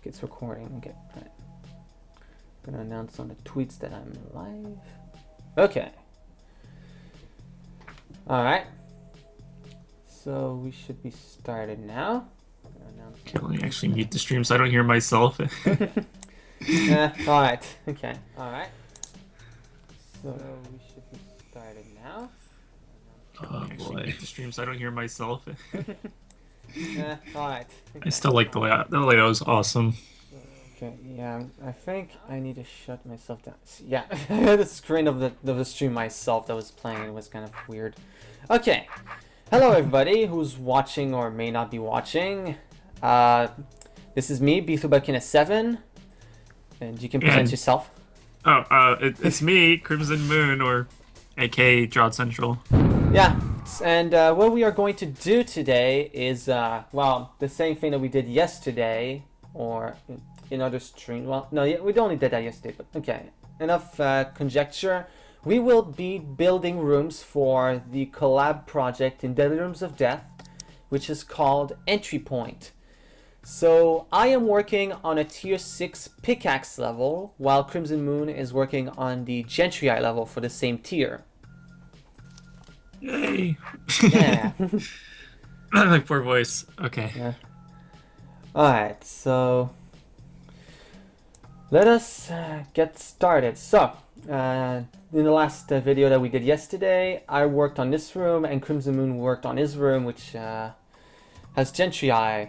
It's recording. Okay, right. Gonna announce on the tweets that I'm live. Okay. Alright. So we should be started now. Okay, let me actually mute the stream so I don't hear myself. Alright. Okay. Alright. So we should be started now. Oh boy. Mute the stream so I don't hear myself. Alright. I still like the layout. The layout was awesome. Okay, yeah, I think I need to shut myself down. Yeah, the screen of the stream myself that was playing was kind of weird. Okay, hello everybody who's watching or may not be watching. This is me, B7, and you can present yourself. It's me, Crimson Moon, or aka DRODcentral. Yeah, and what we are going to do today is, well, the same thing that we did yesterday, or in other stream. Well, no, we only did that yesterday, but okay. Enough conjecture. We will be building rooms for the collab project in Deadly Rooms of Death, which is called Entry Point. So I am working on a tier 6 pickaxe level, while Crimson Moon is working on the Gentryii level for the same tier. Yay! Yeah. My poor voice. Okay. Yeah. Alright, so let us get started. So, in the last video that we did yesterday, I worked on this room and Crimson Moon worked on his room, which has Gentryii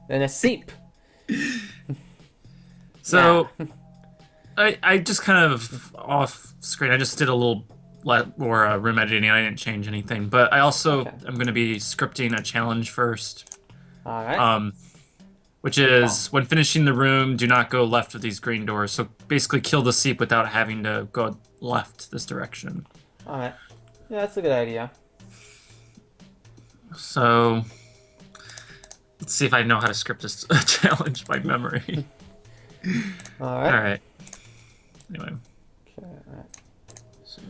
and a seep. So, I just kind of off screen, I just did a little more room editing. I didn't change anything, but I also am going to be scripting a challenge first. Alright. Which is, when finishing the room, do not go left of these green doors. So basically kill the seep without having to go left this direction. Alright. Yeah, that's a good idea. So, let's see if I know how to script this challenge by memory. Alright. Alright. Anyway. Okay, alright. So...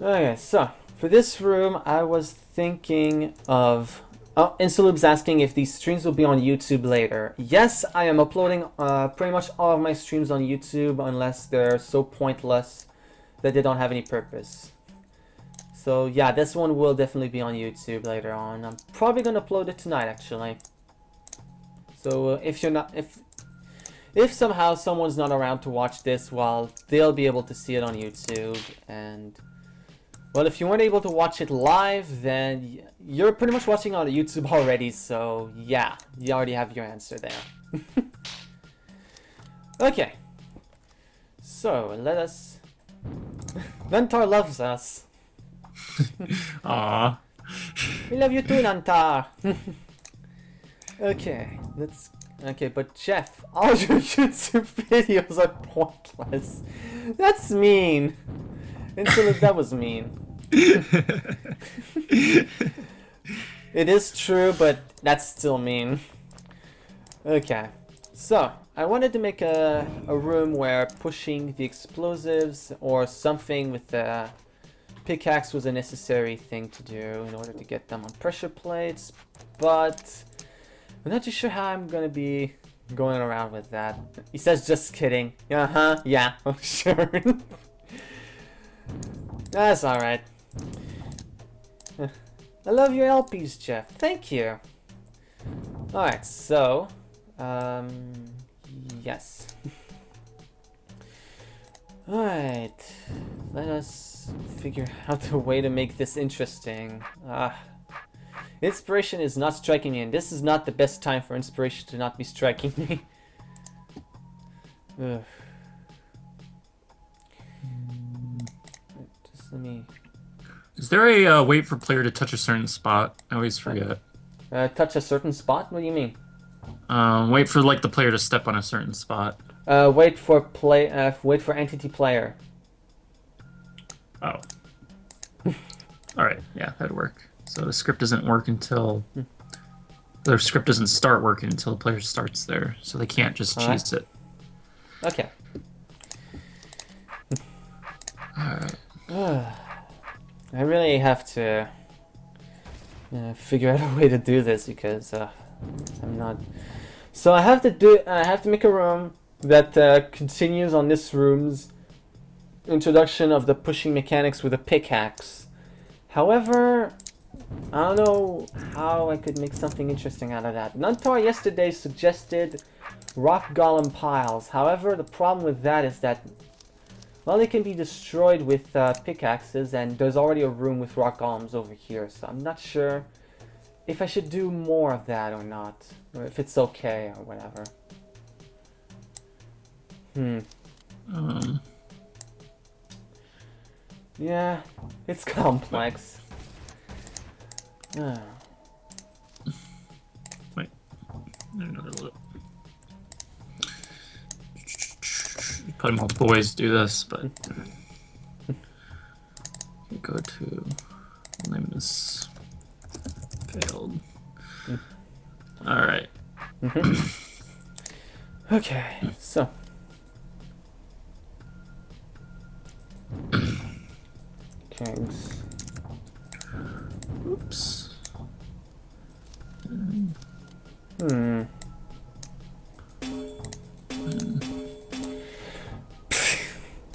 Okay, so for this room, I was thinking of... Oh, Insulub's asking if these streams will be on YouTube later. Yes, I am uploading pretty much all of my streams on YouTube unless they're so pointless that they don't have any purpose. So yeah, this one will definitely be on YouTube later on. I'm probably gonna upload it tonight, actually. So if you're not... If somehow someone's not around to watch this, well, they'll be able to see it on YouTube, and... Well, if you weren't able to watch it live, then you're pretty much watching on YouTube already, so yeah, you already have your answer there. Okay. So, let us... Nantar loves us. Aww. We love you too, Nantar. Okay, let's... Okay, but Jeff, all your YouTube videos are pointless. That's mean. That was mean. It is true, but that's still mean. Okay, so I wanted to make a room where pushing the explosives or something with the pickaxe was a necessary thing to do in order to get them on pressure plates, but I'm not too sure how I'm gonna be going around with that. He says, just kidding. Yeah, oh, sure. That's alright. I love your LPs, Jeff. Thank you. Alright, so... yes. Alright. Let us figure out a way to make this interesting. Inspiration is not striking me, and this is not the best time for inspiration to not be striking me. Ugh. Let me... Is there a wait for player to touch a certain spot? I always forget. Touch a certain spot? What do you mean? Wait for like the player to step on a certain spot. Wait for entity player. Oh. Alright, yeah, that'd work. So the script doesn't work until... The script doesn't start working until the player starts there, so they can't just cheese it. Okay. Alright. I really have to figure out a way to do this because I'm not. So I have to do. I have to make a room that continues on this room's introduction of the pushing mechanics with a pickaxe. However, I don't know how I could make something interesting out of that. Nuntar yesterday suggested rock golem piles. However, the problem with that is that, well, they can be destroyed with pickaxes, and there's already a room with rock golems over here, so I'm not sure if I should do more of that or not, or if it's okay or whatever. Yeah, it's complex. Wait, another little. Probably multiple ways to do this, but you go to name this failed. All right. Okay, so kegs. Oops.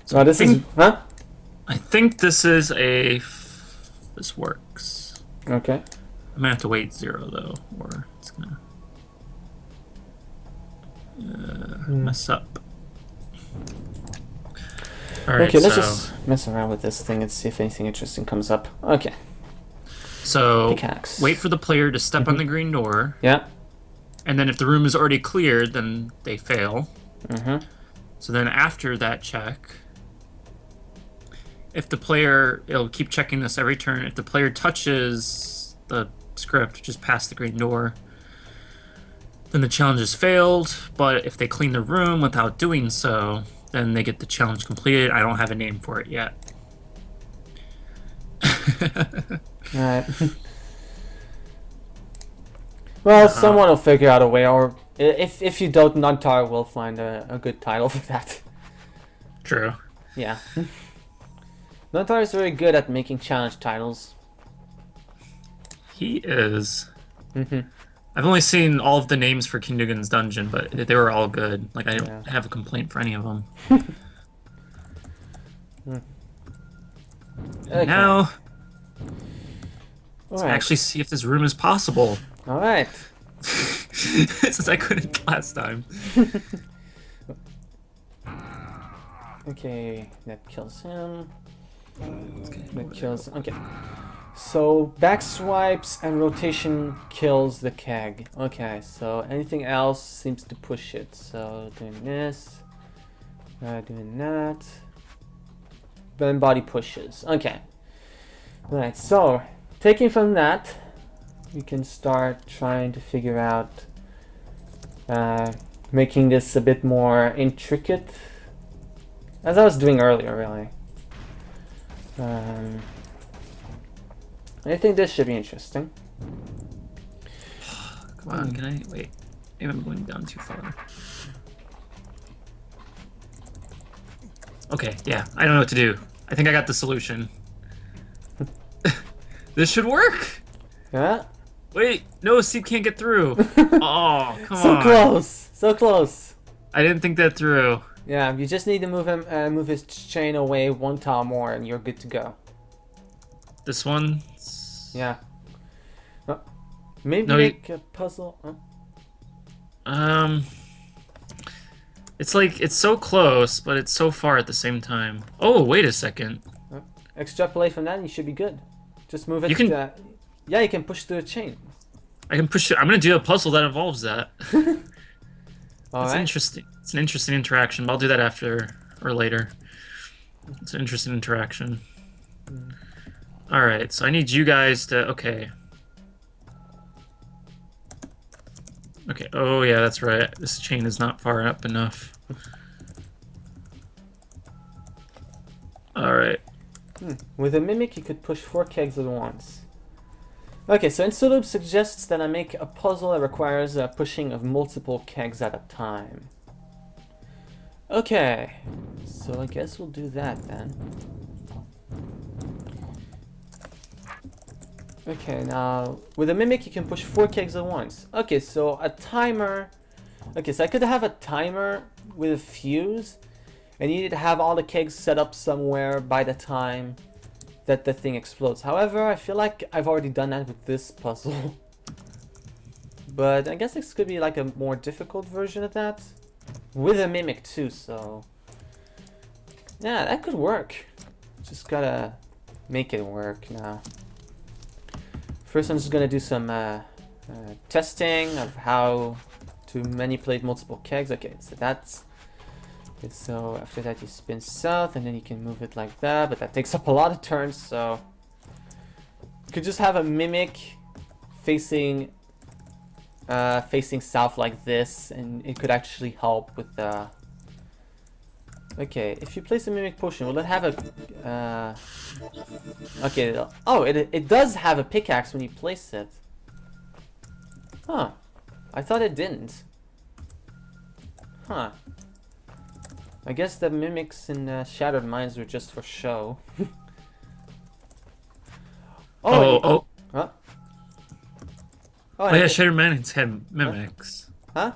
So this is, huh? I think this is a. This works. Okay. I'm gonna have to wait 0 though, or it's gonna mess up. All right. Okay, let's just mess around with this thing and see if anything interesting comes up. Okay. So Pickaxe. wait for the player to step on the green door. Yeah. And then if the room is already cleared, then they fail. Mm-hmm. So then after that check, if the player, it'll keep checking this every turn. If the player touches the script, just past the green door, then the challenge is failed. But if they clean the room without doing so, then they get the challenge completed. I don't have a name for it yet. Alright. Well, someone will figure out a way, or if you don't, Nuntar will find a good title for that. True. Yeah. Nuntar is very good at making challenge titles. He is. Mm-hmm. I've only seen all of the names for King Dugan's Dungeon, but they were all good. Like, I don't have a complaint for any of them. Okay. Now, let's Alright. actually see if this room is possible. Alright. Since I couldn't last time. Okay, that kills him. That kills. Okay. So back swipes and rotation kills the keg. Okay, so anything else seems to push it. So doing this, doing that. Then body pushes. Okay. Right. So taking from that, we can start trying to figure out making this a bit more intricate, as I was doing earlier, really. I think this should be interesting. Come on, can I wait? Maybe I'm going down too far. Okay, yeah, I don't know what to do. I think I got the solution. This should work. Yeah. Wait, no, Steve can't get through. Oh, come So on. close. So close. I didn't think that through. Yeah, you just need to move him, move his chain away one tile more, and you're good to go. This one. Yeah. Maybe No, make a puzzle. It's like it's so close, but it's so far at the same time. Oh, wait a second. Extrapolate from that, and you should be good. Just move it. You can- yeah, you can push through the chain. I can push it. I'm gonna do a puzzle that involves that. All It's right. interesting. It's an interesting interaction, but I'll do that after or later. It's an interesting interaction. All right, so I need you guys to. Okay. Okay. Oh yeah, that's right. This chain is not far up enough. All right. With a mimic, you could push 4 kegs at once. Okay, so Insolube suggests that I make a puzzle that requires pushing of multiple kegs at a time. Okay, so I guess we'll do that then. Okay, now with a mimic you can push 4 kegs at once. Okay, so a timer. Okay, so I could have a timer with a fuse, and you need to have all the kegs set up somewhere by the time that the thing explodes. However, I feel like I've already done that with this puzzle. But I guess this could be like a more difficult version of that. With a mimic too, so... yeah, that could work. Just gotta make it work now. First I'm just gonna do some testing of how to manipulate multiple kegs. Okay, so that's... okay, so after that you spin south and then you can move it like that, but that takes up a lot of turns, so... you could just have a mimic facing south like this, and it could actually help with the... okay, if you place a mimic potion, will it have a... okay, oh, it does have a pickaxe when you place it. Huh. I thought it didn't. Huh. I guess the mimics in Shattered Mines were just for show. Oh. Huh? Oh yeah, Shattered Mines had mimics. Huh?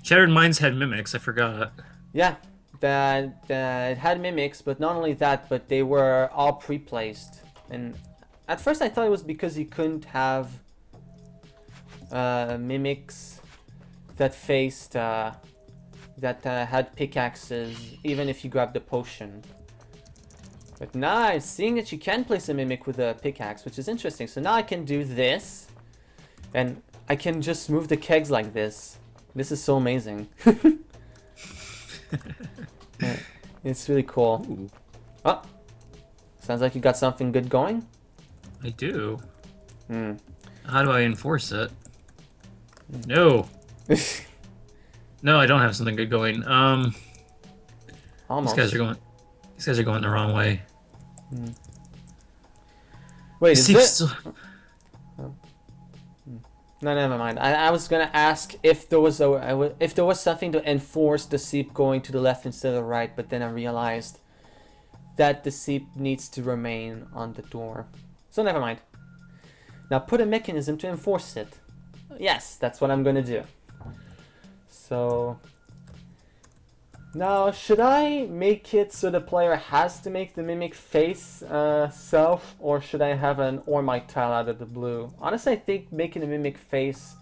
Shattered Mines had mimics, I forgot. Yeah, that it had mimics, but not only that, but they were all pre-placed. And at first I thought it was because you couldn't have mimics that faced that had pickaxes, even if you grabbed the potion. But now I'm seeing that you can place a mimic with a pickaxe, which is interesting. So now I can do this, and I can just move the kegs like this. This is so amazing. It's really cool. Ooh. Oh, sounds like you got something good going. I do. Hmm. How do I enforce it? No. No, I don't have something good going. Almost. These guys are going the wrong way. Wait, is it? Still... No, never mind. I was gonna ask if there was if there was something to enforce the seep going to the left instead of the right, but then I realized that the seep needs to remain on the door. So never mind. Now put a mechanism to enforce it. Yes, that's what I'm gonna do. So now, should I make it so the player has to make the mimic face south, or should I have an Ormite tile out of the blue? Honestly, I think making a mimic face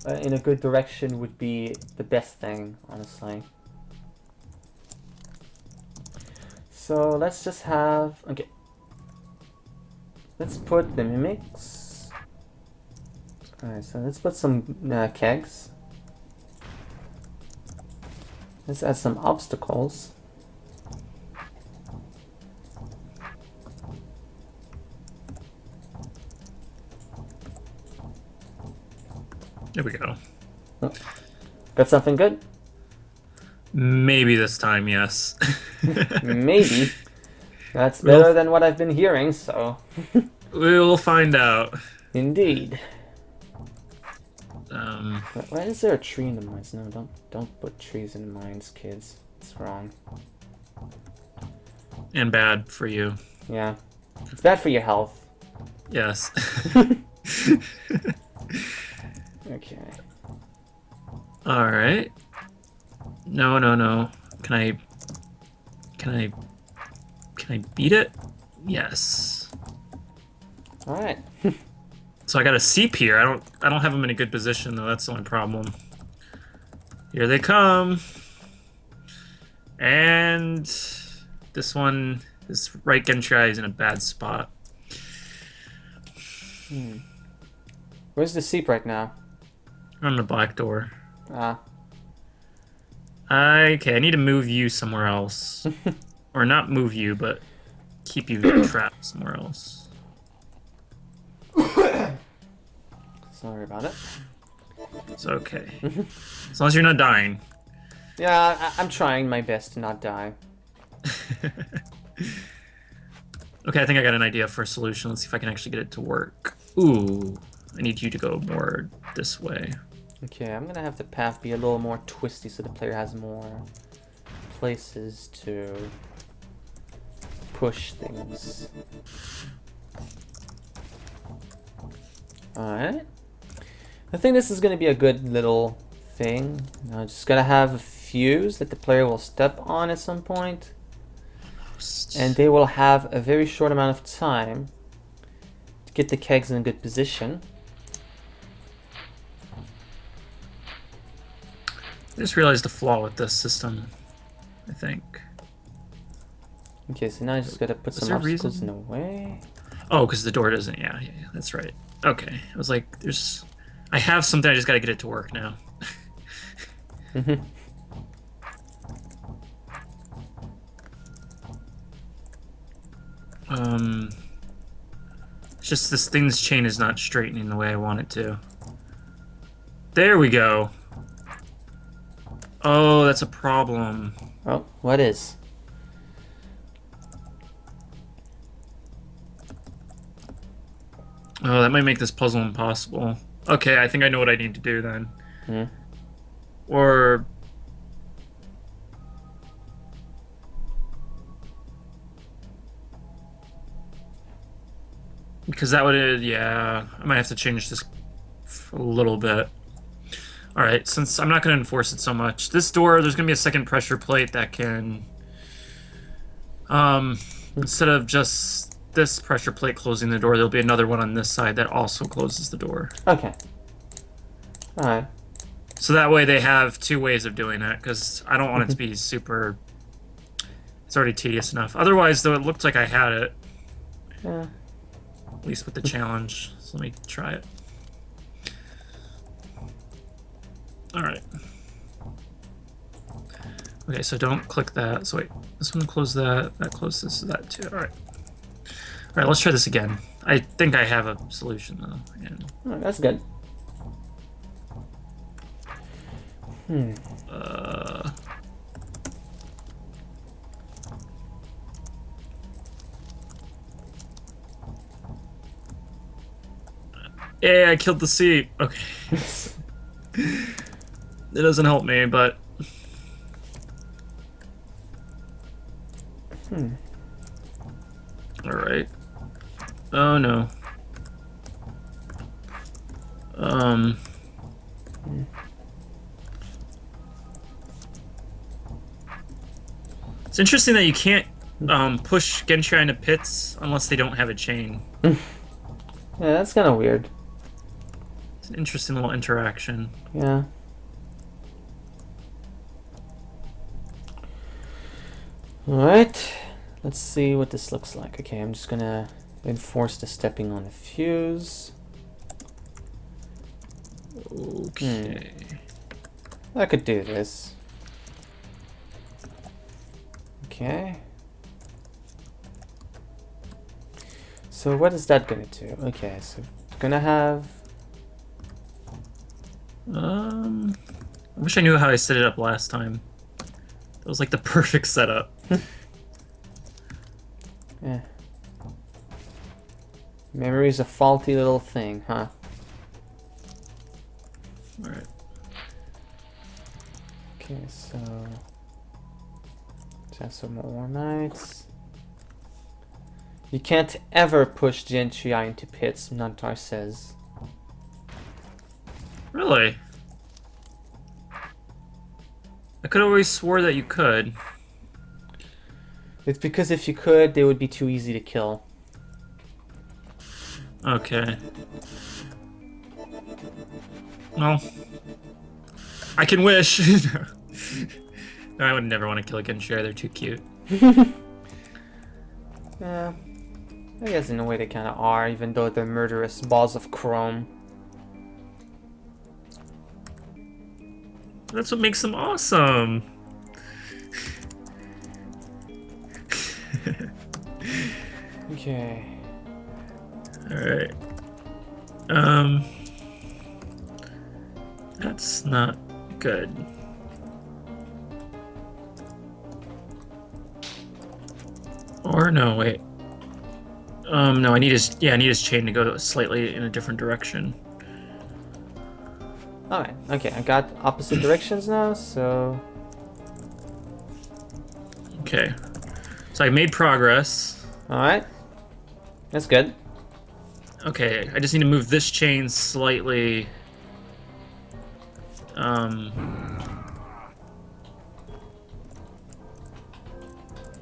in a good direction would be the best thing, honestly. So let's just have... okay. Let's put the mimics. Alright, so let's put some kegs. Let's add some obstacles. There we go. Oh. Got something good? Maybe this time, yes. Maybe. That's better than what I've been hearing, so... we'll find out. Indeed. Why is there a tree in the mines? No, don't put trees in the mines, kids. It's wrong. And bad for you. Yeah. It's bad for your health. Yes. Okay. Alright. No. Can I beat it? Yes. Alright. So I got a seep here. I don't have them in a good position though. That's the only problem. Here they come. And this right Gentryii is in a bad spot. Where's the seep right now? On the black door. Ah. Okay, I need to move you somewhere else. Or not move you, but keep you trapped somewhere else. Sorry about it. It's okay. As long as you're not dying. Yeah, I'm trying my best to not die. Okay, I think I got an idea for a solution. Let's see if I can actually get it to work. Ooh, I need you to go more this way. Okay, I'm gonna have the path be a little more twisty so the player has more places to push things. Alright. I think this is going to be a good little thing. Now, just gotta have a fuse that the player will step on at some point, and they will have a very short amount of time to get the kegs in a good position. I just realized the flaw with this system, I think. Okay, so now I just gotta put some obstacles in the way. Oh, because the door doesn't. Yeah, that's right. Okay, I was like, I have something. I just gotta get it to work now. It's just this thing's chain is not straightening the way I want it to. There we go. Oh, that's a problem. Oh, what is? Oh, that might make this puzzle impossible. Okay, I think I know what I need to do then. Or... because that would... yeah, I might have to change this a little bit. Alright, since I'm not going to enforce it so much. This door, there's going to be a second pressure plate that can... instead of just this pressure plate closing the door, there'll be another one on this side that also closes the door. Okay. Alright. So that way they have two ways of doing it, because I don't want it to be super... it's already tedious enough. Otherwise, though, it looked like I had it. Yeah. At least with the challenge. So let me try it. Alright. Okay, so don't click that. So wait, this one close that, that closes that too. Alright. Alright, let's try this again. I think I have a solution though. Again. Oh, that's good. Yeah, I killed the seat. Okay. It doesn't help me, but... Alright. Oh no. It's interesting that you can't push Gentryii into pits unless they don't have a chain. Yeah, that's kind of weird. It's an interesting little interaction. Yeah. Alright. Let's see what this looks like. Okay, I'm just gonna enforce the stepping on the fuse. Okay. I could do this. Okay. So what is that gonna do? Okay, so it's gonna have... I wish I knew how I set it up last time. That was like the perfect setup. Yeah. Memory's a faulty little thing, huh? Alright. Okay, so... just some more knights. You can't ever push Gentryii into pits, Nantar says. Really? I could always swore that you could. It's because if you could, they would be too easy to kill. Okay. Well, I can wish. No, I would never want to kill a Gentryii. They're too cute. Yeah, I guess in a way they kind of are, even though they're murderous balls of chrome. That's what makes them awesome. Okay. Alright. That's not good. Or no, wait. No, I need his chain to go slightly in a different direction. Alright, okay, I got opposite directions now, so... Okay. So I made progress. Alright. That's good. Okay, I just need to move this chain slightly.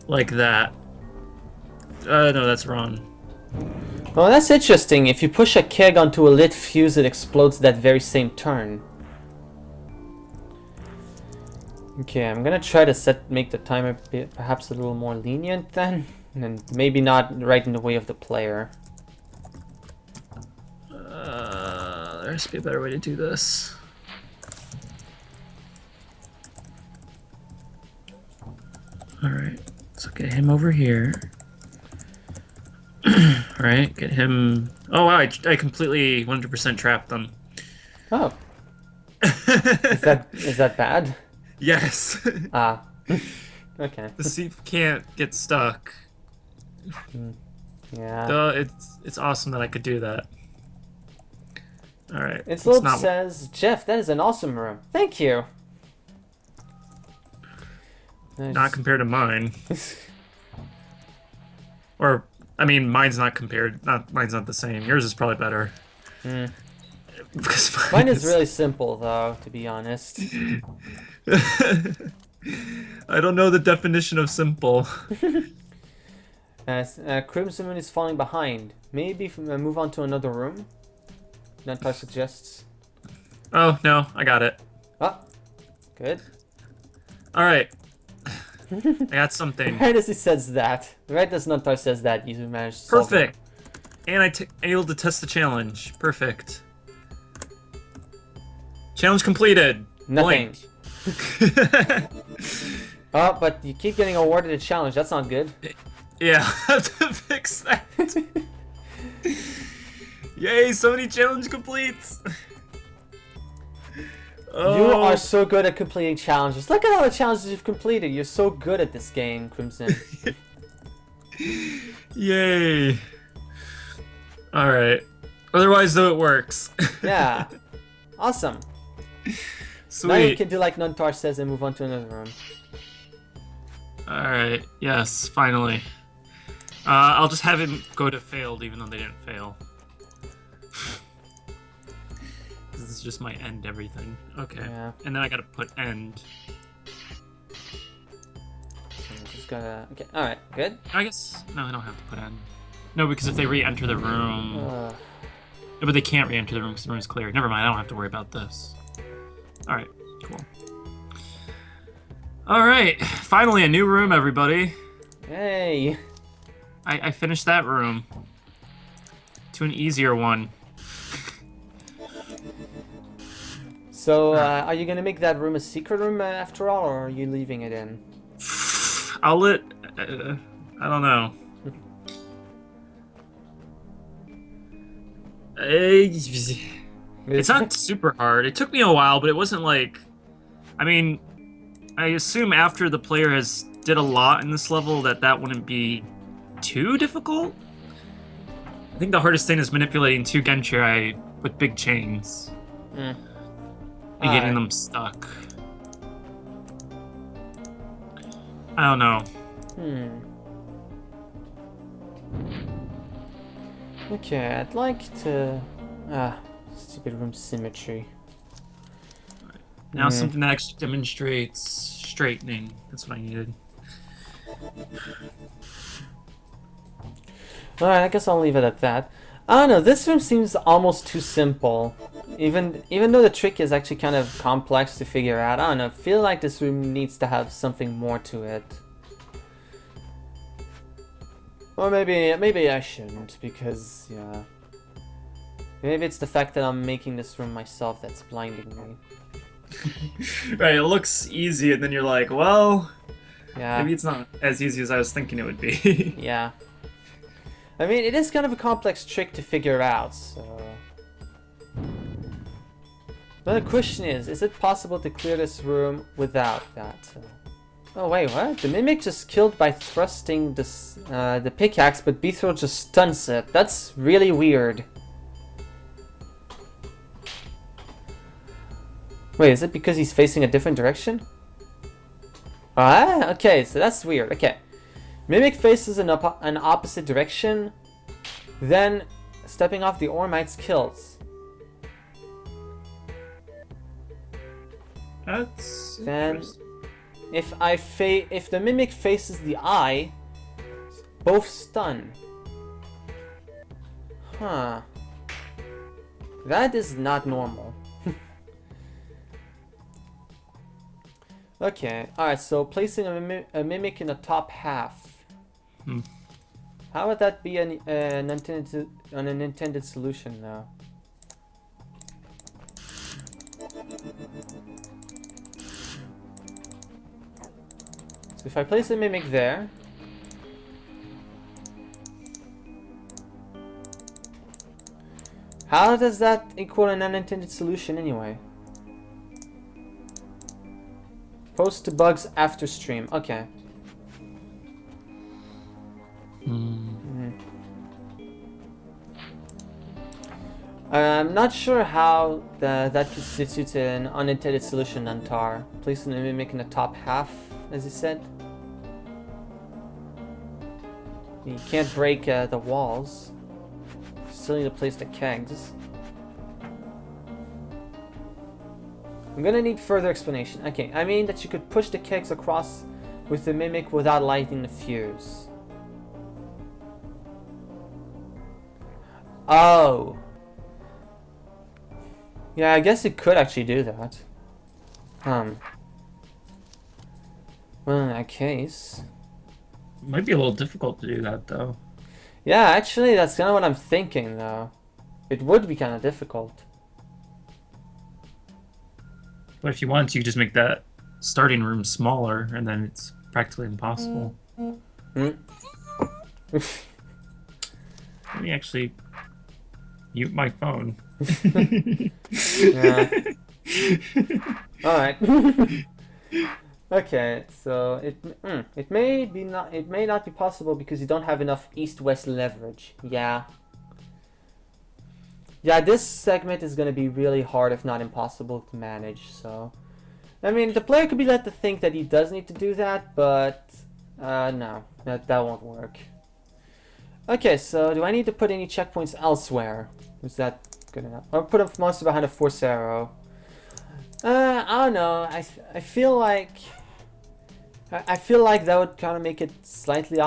Like that. No, that's wrong. Well, that's interesting. If you push a keg onto a lit fuse, it explodes that very same turn. Okay, I'm gonna try to make the timer perhaps a little more lenient then, and maybe not right in the way of the player. There has to be a better way to do this. Alright, so get him over here. Alright, get him... Oh wow, I completely 100% trapped them. Oh. Is that bad? Yes. Ah. Okay. The seat can't get stuck. Yeah. It's awesome that I could do that. Alright. Inslope says, Jeff, that is an awesome room. Thank you. Not compared to mine. Or, I mean, mine's not compared. Mine's not the same. Yours is probably better. Because mine is really simple, though, to be honest. I don't know the definition of simple. Crimson Moon is falling behind. Maybe move on to another room? Nantar suggests. Oh, no, I got it. Oh, good. Alright. I got something. Right as he says that, right as Nantar says that, you managed to solve Perfect! And I'm able to test the challenge. Perfect. Challenge completed. Nothing. Blank. Oh, but you keep getting awarded a challenge. That's not good. Yeah, I have to fix that. Yay, so many challenge completes. Oh. You are so good at completing challenges. Look at all the challenges you've completed. You're so good at this game, Crimson. Yay. Alright. Otherwise, though, it works. Yeah. Awesome. Sweet. Now you can do like Nantar says and move on to another room. Alright, yes, finally. I'll just have him go to failed even though they didn't fail. This is just my end everything. Okay. Yeah. And then I gotta put end. So I'm just gotta... Okay, alright, good. I guess... No, I don't have to put end. No, because if they re-enter the room... No, but they can't re-enter the room because the room is cleared. Never mind, I don't have to worry about this. Alright, cool. Alright, finally a new room, everybody. Hey! I finished that room. To an easier one. So, are you gonna make that room a secret room after all, or are you leaving it in? I'll let... I don't know. It's not super hard. It took me a while, but it wasn't like... I mean, I assume after the player has did a lot in this level that wouldn't be too difficult? I think the hardest thing is manipulating two Gentryii with big chains. And getting them stuck. I don't know. Okay, I'd like to... stupid room symmetry. Now something that actually demonstrates straightening. That's what I needed. Alright, I guess I'll leave it at that. I don't know, this room seems almost too simple. Even though the trick is actually kind of complex to figure out, I don't know, I feel like this room needs to have something more to it. Or maybe I shouldn't, because, yeah. Maybe it's the fact that I'm making this room myself that's blinding me. Right, it looks easy, and then you're like, well, yeah. Maybe it's not as easy as I was thinking it would be. Yeah. I mean, it is kind of a complex trick to figure out, so... But the question is it possible to clear this room without that? Oh wait, what? The Mimic just killed by thrusting this, the pickaxe, but Beethro just stuns it. That's really weird. Wait, is it because he's facing a different direction? Ah, okay, so that's weird. Okay. Mimic faces an opposite direction, then stepping off the Ormite's kills. That's Then, interesting. if the Mimic faces the eye, both stun. Huh. That is not normal. Okay, alright, so placing a Mimic in the top half. Hmm. How would that be an unintended solution, though? So if I place a Mimic there... How does that equal an unintended solution anyway? Post to bugs after stream. Okay. I'm not sure how that constitutes an unintended solution on Tar. Placing a Mimic in the top half, as you said. You can't break the walls. Still need to place the kegs. I'm gonna need further explanation. Okay, I mean that you could push the kegs across with the Mimic without lighting the fuse. Oh. Yeah, I guess it could actually do that. Well, in that case... Might be a little difficult to do that, though. Yeah, actually, that's kind of what I'm thinking, though. It would be kind of difficult. But if you want to, you just make that starting room smaller, and then it's practically impossible. Let me actually mute my phone. Yeah. Alright. Okay, so it may not be possible because you don't have enough east-west leverage. Yeah. Yeah, this segment is gonna be really hard, if not impossible, to manage. So, I mean, the player could be led to think that he does need to do that, but no, that won't work. Okay, so do I need to put any checkpoints elsewhere? Is that good enough? Or put a monster behind a force arrow? I don't know. I feel like that would kind of make it slightly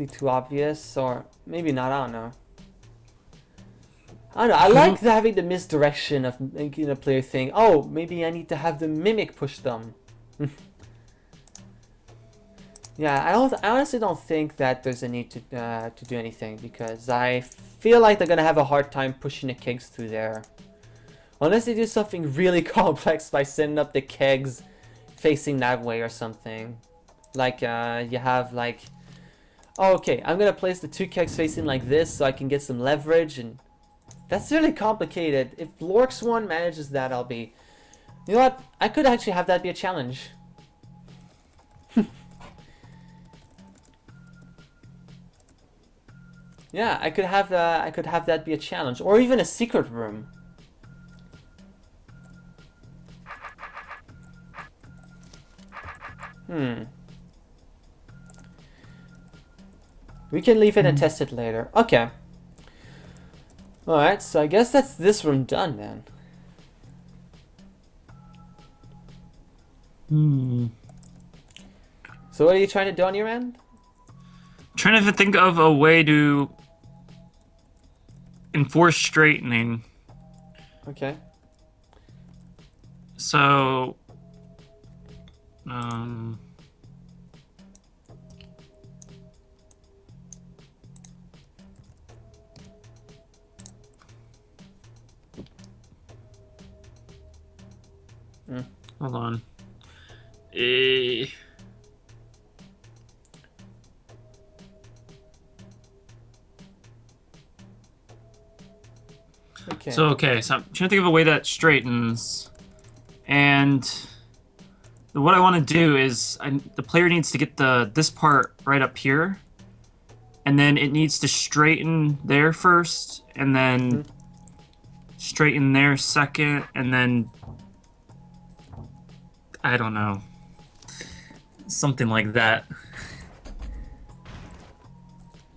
too obvious, or maybe not. I don't know. I don't know. I like having the misdirection of making the player think, oh, maybe I need to have the Mimic push them. Yeah, I honestly don't think that there's a need to do anything, because I feel like they're gonna have a hard time pushing the kegs through there. Unless they do something really complex by setting up the kegs facing that way or something. Like, you have, like... Oh, okay, I'm gonna place the two kegs facing like this so I can get some leverage, and... That's really complicated. If Lorx 1 manages that, I'll be... You know what? I could actually have that be a challenge. Yeah, I could have that be a challenge, or even a secret room. We can leave it and test it later. Okay. Alright, so I guess that's this room done then. So what are you trying to do on your end? Trying to think of a way to enforce straightening. Okay. So, hold on. Okay. So I'm trying to think of a way that straightens, and what I want to do is the player needs to get this part right up here, and then it needs to straighten there first, and then straighten there second, and then I don't know, something like that.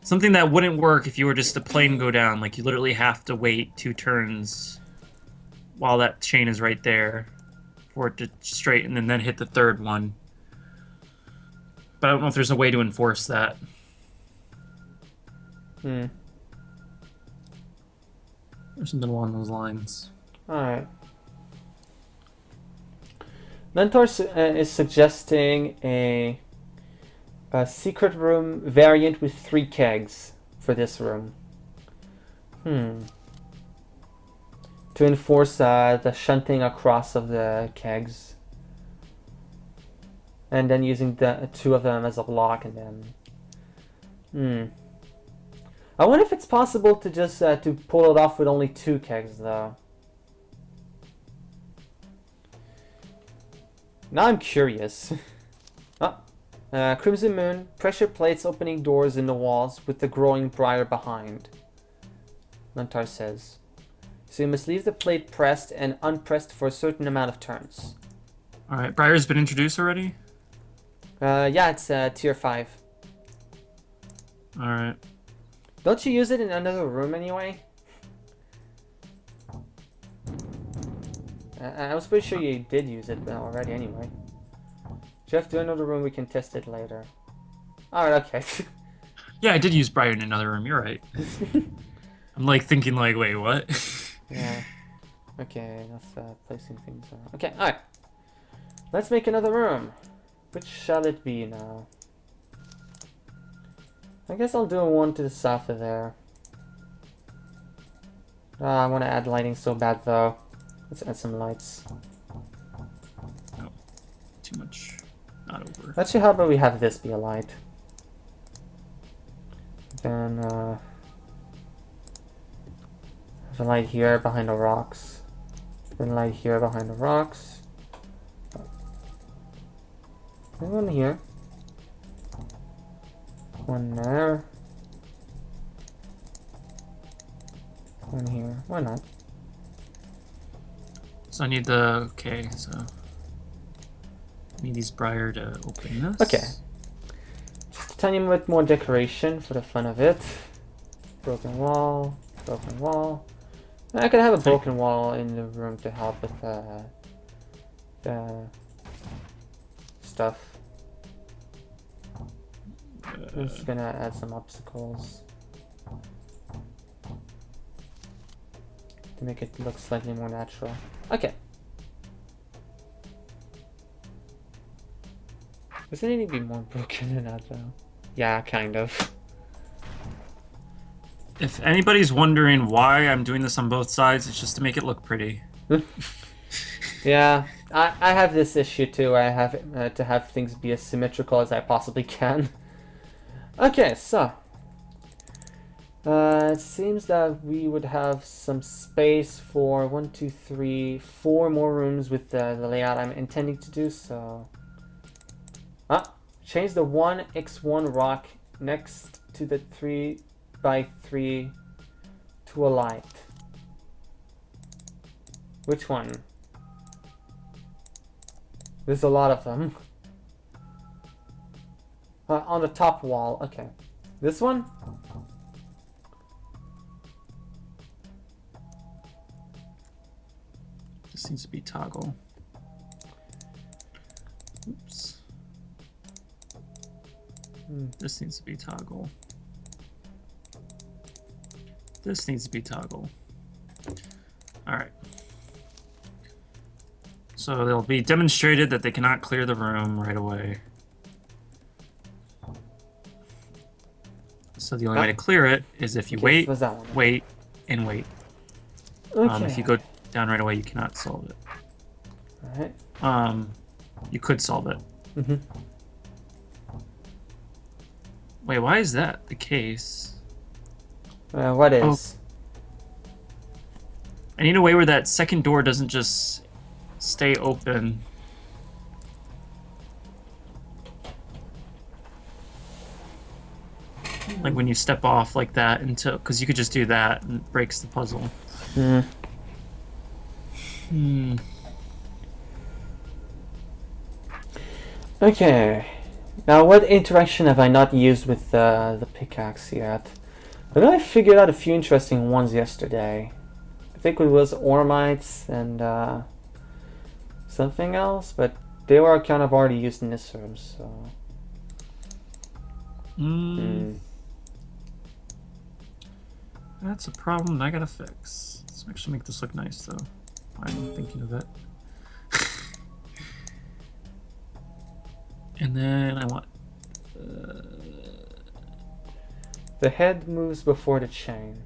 Something that wouldn't work if you were just to plain go down. Like, you literally have to wait 2 turns while that chain is right there for it to straighten and then hit the 3rd one. But I don't know if there's a way to enforce that. Hmm. Or something along those lines. Alright. Mentor is suggesting a secret room variant with 3 kegs for this room. To enforce the shunting across of the kegs. And then using the 2 of them as a block and then... I wonder if it's possible to just to pull it off with only 2 kegs though. Now I'm curious. Crimson Moon, pressure plates opening doors in the walls with the growing briar behind. Mentor says. So you must leave the plate pressed and unpressed for a certain amount of turns. Alright, Briar's been introduced already? Yeah, it's tier 5. Alright. Don't you use it in another room anyway? I was pretty sure you did use it already anyway. Jeff, do another room, we can test it later. Alright, okay. Yeah, I did use Briar in another room, you're right. I'm like thinking like, wait, what? Yeah. Okay, enough placing things around. Okay, alright. Let's make another room. Which shall it be now? I guess I'll do one to the south of there. I want to add lighting so bad though. Let's add some lights. No, too much. Not over. Actually, how about we have this be a light? Then, have a light here behind the rocks. Then light here behind the rocks. And one here. One there. One here. Why not? So I need the... Okay, so... I need these Briar to open this. Okay. Just a tiny bit more decoration for the fun of it. Broken wall. Broken wall. I could have a broken wall in the room to help with the stuff. I'm just gonna add some obstacles to make it look slightly more natural. Okay. Does it need to be more broken than that though? Yeah, kind of. If anybody's wondering why I'm doing this on both sides, it's just to make it look pretty. Yeah, I have this issue too. I have to have things be as symmetrical as I possibly can. Okay, so it seems that we would have some space for 1, 2, 3, 4 more rooms with the layout I'm intending to do. So, change the 1x1 rock next to the 3x3 to a light. Which one? There's a lot of them. On the top wall, okay. This one? This needs to be toggle. Oops. This needs to be toggle. This needs to be toggle. Alright. So they'll be demonstrated that they cannot clear the room right away. So the only way to clear it is if you wait, wait, and wait. Okay. If you go down right away, you cannot solve it. Alright. You could solve it. Mm-hmm. Wait, why is that the case? What is? Oh. I need a way where that second door doesn't just stay open. Like when you step off like that until, because you could just do that and it breaks the puzzle. Okay. Now, what interaction have I not used with the pickaxe yet? I know I figured out a few interesting ones yesterday. I think it was Ormites and something else, but they were kind of already used in this room, so... That's a problem I gotta fix. Let's actually make this look nice, though. I'm thinking of it. And then I want... The head moves before the chain,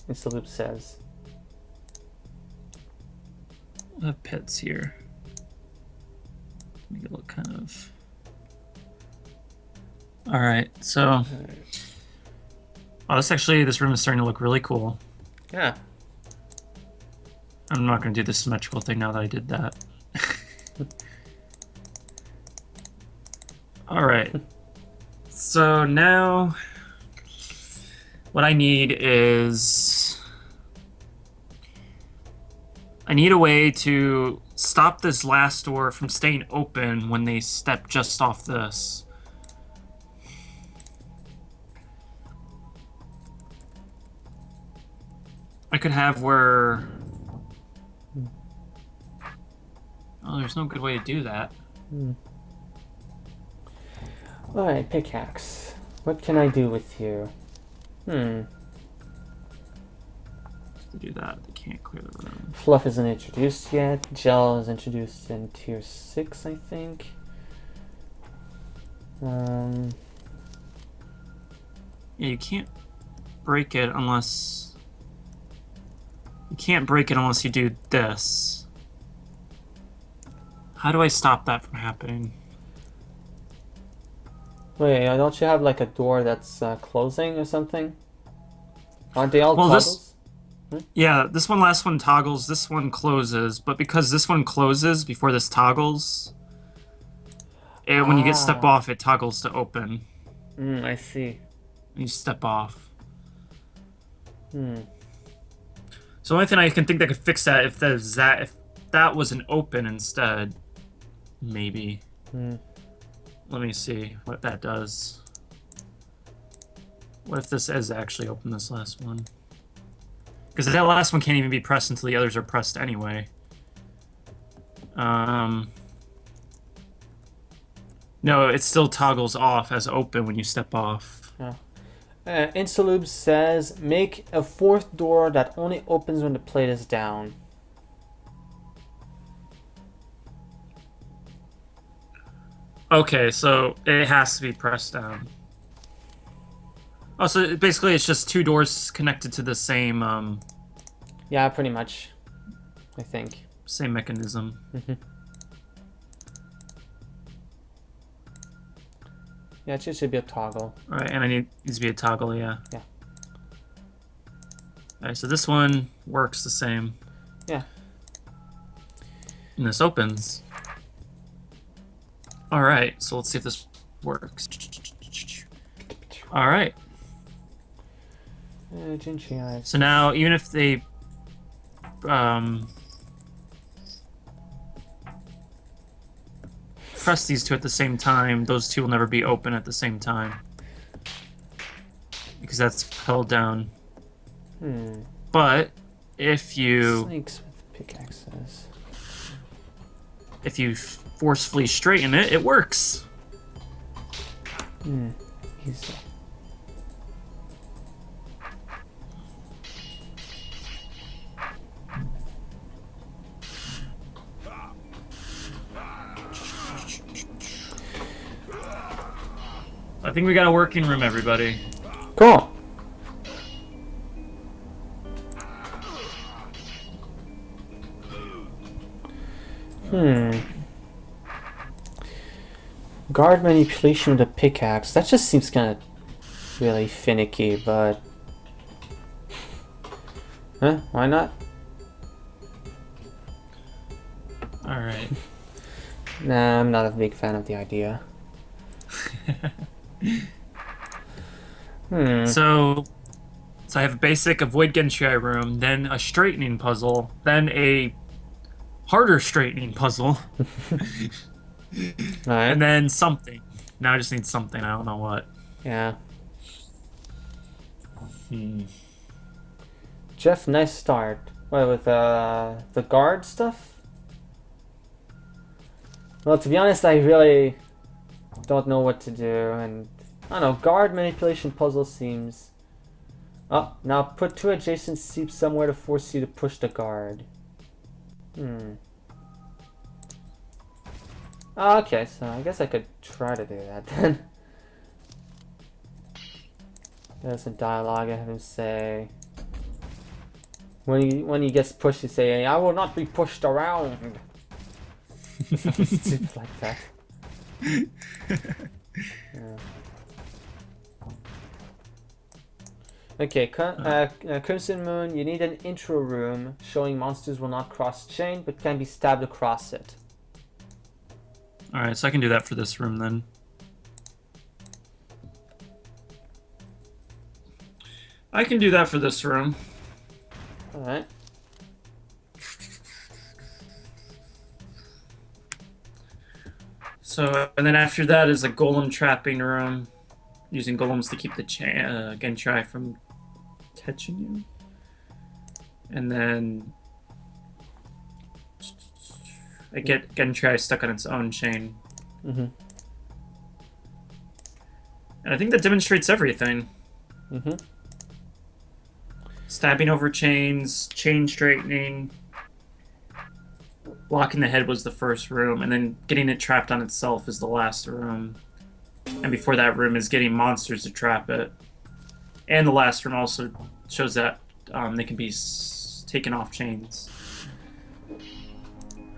Instaloop says. I have pits here. Make it look kind of... Alright, so... Oh, this room is starting to look really cool. Yeah. I'm not going to do the symmetrical thing now that I did that. Alright. So now... What I need is... I need a way to stop this last door from staying open when they step just off this. I could have where... Oh, there's no good way to do that. Alright, Pickaxe. What can I do with you? To do that, they can't clear the room. Fluff isn't introduced yet. Gel is introduced in tier 6, I think. Yeah, you can't break it unless... You can't break it unless you do this. How do I stop that from happening? Wait, don't you have like a door that's closing or something? Aren't they all Well, toggles? Yeah, this last one toggles, this one closes, but because this one closes before this toggles, when you get step off, it toggles to open. I see. You step off. So the only thing I can think that could fix that if that was an open instead, maybe. Let me see what that does. What if this is actually open, this last one? Because that last one can't even be pressed until the others are pressed anyway. No, it still toggles off as open when you step off. Insalube says, make a 4th door that only opens when the plate is down. Okay, so it has to be pressed down. Oh, so basically it's just 2 doors connected to the same, Yeah, pretty much. I think. Same mechanism. Yeah, it should be a toggle. Alright, and needs to be a toggle, yeah. Yeah. Alright, so this one works the same. Yeah. And this opens. Alright, so let's see if this works. Alright. Gentryii. So now, even if they... press these two at the same time, those two will never be open at the same time. Because that's held down. But, if you... Snakes with pickaxes. If you forcefully straighten it, it works. Easy. I think we got a working room, everybody. Cool. Guard manipulation with a pickaxe. That just seems kind of really finicky, but... Huh? Why not? Alright. Nah, I'm not a big fan of the idea. So I have a basic avoid Gentryii room, then a straightening puzzle, then a harder straightening puzzle, Alright. and then something. Now I just need something. I don't know what. Yeah. Hmm. Jeff, nice start. What, with the guard stuff? Well, to be honest, I really don't know what to do, and I don't know, guard manipulation puzzle seems... Oh, now put 2 adjacent seeps somewhere to force you to push the guard. Okay, so I guess I could try to do that then. There's some dialogue I have him say. When he gets pushed, you say, "I will not be pushed around." Something stupid like that. Yeah. Okay, Crimson Moon, you need an intro room showing monsters will not cross chain, but can be stabbed across it. Alright, so I can do that for this room then. I can do that for this room. Alright. So, and then after that is a golem trapping room, using golems to keep the Gentryii from catching you. And then I get Gentryii stuck on its own chain. Mm-hmm. And I think that demonstrates everything. Mm-hmm. Stabbing over chains, chain straightening, blocking the head was the first room, and then getting it trapped on itself is the last room. And before that room is getting monsters to trap it. And the last room also shows that they can be taken off chains.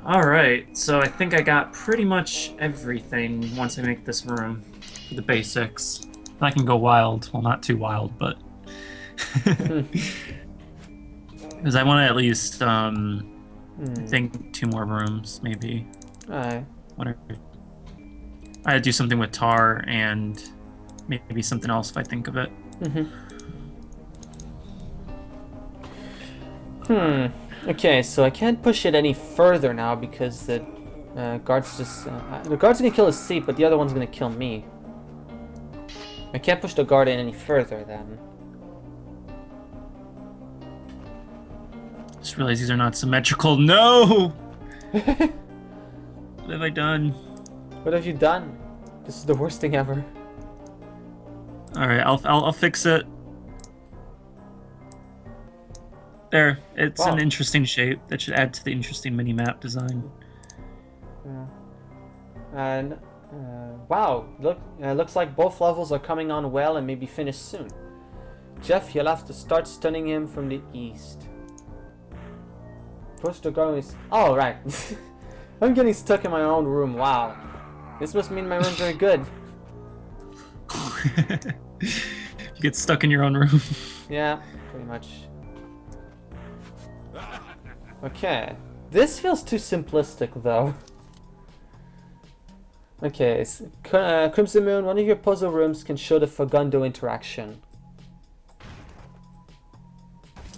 Alright, so I think I got pretty much everything once I make this room for the basics. I can go wild. Well, not too wild, but... Because I want to at least, I think 2 more rooms, maybe. Alright. Whatever. I'd do something with tar and maybe something else if I think of it. Okay, so I can't push it any further now because the guard's just... the guard's gonna kill his seat, but the other one's gonna kill me. I can't push the guard in any further then. Just realized these are not symmetrical. No! What have I done? What have you done? This is the worst thing ever. All right, I'll fix it. There, it's Wow. an interesting shape that should add to the interesting mini map design. Yeah. And wow, looks like both levels are coming on well and may be finished soon. Jeff, you'll have to start stunning him from the east. Push the guard. Oh right. I'm getting stuck in my own room. Wow. This must mean my room's very good. You get stuck in your own room. Yeah, pretty much. Okay. This feels too simplistic, though. Okay, Crimson Moon, one of your puzzle rooms can show the Fagundo interaction.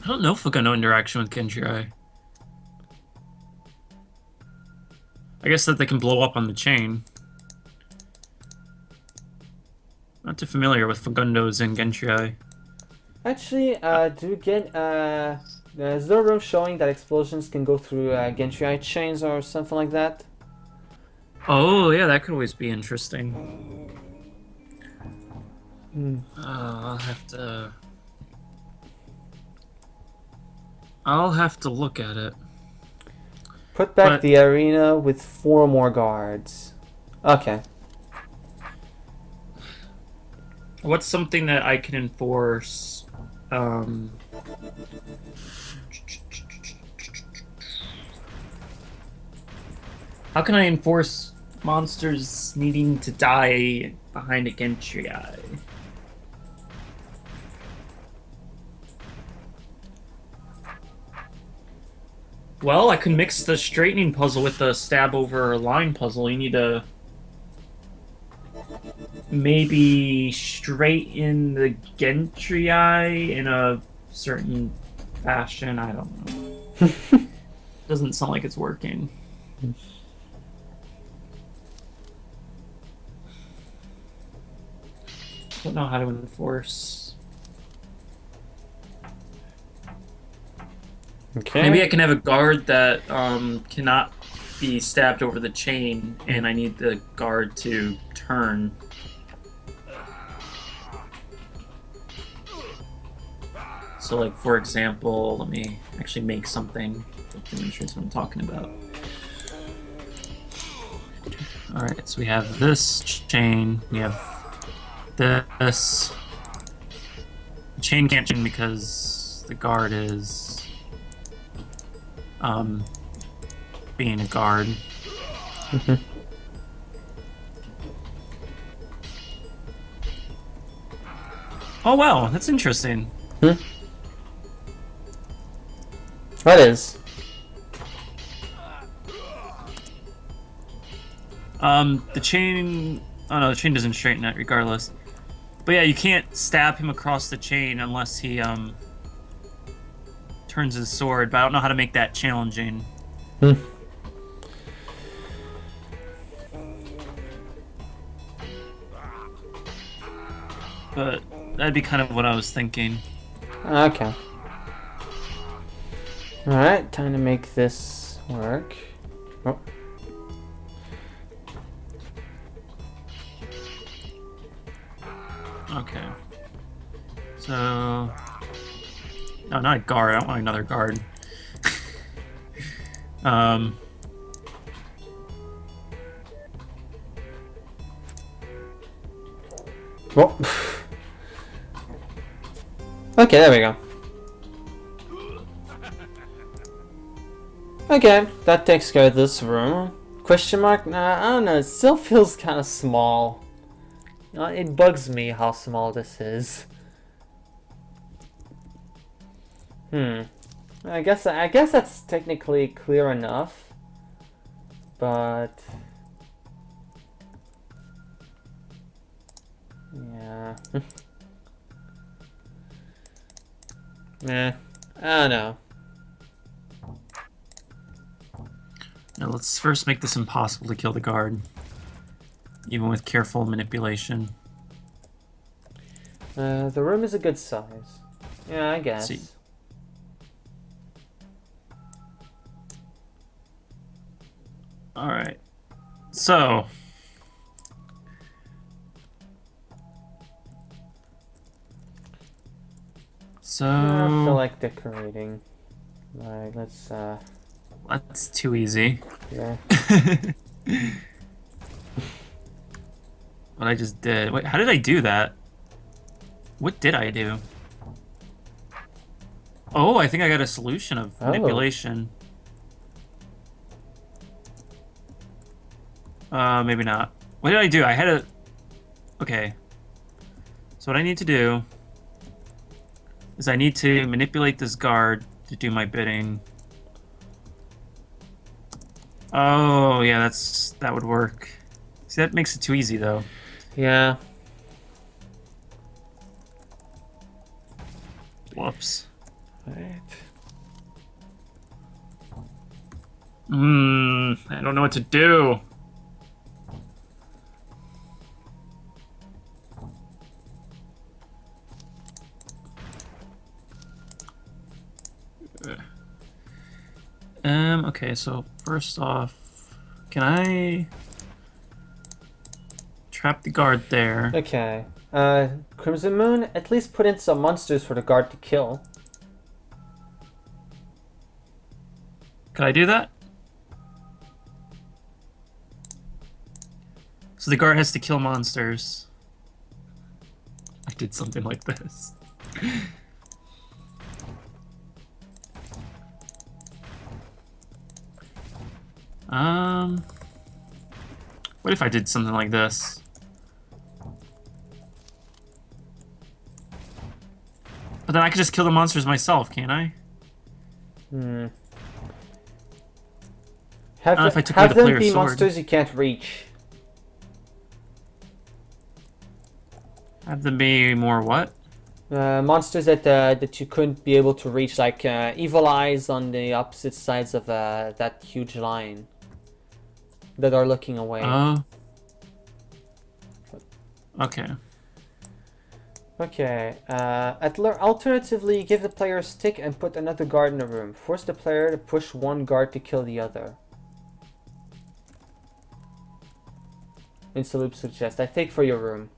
I don't know if I got no interaction with Gentryii. I guess that they can blow up on the chain. Not too familiar with Fagundos and Gentryii. Actually, is there a room showing that explosions can go through Gentryii chains or something like that? Oh, yeah, that could always be interesting. I'll have to look at it. Put back the arena with 4 more guards. Okay. What's something that I can enforce? How can I enforce monsters needing to die behind a Gentryii? Well, I could mix the straightening puzzle with the stab over line puzzle. You need to maybe straighten the Gentryii in a certain fashion. I don't know. Doesn't sound like it's working. Don't know how to enforce. Okay. Maybe I can have a guard that cannot be stabbed over the chain, and I need the guard to turn. So, like, for example, let me actually make something that demonstrates what I'm talking about. Alright, so we have this chain, we have this. The chain can't chain because the guard is being a guard. Oh wow, that's interesting. What is? The chain... Oh no, the chain doesn't straighten it regardless. But yeah, you can't stab him across the chain unless he, turns his sword, but I don't know how to make that challenging. But that'd be kind of what I was thinking. Okay. Alright, time to make this work. Oh. Okay. So... No, not a guard. I don't want another guard. Oh. Okay, there we go. Okay, that takes care of this room. Question mark? Nah, I don't know. It still feels kind of small. It bugs me how small this is. I guess that's technically clear enough, but yeah. I don't know. Now let's first make this impossible to kill the guard, even with careful manipulation. The room is a good size. Yeah, I guess. See. Alright. So. I feel like decorating. Alright, let's That's too easy. yeah. What I just did. Wait, how did I do that? What did I do? Oh, I think I got a solution of manipulation. Maybe not. What did I do? I had a... Okay. So what I need to do is I need to manipulate this guard to do my bidding. Oh, yeah, that would work. See, that makes it too easy, though. Yeah. Whoops. Right. I don't know what to do. Okay, so first off, can I trap the guard there? Okay. Crimson Moon, at least put in some monsters for the guard to kill. Could I do that? So the guard has to kill monsters. I did something like this. What if I did something like this? But then I could just kill the monsters myself, can't I? Have, if I took away have the them player's be sword. monsters you can't reach. Have them be more what? Monsters that you couldn't be able to reach, like evil eyes on the opposite sides of that huge line that are looking away. Okay. Okay. Alternatively, give the player a stick and put another guard in the room. Force the player to push one guard to kill the other. Instaloop suggests. I think for your room.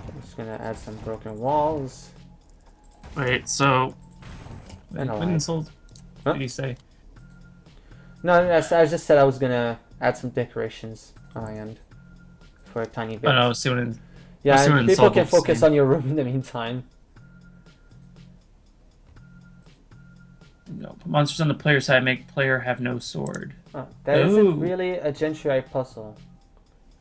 I'm just gonna add some broken walls. Wait, so... And a What light. insult Huh? did he say? No, I just said I was gonna add some decorations on my end. For a tiny bit. Oh, no, I was seeing what Yeah, see what people Insult can was focus saying. on your room in the meantime. No, put monsters on the player side make player have no sword. Oh, that Ooh. isn't really a Gentryii puzzle.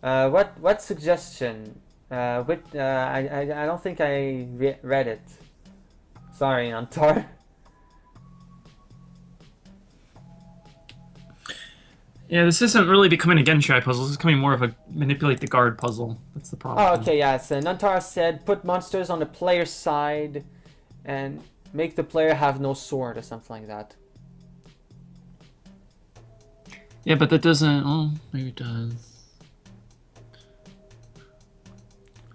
What suggestion? I don't think I read it. Sorry, Antar. Yeah, this isn't really becoming a Gentryii puzzle. This is becoming more of a manipulate the guard puzzle. That's the problem. Oh, okay, yeah. So Nantara said, put monsters on the player's side and make the player have no sword or something like that. Yeah, but that doesn't... Oh, maybe it does.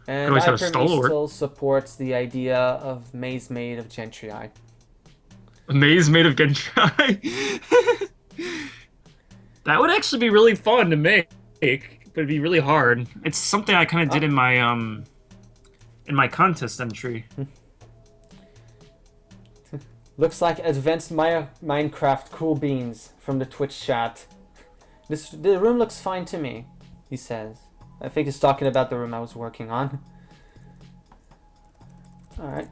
And always have a Hyperme stalwart. still supports the idea of maze made of Gentryii. A maze made of Gentryii? That would actually be really fun to make, but it'd be really hard. It's something I kind of did in my contest entry. Looks like advanced Minecraft cool beans from the Twitch chat. The room looks fine to me, he says. I think he's talking about the room I was working on. Alright.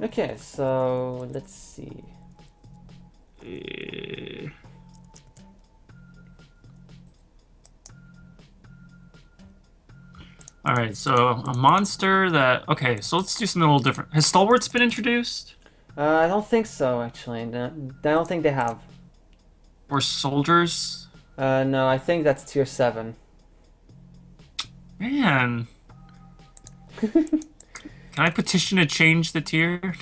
Okay, so let's see. Alright, so a monster that... Okay, so let's do something a little different. Has Stalwarts been introduced? I don't think so, actually. I don't think they have. Or soldiers? No, I think that's tier 7. Man. Can I petition to change the tier?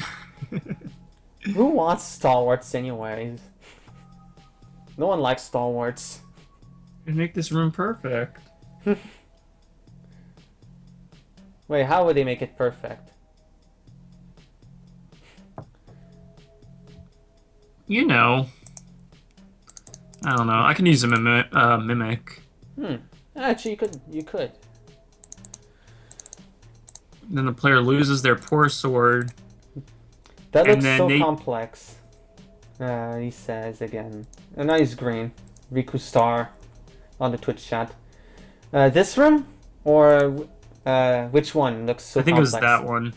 Who wants stalwarts anyways? No one likes stalwarts. And make this room perfect. Wait, how would they make it perfect? You know. I don't know. I can use a mimic. Actually, you could. Then the player loses their poor sword. That And looks then so complex. He says again. A nice green. Riku Star on the Twitch chat. This room? Or which one looks so I think complex? it was that one.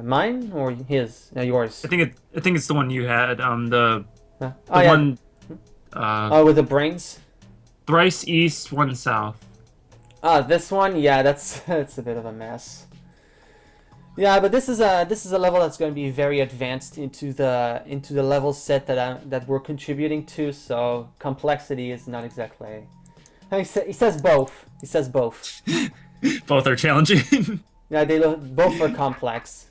Mine or his? Yours? I think it's the one you had. The Oh, yeah. one. Oh, with the brains? Thrice east, one south. Ah, this one? Yeah, that's a bit of a mess. Yeah, but this is a level that's going to be very advanced into the level set that we're contributing to. So complexity is not exactly. He says both. He says both. Both are challenging. Yeah, both are complex.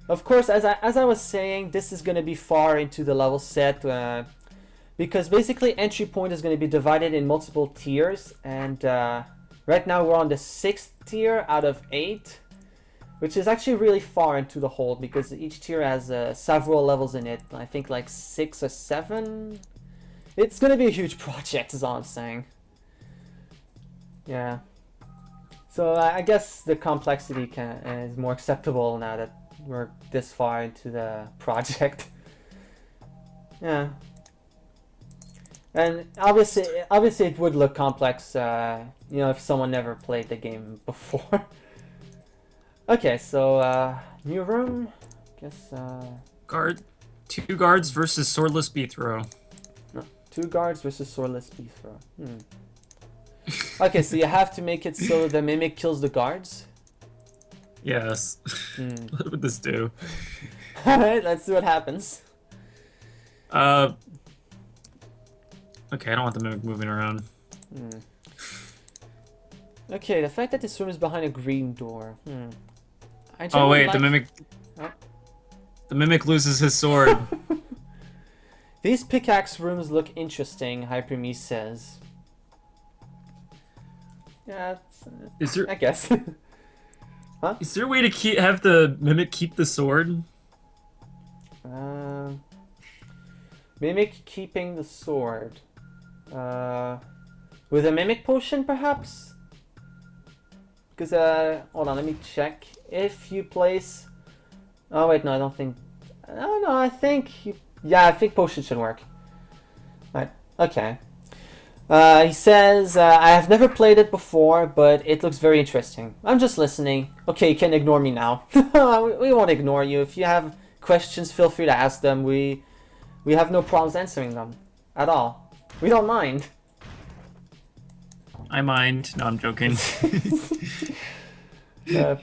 Of course, as I was saying, this is going to be far into the level set because basically entry point is going to be divided in multiple tiers, and right now we're on the 6th tier out of 8. Which is actually really far into the hole because each tier has several levels in it. I think like 6 or 7. It's gonna be a huge project, is all I'm saying. Yeah. So I guess the complexity is more acceptable now that we're this far into the project. Yeah. And obviously it would look complex, if someone never played the game before. Okay, so new room. Guess Two guards versus swordless Beathrow. no, 2 guards versus swordless Beathrow. Okay, so you have to make it so the mimic kills the guards. Yes. What would this do? All right, let's see what happens. Okay, I don't want the mimic moving around. Okay, the fact that this room is behind a green door. Oh wait, the mimic. Huh? The mimic loses his sword. These pickaxe rooms look interesting, Hyperme says. Yeah, Is there? I guess. Huh? Is there a way to have the mimic keep the sword? Mimic keeping the sword. With a mimic potion, perhaps? Because, hold on, let me check. If you place... Oh, wait, no, I don't think... Oh, no, I think... Yeah, I think potion should work. Right, okay. He says, I have never played it before, but it looks very interesting. I'm just listening. Okay, you can ignore me now. We won't ignore you. If you have questions, feel free to ask them. We have no problems answering them. At all. We don't mind. I mind. No, I'm joking.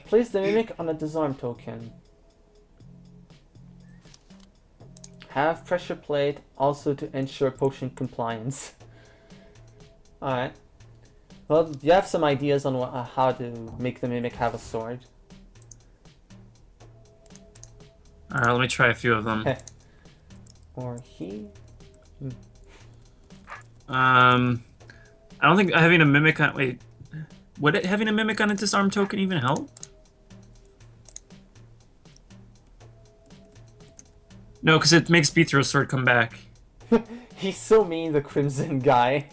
Place the mimic on a disarm token. Have pressure plate also to ensure potion compliance. Alright. Well, you have some ideas on how to make the mimic have a sword. Alright, let me try a few of them. Or he? I don't think having a mimic on... Wait. Would having a mimic on a disarm token even help? No, because it makes Beathro's sword come back. He's so mean, the Crimson guy.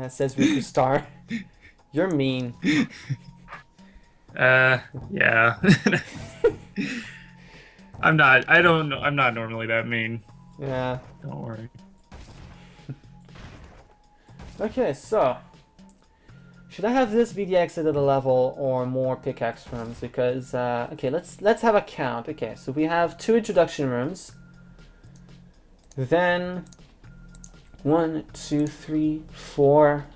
Says Riku Star. You're mean. Yeah. I'm not. I don't know. I'm not normally that mean. Yeah. Don't worry. Okay, so should I have this be the exit of the level or more pickaxe rooms? Because okay, let's have a count. Okay, so we have 2 introduction rooms. Then 1, 2, 3, 4,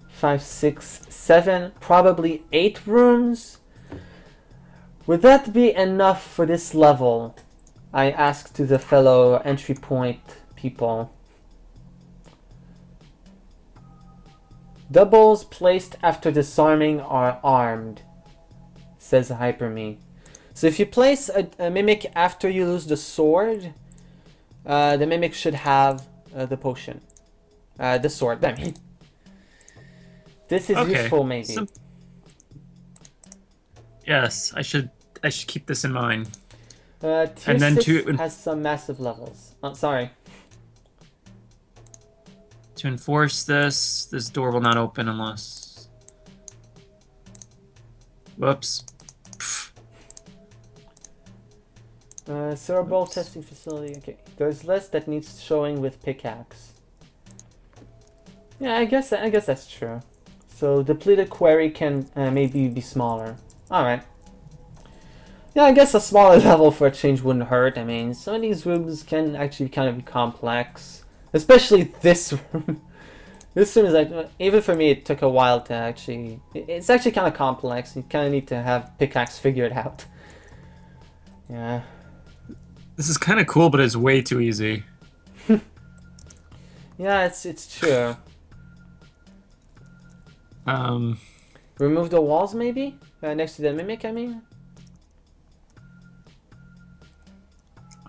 5, 6, 7, probably 8 rooms. Would that be enough for this level? I asked to the fellow entry point people. Doubles placed after disarming are armed, says Hyperme. So if you place a mimic after you lose the sword, the mimic should have the potion. The sword, I mean. This is useful, maybe. Yes, I should keep this in mind. Tier and then 6 has some massive levels. Oh, sorry. To enforce this door will not open unless... Whoops. Cerebral testing facility. Okay, there's less that needs showing with pickaxe. Yeah, I guess that's true. So depleted quarry can maybe be smaller. All right. Yeah, I guess a smaller level for a change wouldn't hurt. I mean, some of these rooms can actually kind of be complex. Especially this room. This room is like, even for me, it took a while to actually... It's actually kind of complex. You kind of need to have pickaxe figured out. Yeah. This is kind of cool, but it's way too easy. Yeah, it's true. Remove the walls, maybe? Next to the mimic, I mean?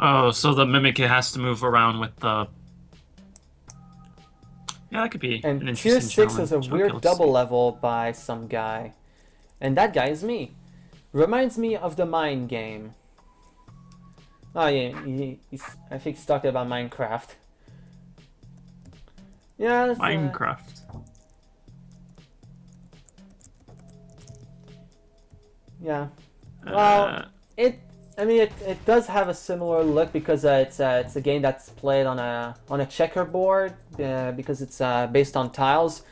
Oh, so the mimic has to move around with the... Yeah, that could be an And interesting tier 6 is a challenge. Okay, weird let's double see. level by some guy. And that guy is me. Reminds me of the mine game. Oh yeah, I think he's talking about Minecraft. Yeah, that's, Minecraft. yeah. Well, it does have a similar look because it's a game that's played on a checkerboard because it's based on tiles.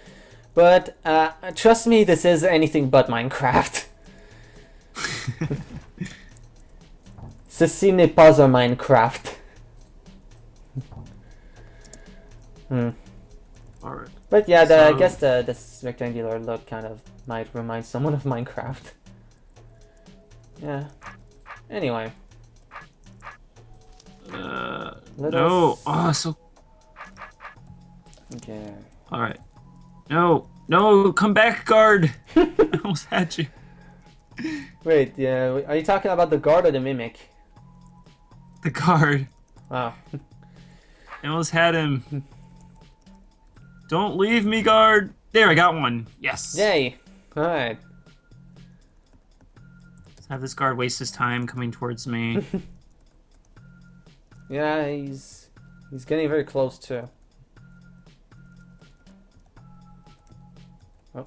But trust me, this is anything but Minecraft. Ceci n'est pas un Minecraft. Alright. But yeah, I guess this rectangular look kind of might remind someone of Minecraft. Yeah. Anyway. No. Oh, so... Okay. Alright. No, come back, guard! I almost had you. Wait, yeah, are you talking about the guard or the mimic? The guard. Wow. I almost had him. Don't leave me, guard. There, I got one. Yes. Yay! Alright. Let's have this guard waste his time coming towards me. Yeah, he's getting very close too. Oh,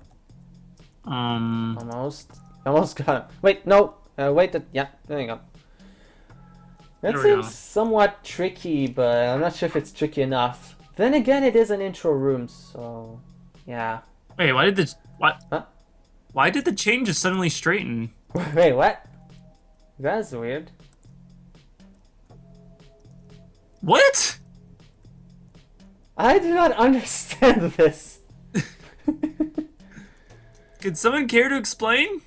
almost got him. Wait, no. Wait. Yeah, there you go. That There we go. seems somewhat tricky, but I'm not sure if it's tricky enough. Then again, it is an intro room, so yeah. Wait, why did the what? Huh? Why did the chain just suddenly straighten? Wait, what? That's weird. What? I do not understand this. Could someone care to explain?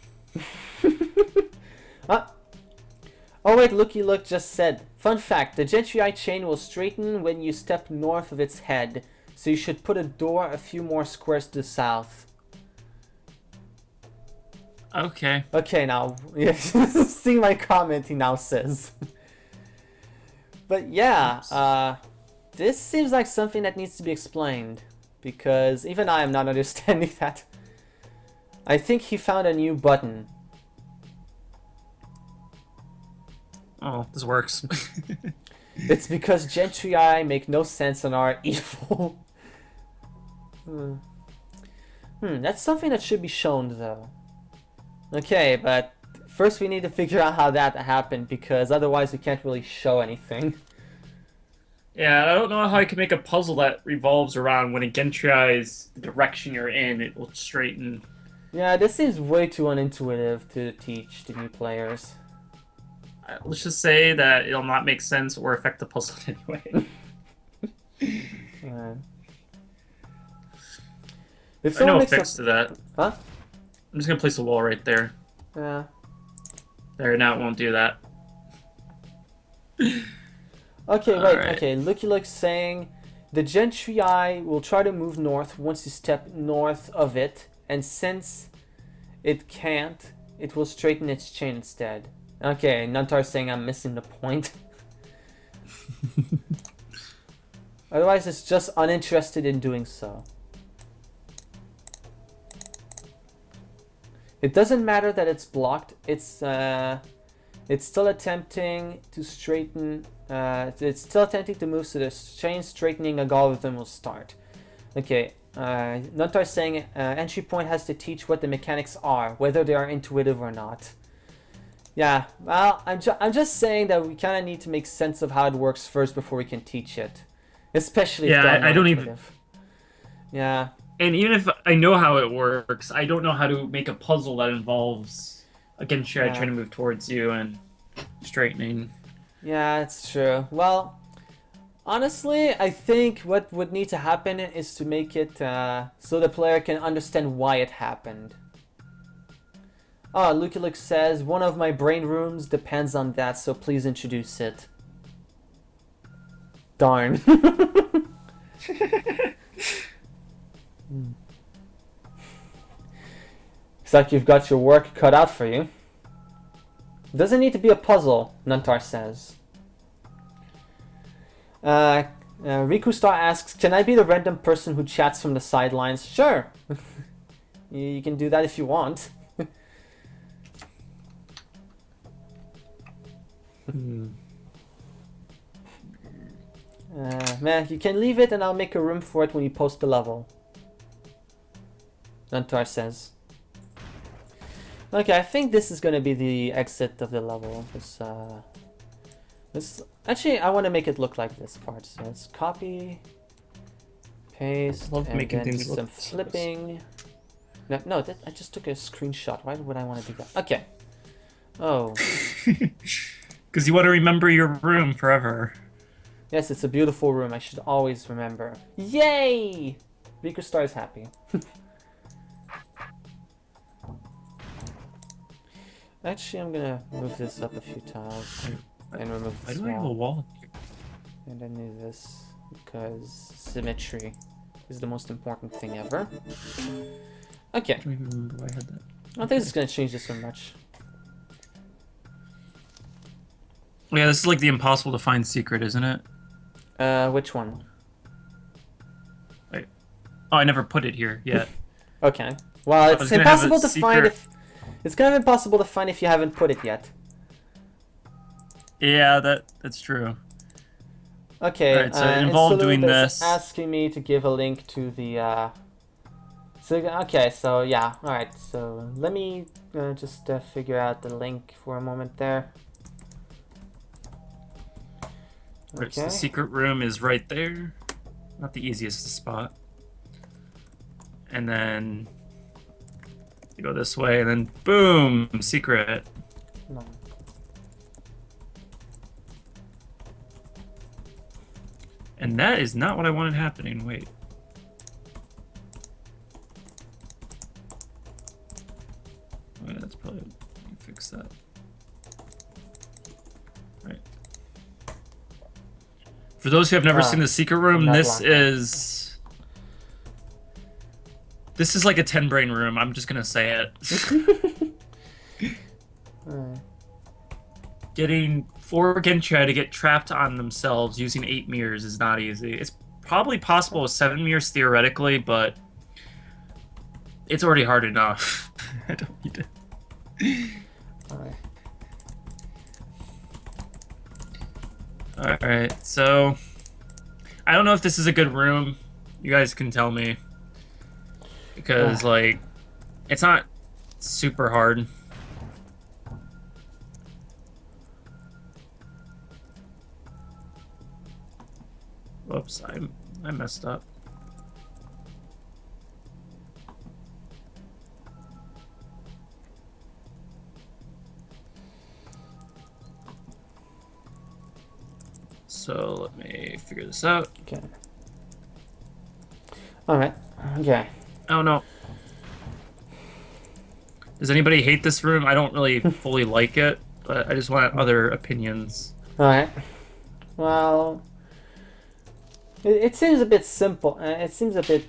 Oh wait, Looky Look just said. Fun fact, the Gentryii chain will straighten when you step north of its head. So you should put a door a few more squares to the south. Okay. Okay, now, seeing my comment, he now says. But yeah, this seems like something that needs to be explained. Because even I am not understanding that. I think he found a new button. Oh, this works. It's because Gentryii make no sense and are evil. That's something that should be shown though. Okay, but first we need to figure out how that happened, because otherwise we can't really show anything. Yeah, I don't know how I can make a puzzle that revolves around when a Gentryii is the direction you're in, it will straighten. Yeah, this seems way too unintuitive to teach to new players. Let's just say that it'll not make sense or affect the puzzle anyway. If I know someone a makes fix to that. Huh? I'm just gonna place a wall right there. Yeah. There, now it won't do that. Okay, wait, Alright. okay. Looky Look's saying the Gentryii will try to move north once you step north of it, and since it can't, it will straighten its chain instead. Okay, Nuntar's saying I'm missing the point. Otherwise, it's just uninterested in doing so. It doesn't matter that it's blocked. It's still attempting to straighten. It's still attempting to move, so the chain straightening algorithm will start. Okay. Nuntar is saying entry point has to teach what the mechanics are, whether they are intuitive or not. Yeah, well, I'm just saying that we kind of need to make sense of how it works first before we can teach it. Especially if Yeah, they're I don't even... non-intuitive. Yeah. And even if I know how it works, I don't know how to make a puzzle that involves a Gentryii trying to move towards you and straightening. Yeah, it's true. Well, honestly, I think what would need to happen is to make it so the player can understand why it happened. Oh, Lucky Luke says, one of my brain rooms depends on that, so please introduce it. Darn. Looks like you've got your work cut out for you. Doesn't need to be a puzzle, Nuntar says. Riku Star asks, can I be the random person who chats from the sidelines? Sure. You can do that if you want. Man, you can leave it and I'll make a room for it when you post the level. Nuntar says. Okay, I think this is gonna be the exit of the level. Actually, I want to make it look like this part. So let's copy, paste, Love and making then things do look some flipping. No, I just took a screenshot. Why would I want to do that? Okay. Oh. Because you want to remember your room forever. Yes, it's a beautiful room. I should always remember. Yay! Riku Star is happy. Actually, I'm gonna move this up a few tiles and remove Why this do I have a wall? And then do this because symmetry is the most important thing ever. Okay. I don't even remember why I had that. I don't think it's gonna change this so much. Yeah, this is like the impossible to find secret, isn't it? Which one? Wait. Oh, I never put it here yet. Okay. Well, I it's was gonna have a impossible to find secret- if it's kind of impossible to find if you haven't put it yet. Yeah, that's true. All Okay. right, so it involved Insalub doing is this. asking me to give a link to the. So okay, so yeah, all right. So let me just figure out the link for a moment there. Right, so Okay. the secret room is right there. Not the easiest to spot. And then you go this way, and then boom, secret. No. And that is not what I wanted happening. Wait. Oh, yeah, that's probably fix that. Right. For those who have never seen the secret room, this is like a 10 brain room. I'm just gonna say it. Getting 4 Gentryii to get trapped on themselves using 8 mirrors is not easy. It's probably possible with 7 mirrors theoretically, but it's already hard enough. I don't need it. Alright, so I don't know if this is a good room. You guys can tell me. Because, like, it's not super hard. Whoops, I messed up. So let me figure this out. Okay. All right. Okay. Oh no. Does anybody hate this room? I don't really fully like it, but I just want other opinions. All right. Well, it seems a bit simple. It seems a bit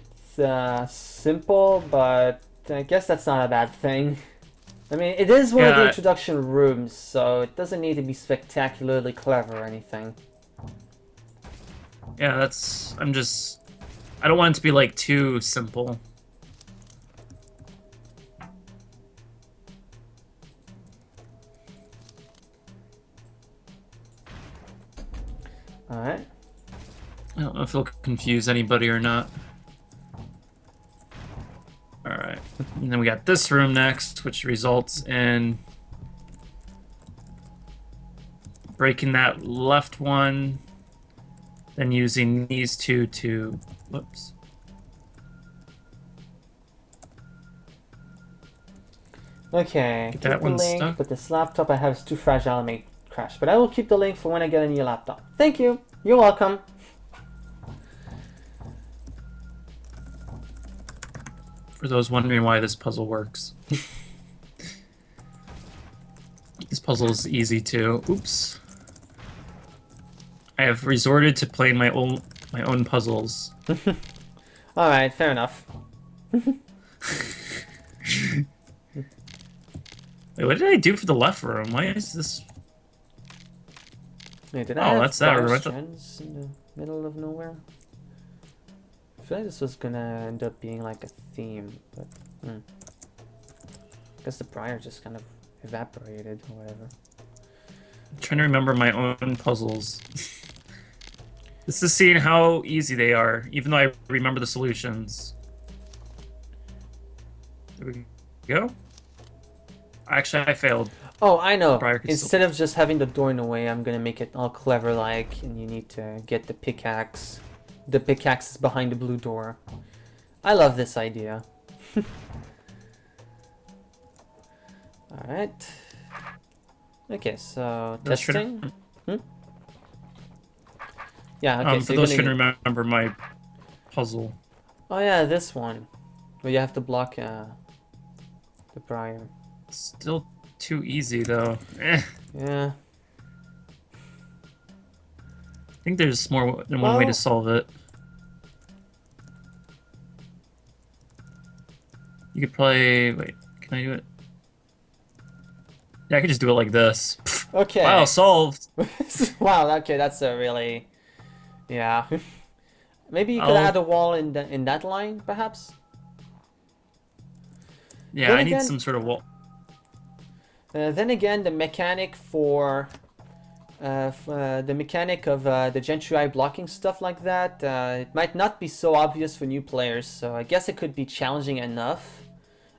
simple, but I guess that's not a bad thing. I mean, it is one of the introduction rooms, so it doesn't need to be spectacularly clever or anything. Yeah, I don't want it to be, like, too simple. Alright. I don't know if it'll confuse anybody or not. Alright. And then we got this room next, which results in breaking that left one, then using these two to... Whoops. Okay, Get keep that the one link, stuck. but this laptop I have is too fragile to make crash. But I will keep the link for when I get a new laptop. Thank you. You're welcome. For those wondering why this puzzle works. This puzzle is easy too. Oops. I have resorted to playing my own puzzles. Alright, fair enough. Wait, what did I do for the left room? Why is this... Wait, did I have that's that room. fire strands in the middle of nowhere? I feel like this was gonna end up being like a theme, but I guess the prior just kind of evaporated or whatever. I'm trying to remember my own puzzles. This is seeing how easy they are, even though I remember the solutions. There we go. Actually, I failed. Oh, I know. Briar could Instead of just having the door in the way, I'm gonna make it all clever-like, and you need to get the pickaxe. The pickaxe is behind the blue door. I love this idea. Alright. Okay, so testing. Yeah, okay, so for those who can remember my puzzle. Oh yeah, this one. Where you have to block the briar. Still too easy, though. Eh. Yeah. I think there's more than one way to solve it. You could play... Wait, can I do it? Yeah, I could just do it like this. Okay. Wow, solved! Wow, okay, that's a really Yeah. Maybe you could add a wall in that line, perhaps. Yeah, Then I again, need some sort of wall. Then again, the mechanic for the mechanic of the Gentryii blocking stuff like that, it might not be so obvious for new players. So I guess it could be challenging enough.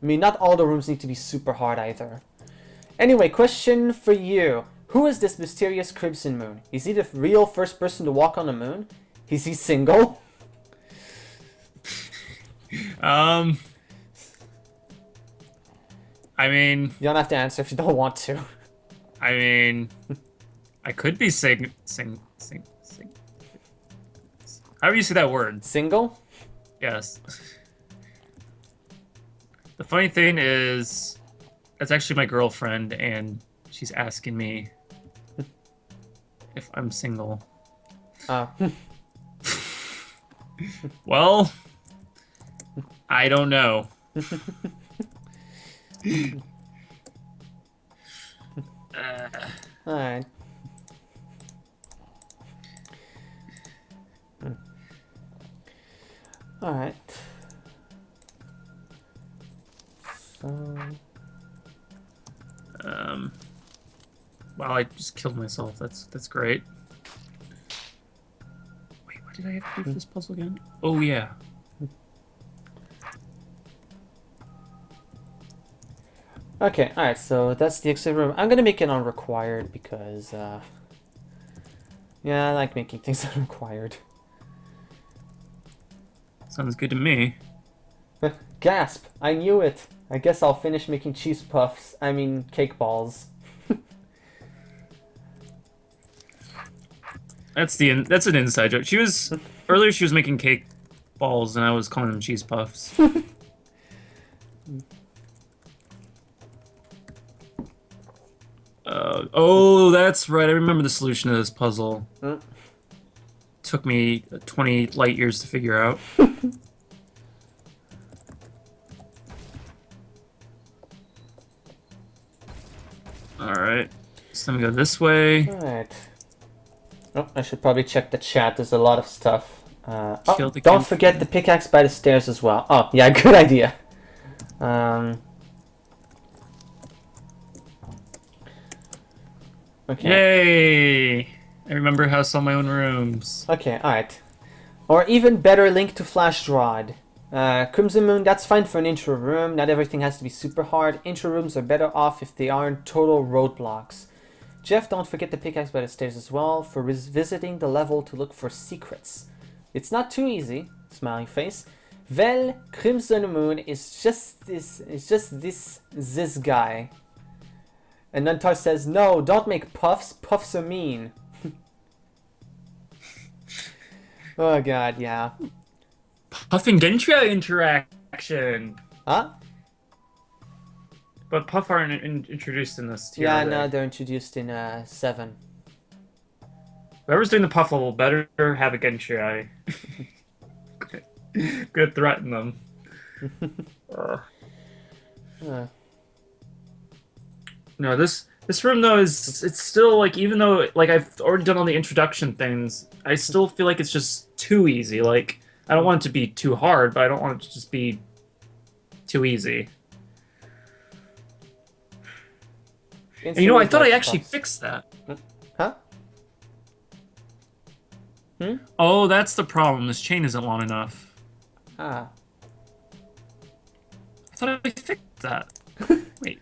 I mean, not all the rooms need to be super hard either. Anyway, question for you. Who is this mysterious Crimson Moon? Is he the real first person to walk on the moon? Is he single? I mean, You don't have to answer if you don't want to. I mean, I could be sing. How do you say that word? Single? Yes. The funny thing is, that's actually my girlfriend, and she's asking me if I'm single. Oh. Well, I don't know. Alright. Alright. So... Wow, I just killed myself. That's great. Wait, what did I have to do for this puzzle again? Oh, yeah. Okay, alright, so that's the exit room. I'm gonna make it unrequired because, yeah, I like making things unrequired. Sounds good to me. Gasp! I knew it! I guess I'll finish making cheese puffs. I mean, cake balls. That's an inside joke. Earlier she was making cake balls and I was calling them cheese puffs. Oh, that's right. I remember the solution to this puzzle. Took me 20 light years to figure out. Alright. So let me go this way. Alright. Oh, I should probably check the chat. There's a lot of stuff. Don't forget the pickaxe by the stairs as well. Oh, yeah, good idea. Okay. Yay! I remember how I saw my own rooms. Okay, alright. Or even better, link to Flash Drod. Crimson Moon, that's fine for an intro room. Not everything has to be super hard. Intro rooms are better off if they aren't total roadblocks. Jeff, don't forget the pickaxe by the stairs as well for visiting the level to look for secrets. It's not too easy. Smiling face. Well, Crimson Moon is just this guy. And Nuntar says, no, don't make puffs. Puffs are mean. Oh god, yeah. Puff and Gentryii interaction. Huh? But Puff aren't introduced in this tier. Yeah, no, they're introduced in 7. Whoever's doing the Puff level better have a Gentryii. Good threaten them. No, this room though it's still like, even though like I've already done all the introduction things, I still feel like it's just too easy. Like, I don't want it to be too hard, but I don't want it to just be too easy. And you know, I thought I actually fixed that. Huh? Oh, that's the problem. This chain isn't long enough. Ah. I thought I fixed that. Wait.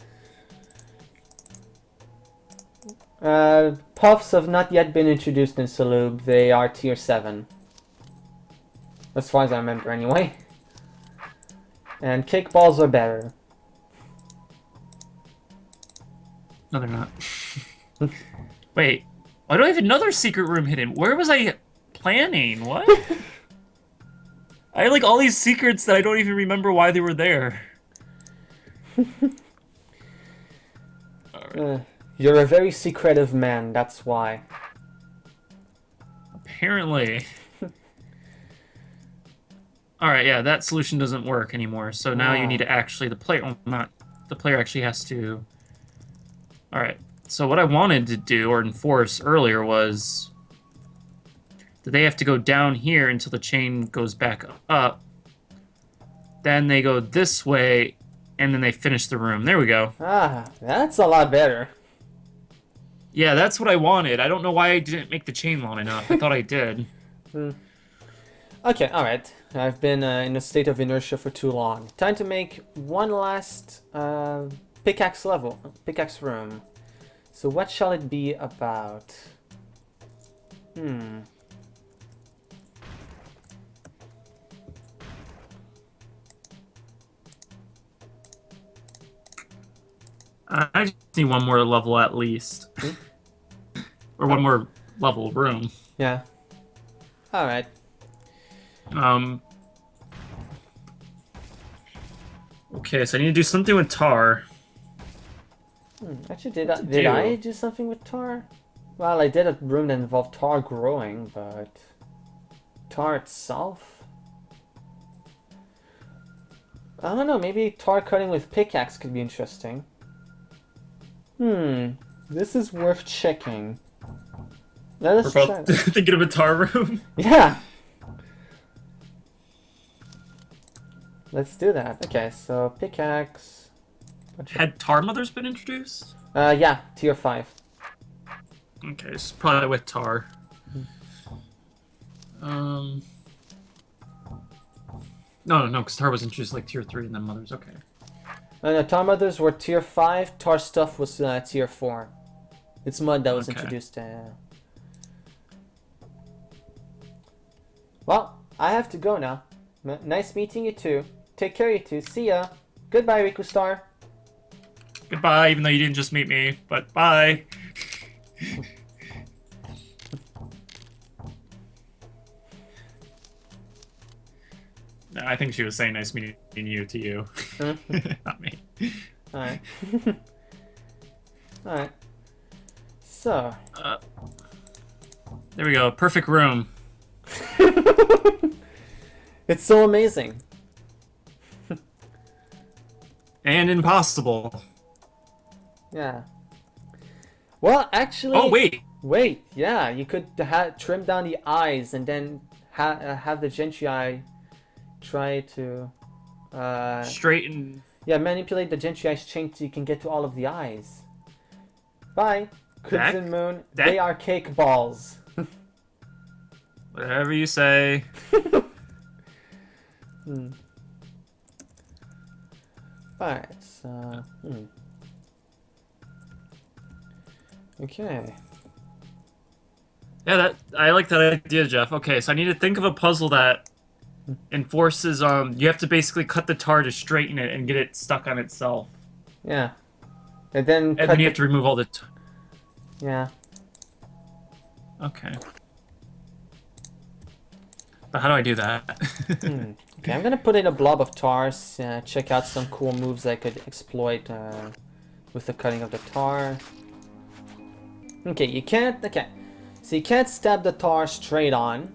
Puffs have not yet been introduced in Salub. They are tier 7. As far as I remember, anyway. And cake balls are better. No, they're not. Wait. Why do I have another secret room hidden? Where was I planning? What? I had like all these secrets that I don't even remember why they were there. Alright. You're a very secretive man, that's why. Apparently. Alright, yeah, that solution doesn't work anymore. So now you need to actually, the player actually has to... Alright, so what I wanted to do or enforce earlier was... that they have to go down here until the chain goes back up. Then they go this way, and then they finish the room. There we go. Ah, that's a lot better. Yeah, that's what I wanted. I don't know why I didn't make the chain long enough. I thought I did. Okay, alright. I've been in a state of inertia for too long. Time to make one last pickaxe level, pickaxe room. So what shall it be about? I just need one more level at least. Or one more level room. Yeah. Alright. Okay, so I need to do something with tar. Actually, did I do something with tar? Well, I did a room that involved tar growing, but tar itself? I don't know, maybe tar cutting with pickaxe could be interesting. This is worth checking. Let us We're try. both thinking of a tar room. Yeah! Let's do that. Okay, so pickaxe. Had tar mothers been introduced? Yeah, tier 5. Okay, it's probably with tar. No, because tar was introduced like tier 3 and then mothers. Okay. No, tar mothers were tier 5, tar stuff was tier 4. It's mud that was introduced. Well, I have to go now. Nice meeting you too. Take care, you two. See ya. Goodbye, Riku Star. Goodbye, even though you didn't just meet me, but bye. No, I think she was saying nice meeting you to you. Not me. Alright. Alright. So. There we go. Perfect room. It's so amazing. And impossible. Yeah. Well, actually... Oh, wait! Wait, yeah, you could trim down the eyes and then have the Gentryii try to... straighten... Yeah, manipulate the Gentryii chain so you can get to all of the eyes. Bye. Crimson Moon, they are cake balls. Whatever you say. Alright, so... Okay. Yeah, I like that idea, Jeff. Okay, so I need to think of a puzzle that enforces, you have to basically cut the tar to straighten it and get it stuck on itself. Yeah. And then you have to remove all the... Yeah. Okay. But how do I do that? Okay, I'm gonna put in a blob of tar, check out some cool moves I could exploit with the cutting of the tar. Okay, you can't... Okay. So you can't stab the tar straight on.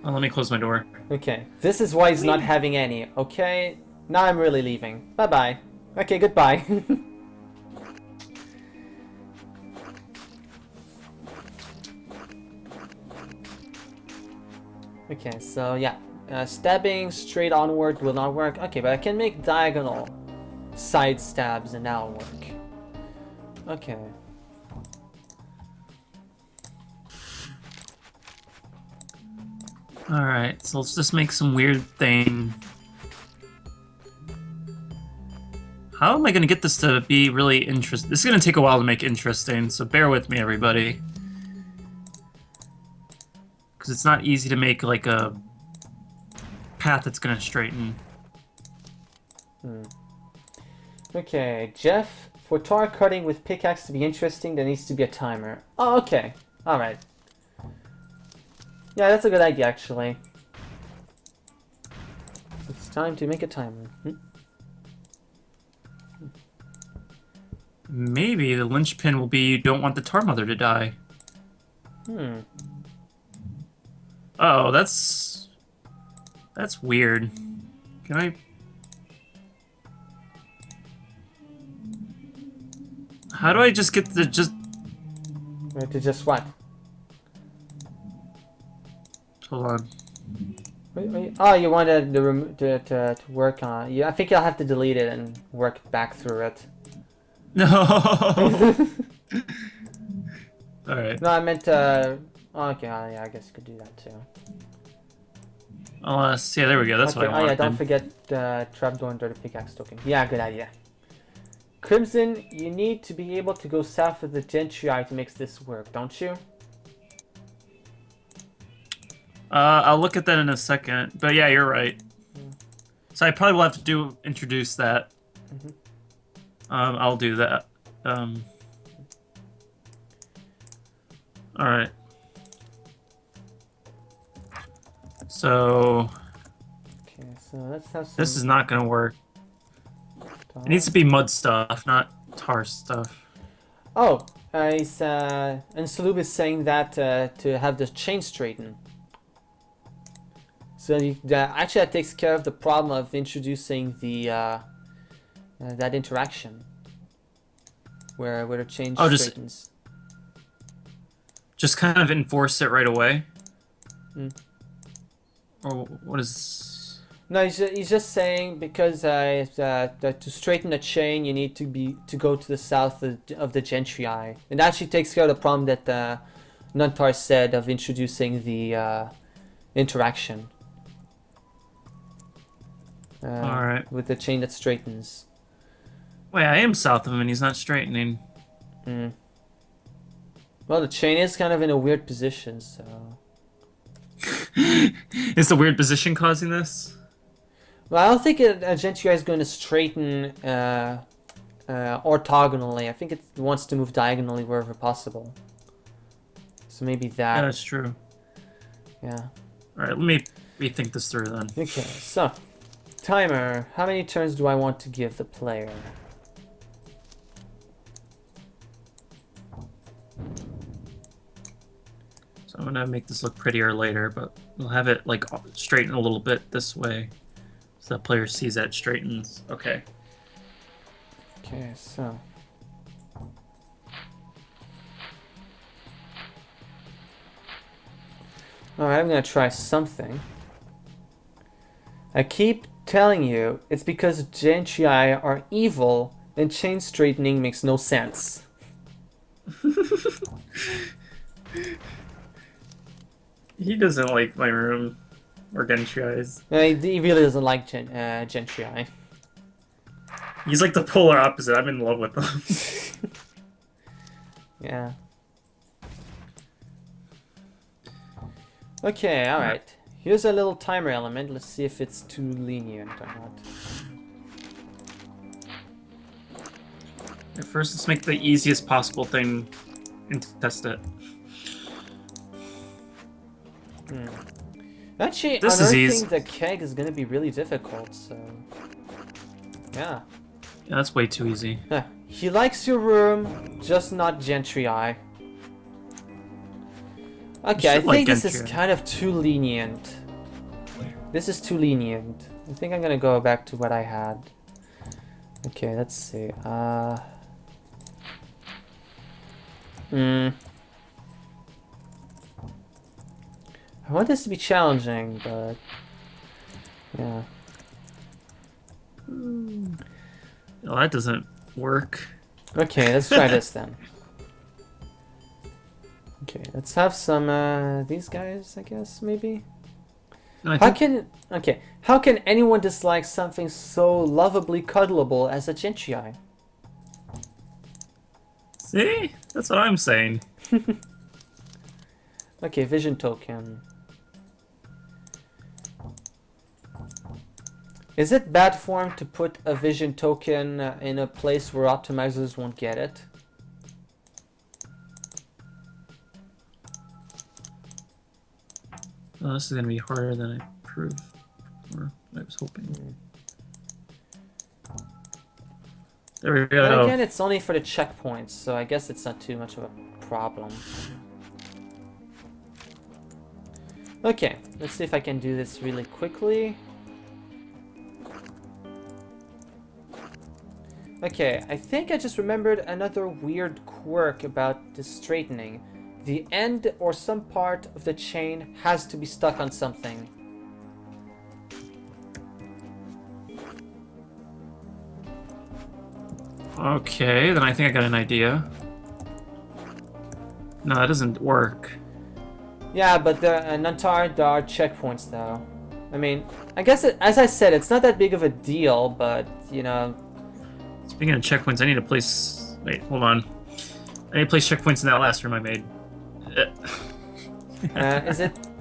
Oh, let me close my door. Okay, this is why he's not having any, okay? Now I'm really leaving. Bye-bye. Okay, goodbye. Okay, so yeah. Stabbing straight onward will not work. Okay, but I can make diagonal side stabs and that'll work. Okay. Alright, so let's just make some weird thing. How am I going to get this to be really interesting? This is going to take a while to make interesting, so bear with me, everybody. Because it's not easy to make, like, a path that's going to straighten. Okay, Jeff, for tar cutting with pickaxe to be interesting, there needs to be a timer. Oh, okay. Alright. Yeah, that's a good idea, actually. It's time to make a timer. Maybe the linchpin will be you don't want the tar mother to die. Oh, that's weird. Can I... How do I just get the Right, to just what? Hold on. Wait. Oh, you wanted to work on. Yeah, I think you'll have to delete it and work back through it. No. All right. No, I meant okay, yeah, I guess you could do that too. Yeah, there we go. That's Okay, what I oh yeah, wanted. don't forget trapdoor and dirty pickaxe token. Yeah, good idea. Crimson, you need to be able to go south of the Gentryii to make this work, don't you? I'll look at that in a second. But yeah, you're right. So I probably will have to introduce that. I'll do that. All right. So Okay, so let's have some. this is not gonna work. It needs to be mud stuff, not tar stuff. Oh, and Salub is saying that to have the chain straighten. So actually that takes care of the problem of introducing the that interaction where the chain straightens. Just kind of enforce it right away. Mm. Or what is? No, he's just saying because that to straighten the chain you need to go to the south of the Gentryii, and that actually takes care of the problem that Nuntar said of introducing the interaction. All right. With the chain that straightens. Wait, I am south of him and he's not straightening. Well, the chain is kind of in a weird position, so. Is the weird position causing this? Well, I don't think a Gentryii is going to straighten orthogonally. I think it wants to move diagonally wherever possible. So maybe that. Yeah, that's true. Yeah. All right, let me rethink this through then. Okay, so timer. How many turns do I want to give the player? So I'm gonna make this look prettier later, but we'll have it like straighten a little bit this way, so the player sees that it straightens. Okay. Okay, so. Alright, I'm gonna try something. I keep telling you, it's because Gentryii are evil and chain straightening makes no sense. He doesn't like my room or Gentryii. He really doesn't like Gentryii. He's like the polar opposite. I'm in love with him. Yeah. Okay, alright. Here's a little timer element. Let's see if it's too lenient or not. At first, let's make the easiest possible thing and test it. Actually, This is easy. unearthing the keg is going to be really difficult, so... Yeah. Yeah, that's way too easy. He likes your room, just not Gentryii. Okay, I think this is kind of too lenient. This is too lenient. I think I'm gonna go back to what I had. Okay, let's see. I want this to be challenging, but yeah. Well, that doesn't work. Okay, let's try this then. Okay, let's have some these guys, I guess, maybe. No, How can anyone dislike something so lovably cuddleable as a Gentryii? See? That's what I'm saying. Okay, vision token. Is it bad form to put a vision token in a place where optimizers won't get it? Oh, this is gonna be harder than I proved, or I was hoping. There we go. But again, it's only for the checkpoints, so I guess it's not too much of a problem. Okay, let's see if I can do this really quickly. Okay, I think I just remembered another weird quirk about the straightening. The end or some part of the chain has to be stuck on something. Okay, then I think I got an idea. No, that doesn't work. Yeah, but there are checkpoints though. I mean, I guess as I said, it's not that big of a deal, but you know. Speaking of checkpoints, I need to place. Wait, hold on. I need to place checkpoints in that last room I made.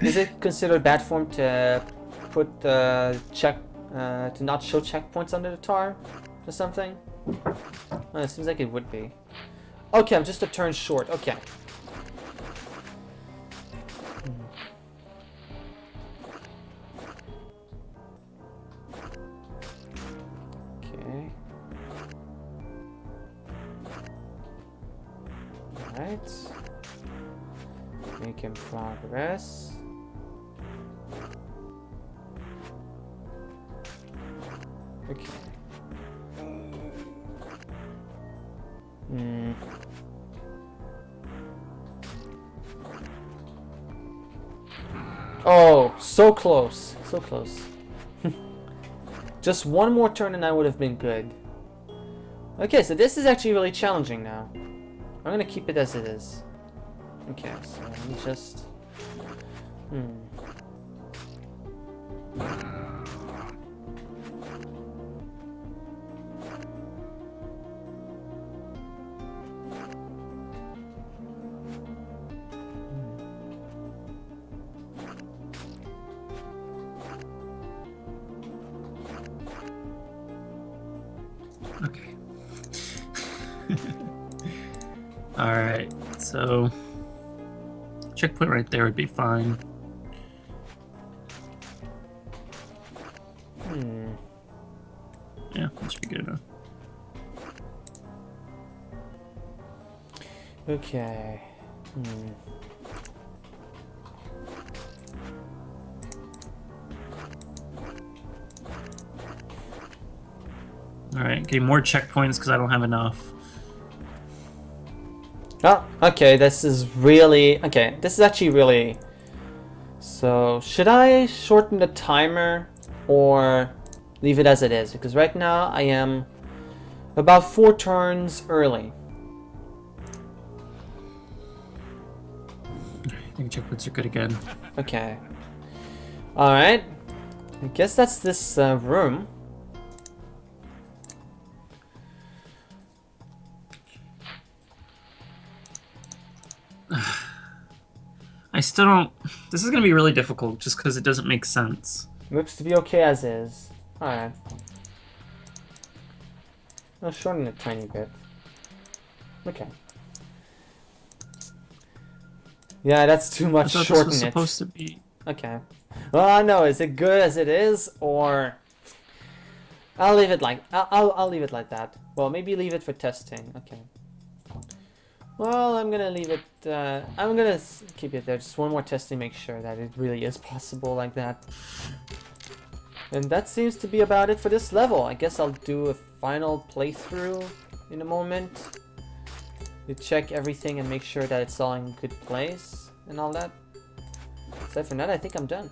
Is it considered bad form to put to not show checkpoints under the tar or something? It seems like it would be. Okay, I'm just a turn short. Okay. Okay. Alright. Making progress. Okay. Oh, so close. So close. Just one more turn and I would have been good. Okay, so this is actually really challenging now. I'm gonna keep it as it is. Okay, so let me just... Okay. Alright, so checkpoint right there would be fine. Yeah, that should be good enough. Okay. Alright, getting more checkpoints because I don't have enough. Oh, okay, this is really... Okay, this is actually really... So, should I shorten the timer or leave it as it is? Because right now I am about 4 turns early. I think checkpoints are good again. Okay. Alright. I guess that's this room. I still don't... This is going to be really difficult just because it doesn't make sense. Looks to be okay as is. Alright. I'll shorten it a tiny bit. Okay. Yeah, that's too much. I thought Shorten this was it. supposed to be... Okay. Well, I know. Is it good as it is, or I'll leave it like I'll leave it like that. Well, maybe leave it for testing. Okay. Well, I'm gonna leave it. I'm gonna keep it there. Just one more testing, make sure that it really is possible like that. And that seems to be about it for this level. I guess I'll do a final playthrough in a moment. You check everything and make sure that it's all in good place and all that. Aside from that, I think I'm done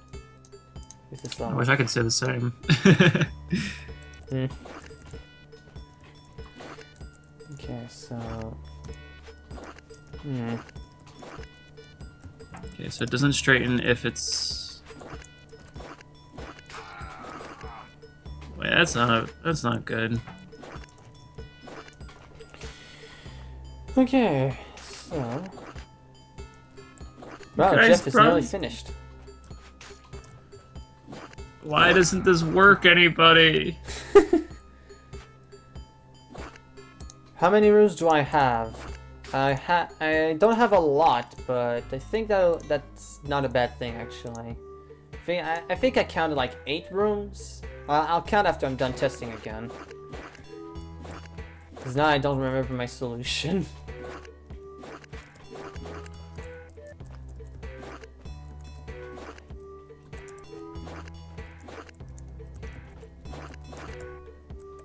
with this level. I wish I could say the same. Okay, so... Okay, so it doesn't straighten if it's... Wait, that's not good. Okay, so... Wow, Guys, Jeff is run. nearly finished. Why doesn't this work, anybody? How many rooms do I have? I don't have a lot, but I think that's not a bad thing actually. I think I counted like 8 rooms. I'll count after I'm done testing again. Because now I don't remember my solution.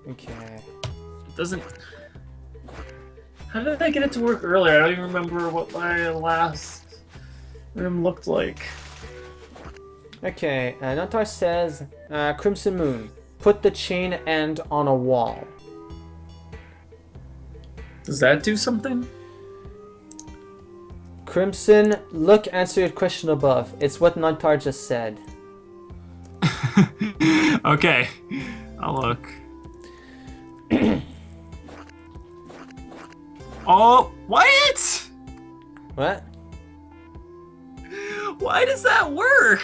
Okay. It doesn't... How did I get it to work earlier? I don't even remember what my last room looked like. Okay, Nantar says, Crimson Moon, put the chain end on a wall. Does that do something? Crimson, look, answer your question above. It's what Nantar just said. Okay, I'll look. Oh, what? What? Why does that work?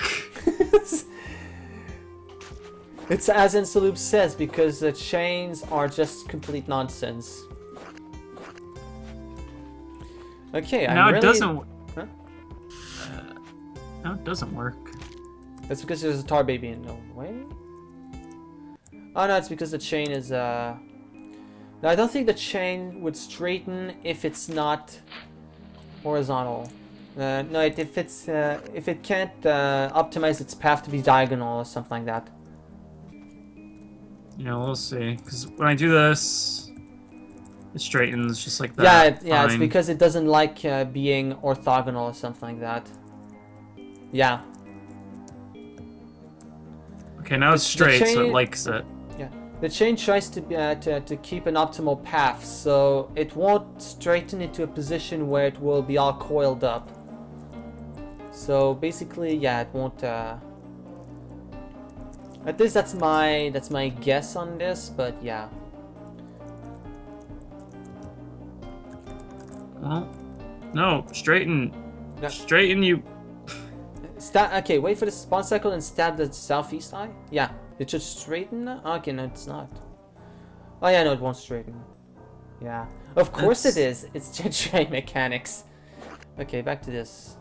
It's as Insaloob says, because the chains are just complete nonsense. Okay, Now I'm it really... doesn't. Huh? No, it doesn't work. That's because there's a tar baby in the way? Oh no, it's because the chain is, No, I don't think the chain would straighten if it's not horizontal. No, if it can't optimize its path to be diagonal or something like that. Yeah, we'll see. Because when I do this, it straightens just like that. Yeah, it's Fine. because it doesn't like being orthogonal or something like that. Yeah. Okay, now it's straight, so it likes it. Yeah, the chain tries to keep an optimal path, so it won't straighten it to a position where it will be all coiled up. So basically, yeah, it won't. At least that's my guess on this, but yeah. Well, no, straighten. No. Straighten you. Okay, wait for the spawn cycle and stab the southeast eye. Yeah, it should straighten. Okay, no, it's not. Oh yeah, no, it won't straighten. Yeah, of course it is. It's Gentryii mechanics. Okay, back to this.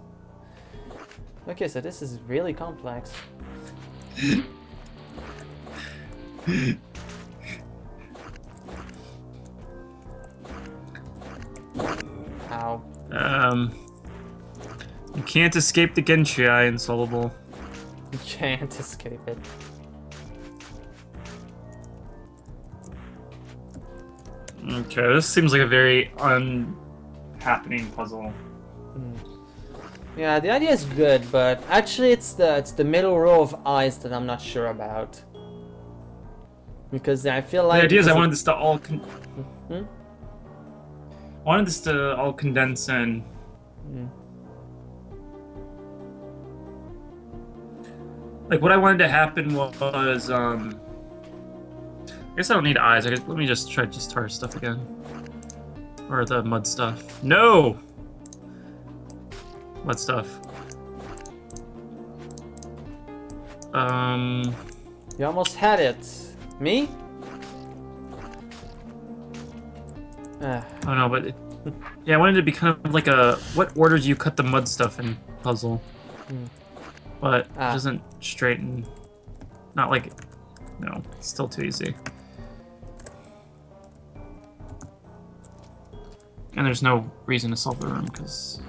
Okay, so this is really complex. Ow. You can't escape the Gentryii insoluble. You can't escape it. Okay, this seems like a very unhappening puzzle. Yeah, the idea is good, but actually it's the middle row of eyes that I'm not sure about. Because I feel like The idea is I wanted this to all Hmm? I wanted this to all condense in. Like what I wanted to happen was I guess I don't need eyes. Let me just try tar stuff again. Or the mud stuff. No! Mud stuff. You almost had it. Me? Oh no, but yeah, I wanted it to be kind of like a what order do you cut the mud stuff in puzzle. But it doesn't straighten. Not like no, it's still too easy. And there's no reason to solve the room because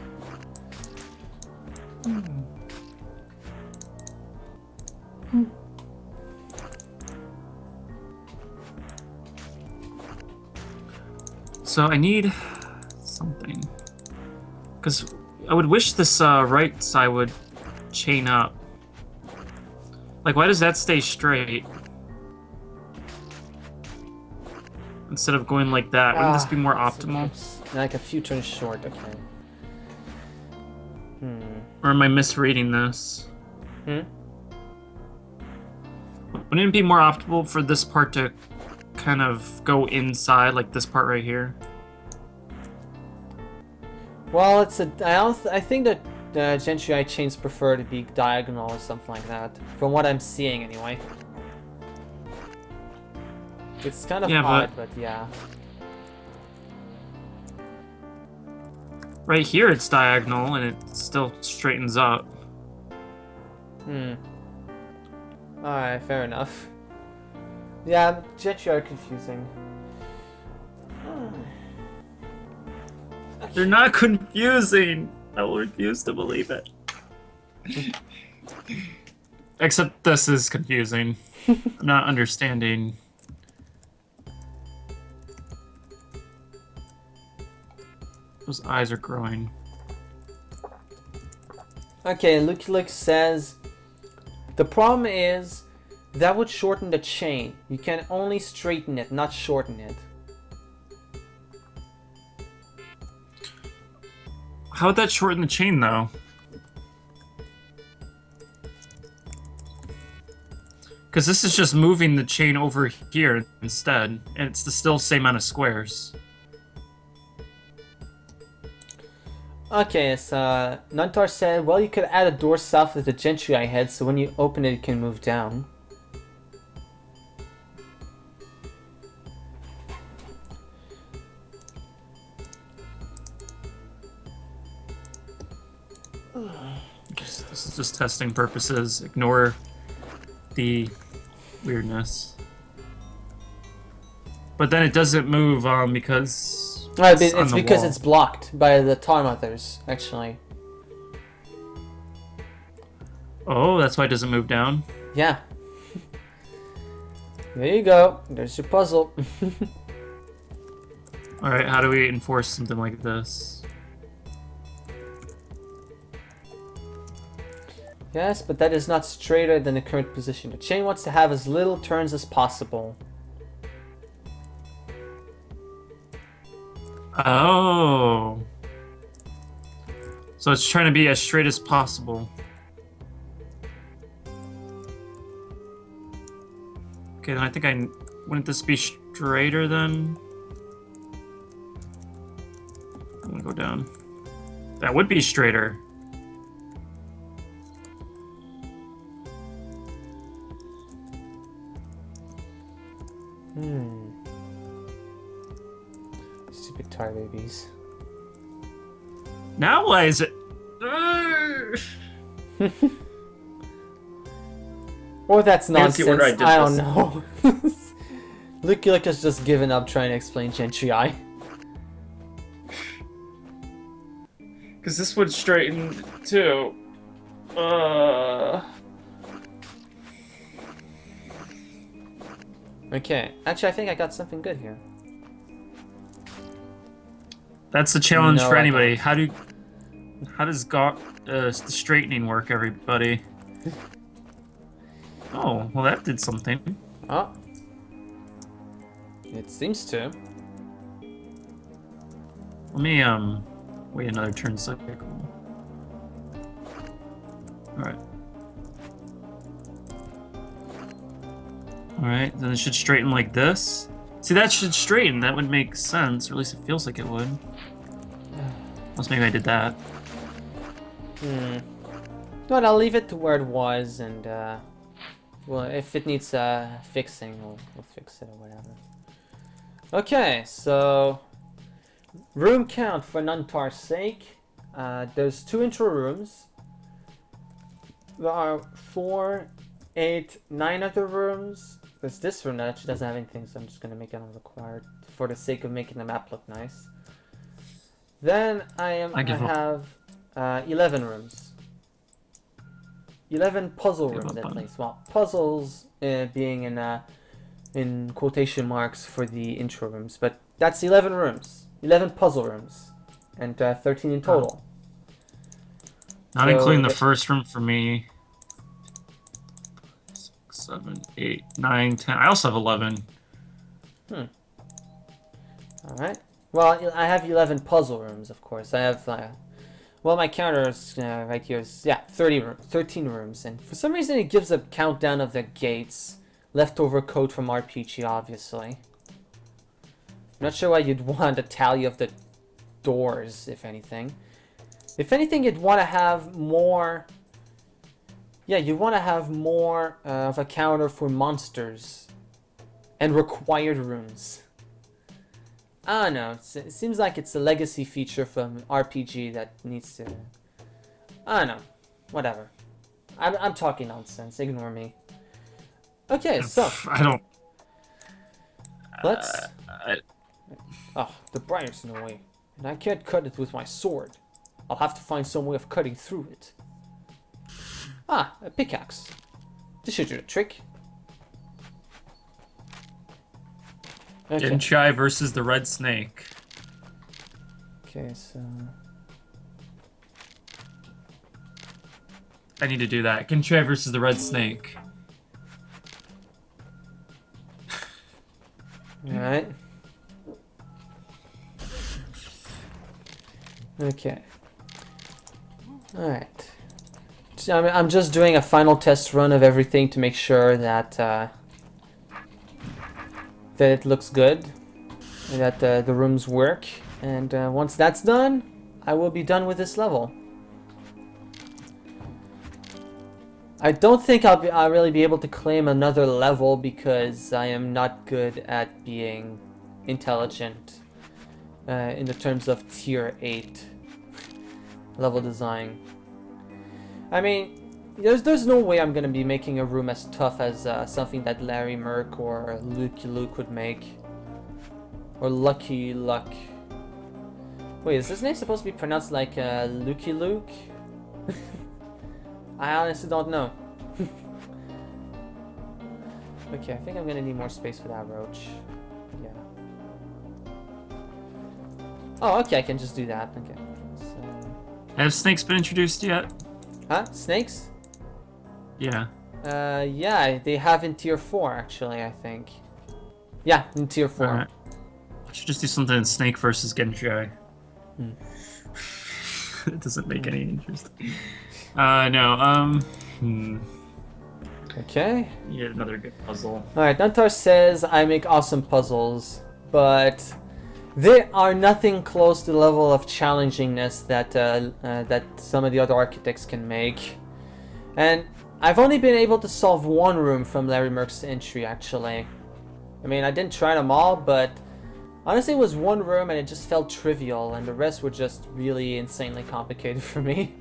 so I need something. Because I would wish this right side would chain up. Like, why does that stay straight? Instead of going like that. Wouldn't this be more optimal? Like a few turns short, okay. Or am I misreading this? Hmm? Wouldn't it be more optimal for this part to kind of go inside, like this part right here? Well, I think that Gentryii chains prefer to be diagonal or something like that. From what I'm seeing, anyway. It's kind of odd, but yeah. Right here it's diagonal and it still straightens up. Alright, fair enough. Yeah, Gentryii are confusing. They're not confusing! I will refuse to believe it. Except this is confusing. I'm not understanding. Those eyes are growing. Okay, Luke says the problem is that would shorten the chain. You can only straighten it, not shorten it. How would that shorten the chain, though? Because this is just moving the chain over here instead, and it's the still same amount of squares. Okay, so Nuntar said, well, you could add a door south of the Gentryii head, so when you open it, it can move down. This is just testing purposes. Ignore the weirdness. But then it doesn't move because It's because it's blocked by the Tar Mothers, actually. Oh, that's why it doesn't move down? Yeah. There you go. There's your puzzle. Alright, how do we enforce something like this? Yes, but that is not straighter than the current position. The chain wants to have as little turns as possible. Oh. So it's trying to be as straight as possible. Okay, then I think wouldn't this be straighter then? I'm gonna go down. That would be straighter. Stupid tar babies. Now why is it? Or that's That's the order I nonsense. did I don't this. know. Luke has just given up trying to explain Gentryii. Because this would straighten too. Okay, actually, I think I got something good here. That's the challenge No, for I anybody. How does the straightening work, everybody? Oh, well that did something. Oh. It seems to. Let me wait another turn cycle. Alright. Alright, then it should straighten like this. See, that should straighten. That would make sense, or at least it feels like it would. Unless maybe I did that. But I'll leave it to where it was, and well, if it needs fixing, we'll fix it or whatever. Okay, so room count for Nuntar's sake. There's 2 intro rooms. There are 4, 8, 9 other rooms. There's this room that actually doesn't have anything, so I'm just gonna make it unrequired for the sake of making the map look nice. Then I have 11 rooms. 11 puzzle rooms at least. Well, puzzles being in quotation marks for the intro rooms, but that's 11 rooms. 11 puzzle rooms, and 13 in total. Not So including the first room for me. 6, 7, 8, 9, 10. I also have 11. Alright. Well, I have 11 puzzle rooms, of course. I have, well, my counter is right here is, yeah, 13 rooms. And for some reason, it gives a countdown of the gates. Leftover code from RPG, obviously. I'm not sure why you'd want a tally of the doors, if anything. If anything, you'd want to have more... Yeah, you'd want to have more of a counter for monsters. And required rooms. I don't know. It seems like it's a legacy feature from RPG that needs to... I don't know. Whatever. I'm talking nonsense. Ignore me. Okay, so... I don't... Let's... Oh, the briar's in the way. And I can't cut it with my sword. I'll have to find some way of cutting through it. Ah, a pickaxe. This should do the trick. Okay. Gentryii versus the red snake. Okay, so... I need to do that. Gentryii versus the red snake. Alright. Okay. Alright. So I'm just doing a final test run of everything to make sure that that it looks good, and that the rooms work. And once that's done, I will be done with this level. I don't think I'll really be able to claim another level because I am not good at being intelligent in the terms of tier 8 level design. I mean, there's no way I'm gonna be making a room as tough as something that Larry Merc or Lucky Luke would make, or Lucky Luck. Wait, is his name supposed to be pronounced like Lucky Luke? I honestly don't know. Okay, I think I'm gonna need more space for that roach. Yeah. Oh, okay, I can just do that. Okay. So... Have snakes been introduced yet? Huh? Snakes? Yeah. Yeah, they have in tier 4 actually, I think. Yeah, in tier 4. Alright. I should just do something in snake versus Gentryii. It doesn't make any interest. No, Okay. Yeah, another good puzzle. Alright, Nuntar says I make awesome puzzles, but they are nothing close to the level of challengingness that that some of the other architects can make. And I've only been able to solve one room from Larry Merck's entry, actually. I mean, I didn't try them all, but honestly it was one room and it just felt trivial, and the rest were just really insanely complicated for me.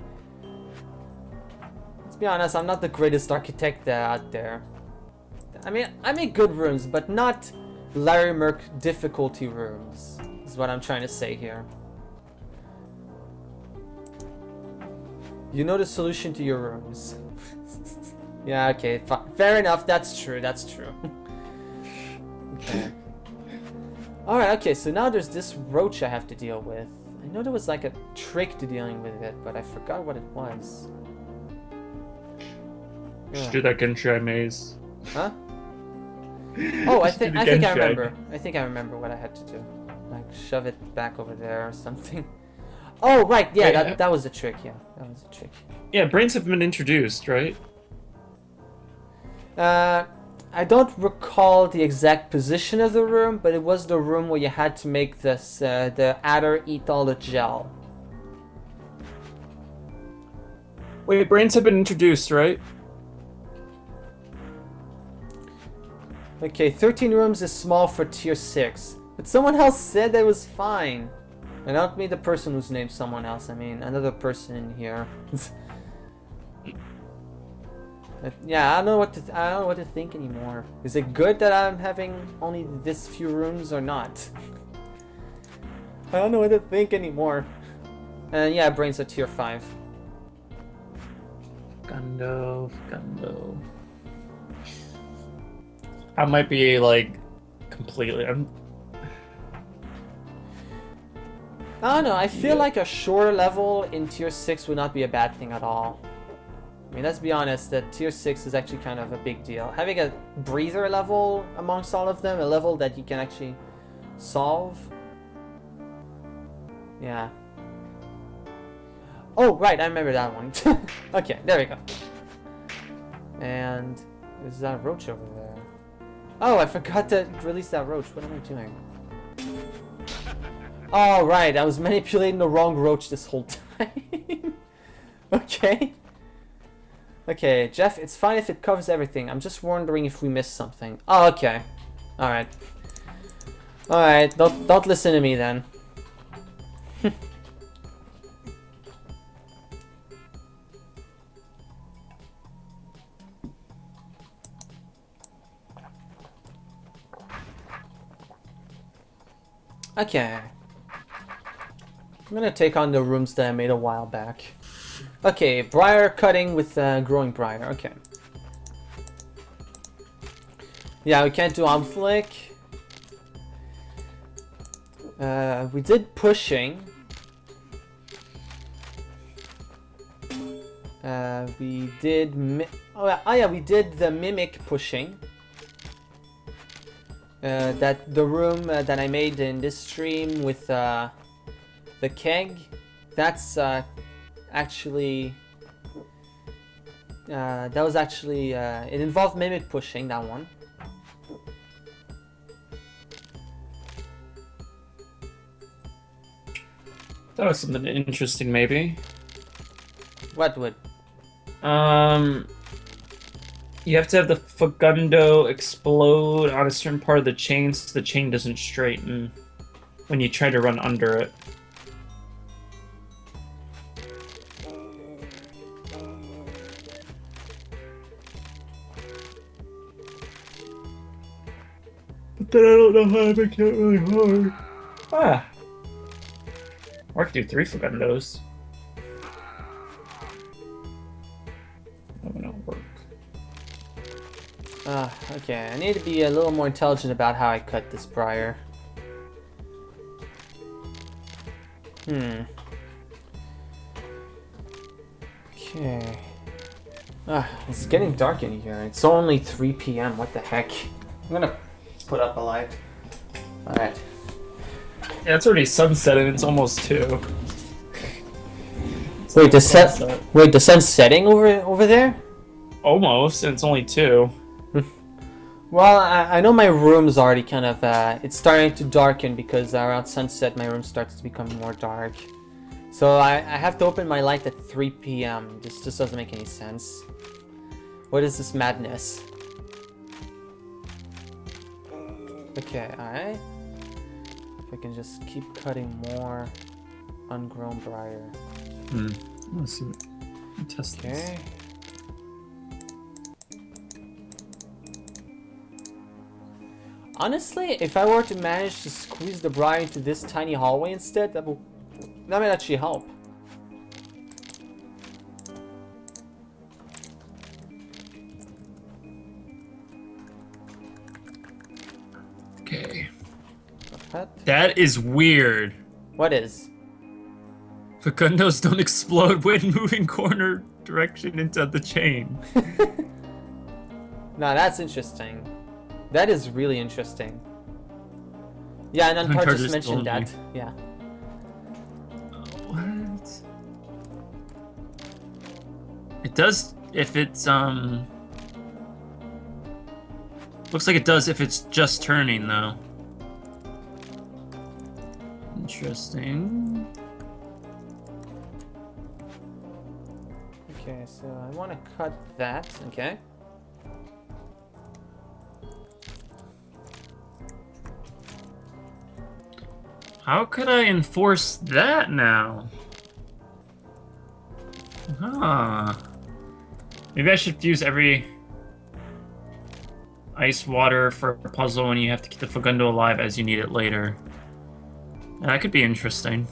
Let's be honest, I'm not the greatest architect out there. I mean, I make good rooms, but not Larry Merck difficulty rooms, is what I'm trying to say here. You know the solution to your rooms. Yeah, okay, fair enough, that's true, that's true. Okay. Alright, okay, so now there's this roach I have to deal with. I know there was like a trick to dealing with it, but I forgot what it was. Just do that Gentryii maze. Huh? Oh, I Just do think the I Gentryii. remember. I think I remember what I had to do. Like shove it back over there or something. Oh right, yeah, Wait, that was the trick. Yeah, that was the trick. Yeah, brains have been introduced, right? I don't recall the exact position of the room, but it was the room where you had to make this the adder eat all the gel. Wait, brains have been introduced, right? Okay, 13 rooms is small for tier 6. But someone else said that it was fine. And not me, the person who's named someone else. I mean, another person in here. But yeah, I don't know what to think anymore. Is it good that I'm having only this few rooms or not? I don't know what to think anymore. And yeah, brains are tier 5. Gundo. I might be like completely. I don't know, I feel like a shorter level in tier 6 would not be a bad thing at all. I mean, let's be honest, that tier 6 is actually kind of a big deal. Having a breather level amongst all of them, a level that you can actually solve. Yeah. Oh, right, I remember that one. Okay, there we go. And there's that roach over there. Oh, I forgot to release that roach. What am I doing? Oh, right, I was manipulating the wrong roach this whole time. Okay. Okay, Jeff, it's fine if it covers everything. I'm just wondering if we missed something. Oh, okay. Alright. Alright, don't listen to me then. Okay. I'm gonna take on the rooms that I made a while back. Okay, briar cutting with growing briar. Okay. Yeah, we can't do arm flick. We did pushing. We did. We did the mimic pushing. That the room that I made in this stream with the keg. That's actually. That was actually. It involved mimic pushing. That one. That was something interesting, maybe. What would? You have to have the Fagundo explode on a certain part of the chain so the chain doesn't straighten when you try to run under it. But then I don't know how to make it really hard. Ah. Or I could do 3 Fagundos. That would not work. Okay, I need to be a little more intelligent about how I cut this briar. Okay. It's getting dark in here. It's only 3 p.m. What the heck? I'm gonna put up a light. Alright. Yeah, it's already sunset and it's almost 2. Wait, the sun's setting over there? Almost, and it's only 2. Well, I know my room's already kind of, it's starting to darken because around sunset my room starts to become more dark. So I have to open my light at 3 p.m. This just doesn't make any sense. What is this madness? Okay, alright. If I can just keep cutting more ungrown briar. Let's see. Test this. Okay. Honestly, if I were to manage to squeeze the briar into this tiny hallway instead, that might actually help. Okay. What? That is weird. What is? Facundos don't explode when moving corner direction into the chain. Nah, that's interesting. That is really interesting. Yeah, and Untar just mentioned that. Yeah. What? It does if it's looks like it does if it's just turning though. Interesting. Okay, so I want to cut that, okay? How could I enforce that now? Huh. Maybe I should use every ice water for a puzzle when you have to keep the Fagundo alive as you need it later. That could be interesting.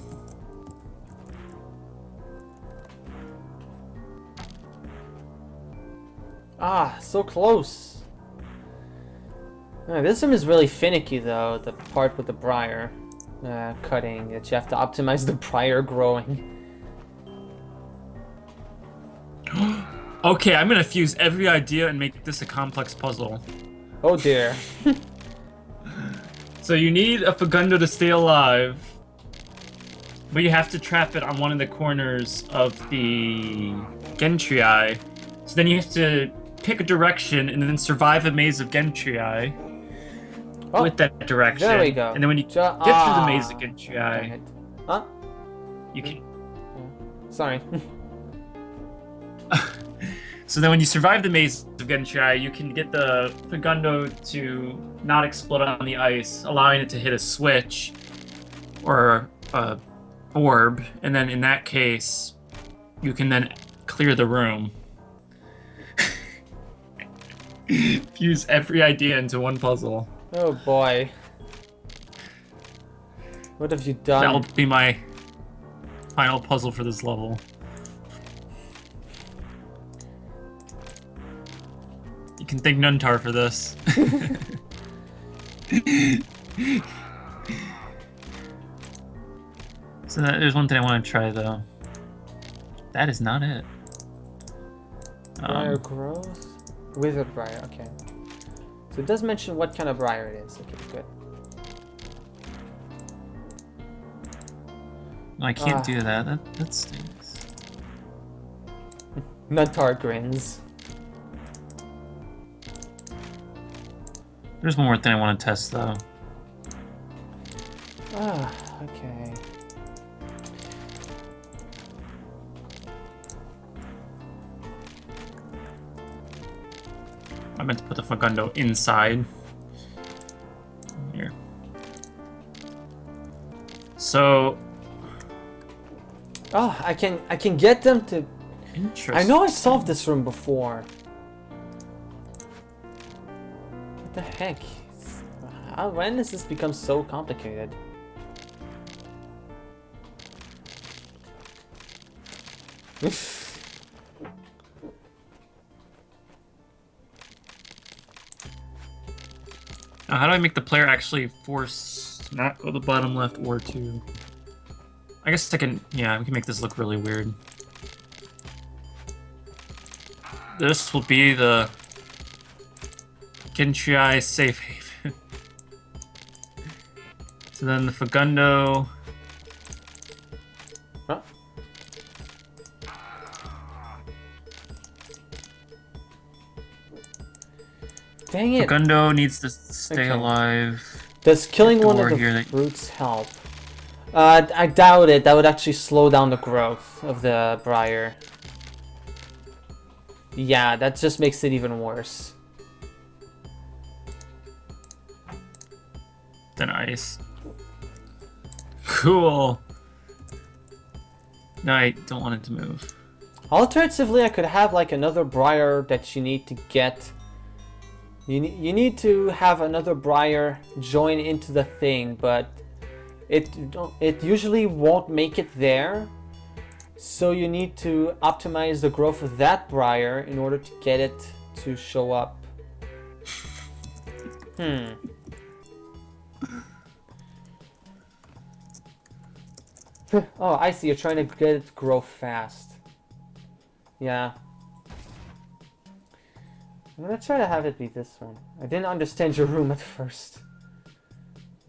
Ah, so close. This one is really finicky though, the part with the briar cutting, that you have to optimize the briar growing. Okay, I'm gonna fuse every idea and make this a complex puzzle. Oh dear. So you need a Fagundo to stay alive, but you have to trap it on one of the corners of the Gentryii. So then you have to pick a direction and then survive a maze of Gentryii with that direction. There we go. And then when you get through the maze of Gentryii, Huh? you can. Sorry. So then when you survive the maze of Gentryii, you can get the Fagundo to not explode on the ice, allowing it to hit a switch or a orb, and then in that case, you can then clear the room. Fuse every idea into one puzzle. Oh boy. What have you done? That'll be my final puzzle for this level. You can thank Nuntar for this. So there's one thing I want to try though. That is not it. Briar growth? Withered briar, okay. So it does mention what kind of briar it is. Okay, good. No, I can't do that. That stinks. Nuntar grins. There's one more thing I want to test, though. Ah, okay. I meant to put the Fagundo inside. Here. So... Oh, I can get them to... Interesting. I know I solved this room before. What the heck? When does this become so complicated? Now, how do I make the player actually force not go to the bottom left or to... I guess I can... Yeah, we can make this look really weird. This will be the Gentryii safe haven. So then the Fagundo... Huh? Dang it! Fagundo needs to stay Okay. alive. Does killing one of door the here that- fruits help? I doubt it. That would actually slow down the growth of the briar. Yeah, that just makes it even worse. Then ice. Cool. No, I don't want it to move. Alternatively, I could have like another briar that you need to get. You need to have another briar join into the thing, but it usually won't make it there. So you need to optimize the growth of that briar in order to get it to show up. Oh, I see. You're trying to get it to grow fast. Yeah. I'm gonna try to have it be this one. I didn't understand your room at first.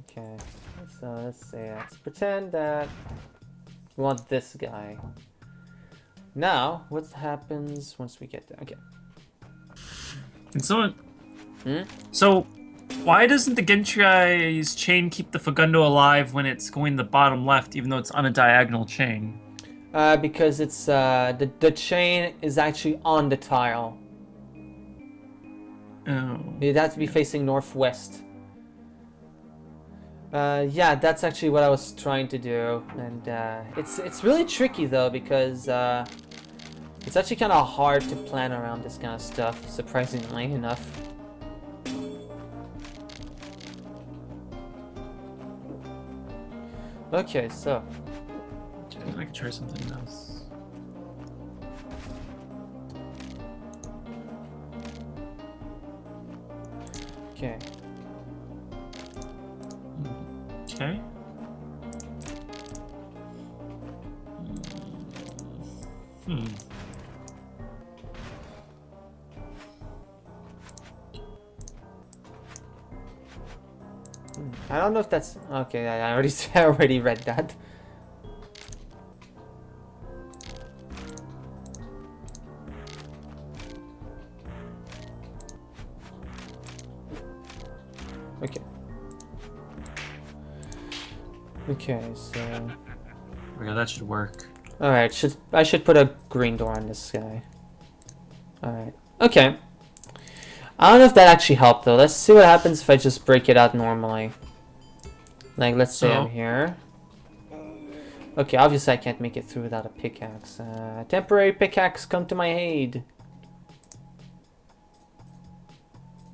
Okay. So let's say let's pretend that we want this guy. Now, what happens once we get there? Okay. And so why doesn't the Gentryii's chain keep the Fagundo alive when it's going to the bottom left, even though it's on a diagonal chain? Because it's the chain is actually on the tile. Oh. It has to be facing northwest. Yeah, that's actually what I was trying to do, and it's really tricky though because it's actually kind of hard to plan around this kind of stuff, surprisingly enough. Okay, so I can try something else. okay, Okay. I don't know if that's okay. I already I already read that. Okay. Okay, so Okay, that should work. all right. I should put a green door on this guy. All right. Okay. I don't know if that actually helped though. Let's see what happens if I just break it out normally. Like, let's say I'm here. Okay, obviously I can't make it through without a pickaxe. Temporary pickaxe, come to my aid.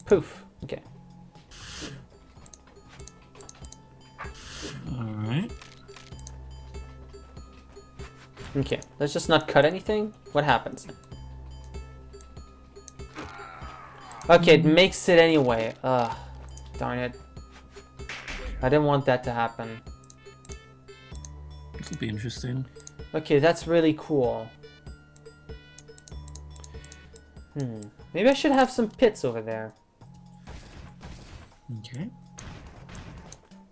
Poof. Okay. Alright. Okay, let's just not cut anything. What happens? Okay, it makes it anyway. Ugh, darn it. I didn't want that to happen. This will be interesting. Okay, that's really cool. Maybe I should have some pits over there. Okay.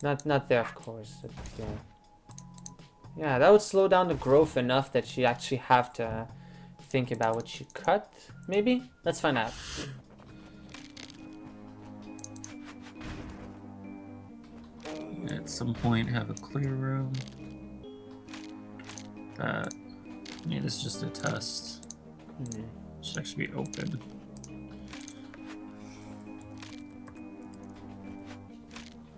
Not there, of course. But, yeah. Yeah, that would slow down the growth enough that you actually have to think about what you cut. Maybe? Let's find out. At some point, have a clear room. That. Yeah, this is just a test. Should actually be open.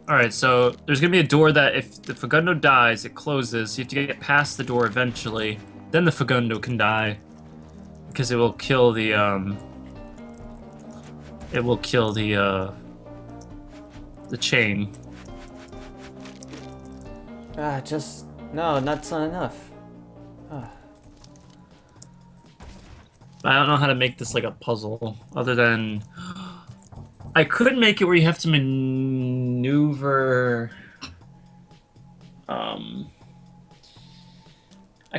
Alright, so there's gonna be a door that if the Fagundo dies, it closes. You have to get past the door eventually. Then the Fagundo can die. Because it will kill the, It will kill the chain. Just... No, that's not enough. I don't know how to make this like a puzzle, other than... I could make it where you have to maneuver... I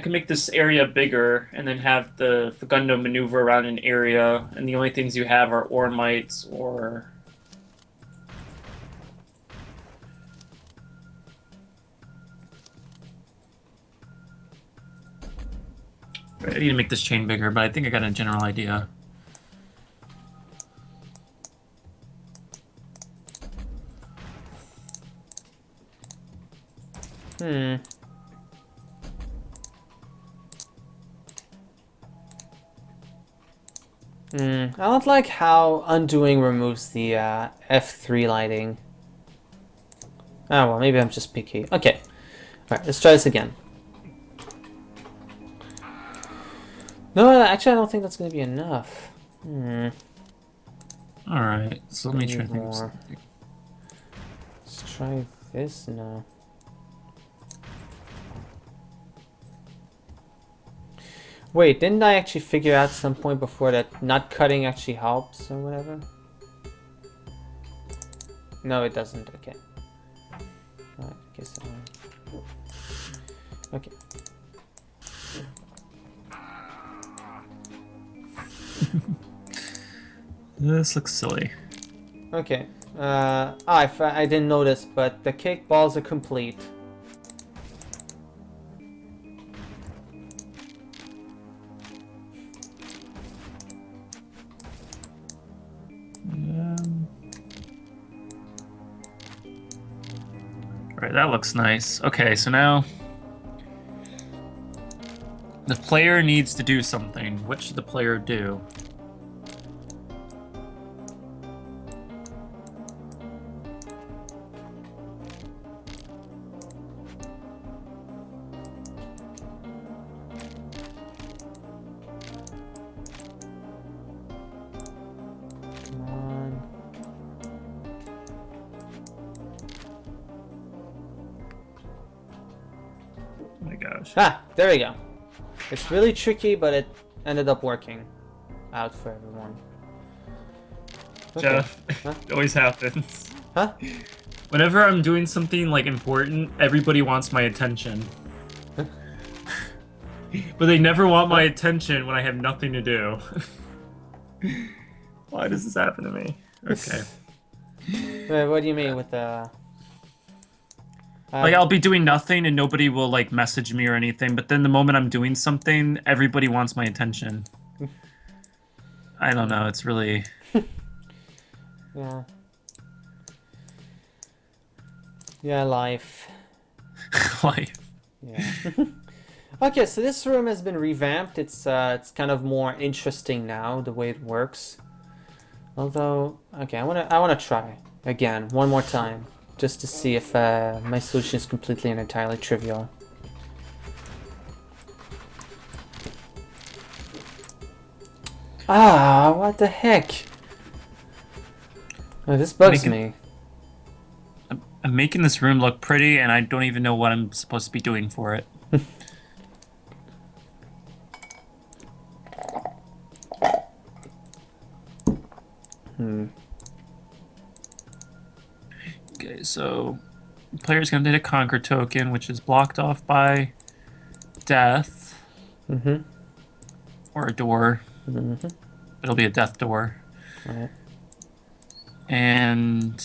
could make this area bigger, and then have the Fagundo maneuver around an area, and the only things you have are ore mites or... I need to make this chain bigger, but I think I got a general idea. I don't like how undoing removes the F3 lighting. Ah, well, maybe I'm just picky. Okay. Alright, let's try this again. No, actually, I don't think that's going to be enough. Alright, so let me try more. something. Let's try this now. Wait, didn't I actually figure out at some point before that not cutting actually helps or whatever? No, it doesn't. Okay. Alright, I guess okay. This looks silly. Okay. I didn't notice, but the cake balls are complete. Right, that looks nice. Okay, so now the player needs to do something. What should the player do? Ah, there we go. It's really tricky, but it ended up working out for everyone. Okay. Jeff, Huh? it always happens. Huh? Whenever I'm doing something like important, everybody wants my attention. But they never want my attention when I have nothing to do. Why does this happen to me? Okay. Wait, what do you mean with the... Like, I'll be doing nothing and nobody will, like, message me or anything, but then the moment I'm doing something, everybody wants my attention. I don't know, it's really... Yeah. Yeah, life. Life. Yeah. Okay, so this room has been revamped. It's kind of more interesting now, the way it works. Although, okay, I wanna try again, one more time. Just to see if my solution is completely and entirely trivial. Ah, what the heck? Oh, this bugs me. I'm making this room look pretty, and I don't even know what I'm supposed to be doing for it. Okay, so the player's gonna need a conquer token, which is blocked off by death. Or a door. But It'll be a death door. Alright. And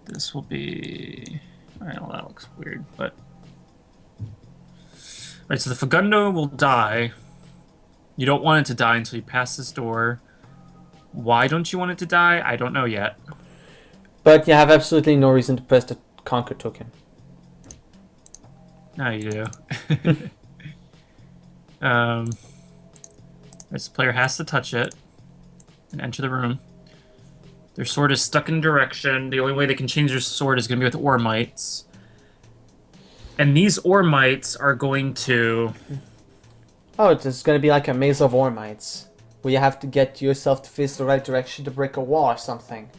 this will be... Alright, well that looks weird, but... Alright, so the Fagundo will die. You don't want it to die until you pass this door. Why don't you want it to die? I don't know yet. But you have absolutely no reason to press the Conquer token. Now you do. This player has to touch it and enter the room. Their sword is stuck in direction. The only way they can change their sword is going to be with ore mites. And these ore mites are going to... Oh, it's going to be like a maze of Ormites, where you have to get yourself to face the right direction to break a wall or something.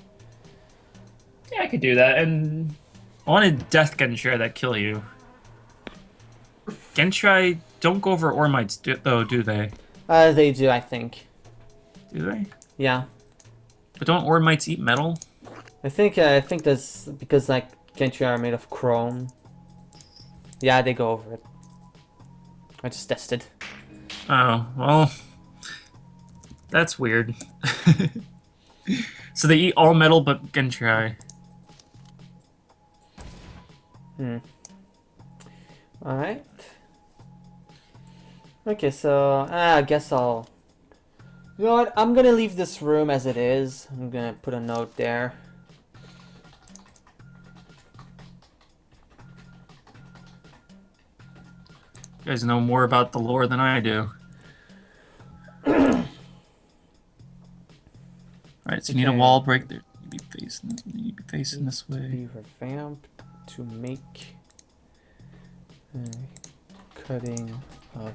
Yeah, I could do that. And I wanted Death Gentryii that kill you. Gentryii don't go over ore mites, though, do they? They do, I think. Do they? Yeah. But don't ore mites eat metal? I think that's because, like, Gentryii are made of chrome. Yeah, they go over it. I just tested. Oh, well... That's weird. So they eat all metal but Gentryii. Alright. Okay, so I guess I'll... You know what? I'm gonna leave this room as it is. I'm gonna put a note there. You guys know more about the lore than I do. Alright, so you need a Okay. wall break there. You need to be facing this way. Be revamped to make cutting of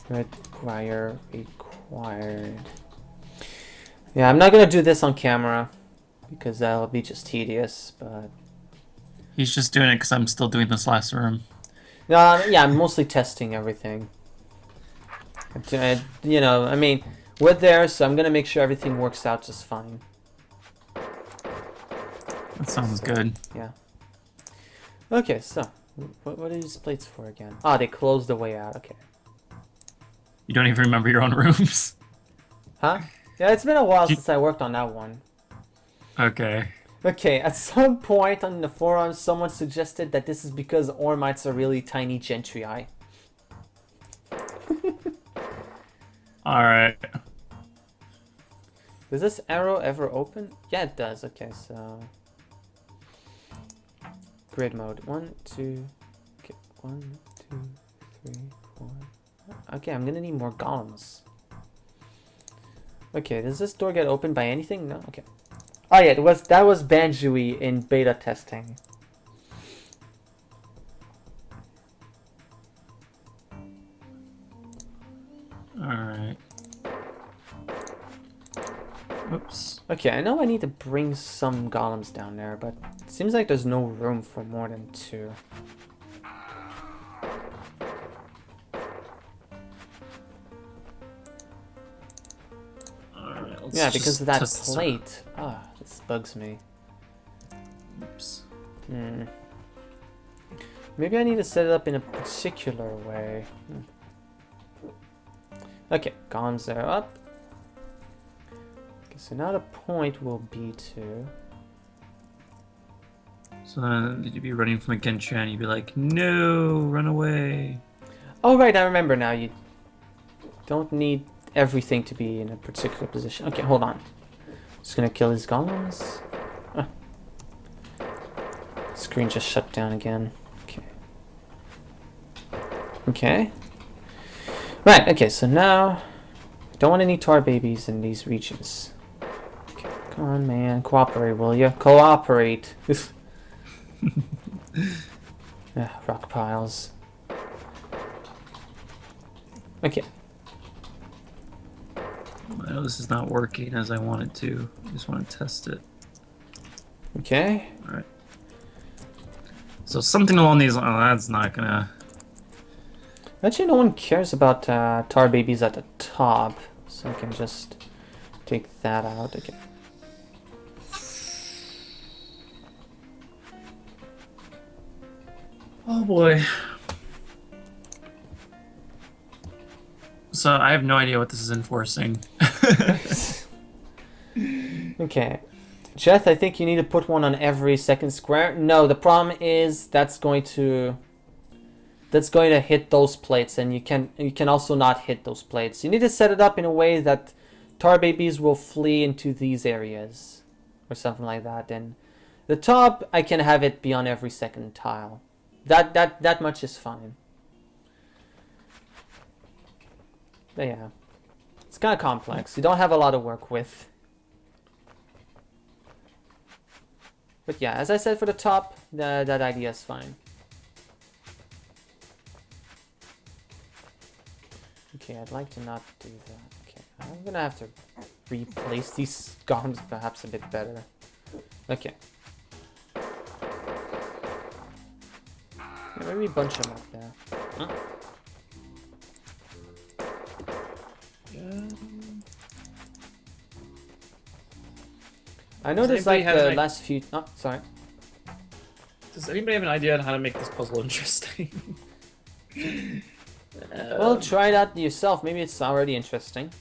red wire required. Yeah, I'm not gonna do this on camera because that'll be just tedious, but He's just doing it because I'm still doing this last room. no, yeah, I'm mostly testing everything. You know, I mean, we're there, so I'm gonna make sure everything works out just fine. That sounds good. Yeah. Okay, so what are these plates for again? Ah, they close the way out. Okay. You don't even remember your own rooms. Huh? Yeah, it's been a while since I worked on that one. Okay. Okay, at some point on the forum, someone suggested that this is because Ormites are really tiny Gentryii. Alright. Does this arrow ever open? Yeah, it does. Okay, so... Grid mode. 1, 2... Okay, 1, 2, 3, 4... Okay, I'm gonna need more golems. Okay, does this door get opened by anything? No? Okay. Oh yeah, that was Banjui in beta testing. Alright. Oops. Okay, I know I need to bring some golems down there, but it seems like there's no room for more than 2. Alright, let's Yeah, because just of that test this out. plate. Ah, this bugs me. Oops. Maybe I need to set it up in a particular way. Okay, golems are up. Okay, so now the point will be to... So then you'd be running from a Gentryii and you'd be like, no, run away. Oh right, I remember now. You don't need everything to be in a particular position. Okay, hold on. Just gonna kill these golems. Ah. Screen just shut down again. Okay. Okay. Right, okay, so now I don't want any tar babies in these regions. Okay, come on man, cooperate, will you? Cooperate. Rock piles. Okay. I know this is not working as I want it to. I just want to test it. Okay. Alright. So something along these lines, that's not gonna... Actually, no one cares about tar babies at the top, so I can just take that out. Okay. Oh boy. So I have no idea what this is enforcing. Okay. Jeth, I think you need to put one on every second square. No, the problem is that's going to hit those plates, and you can also not hit those plates. You need to set it up in a way that tar babies will flee into these areas or something like that. And the top, I can have it be on every second tile. That much is fine. But yeah, it's kind of complex. You don't have a lot to work with. But yeah, as I said, for the top, that idea is fine. Okay, I'd like to not do that. Okay, I'm gonna have to replace these golems perhaps a bit better. Okay. Yeah, maybe bunch them up there. Huh? I noticed like the last few. Oh, sorry. Does anybody have an idea on how to make this puzzle interesting? Well, try that yourself. Maybe it's already interesting.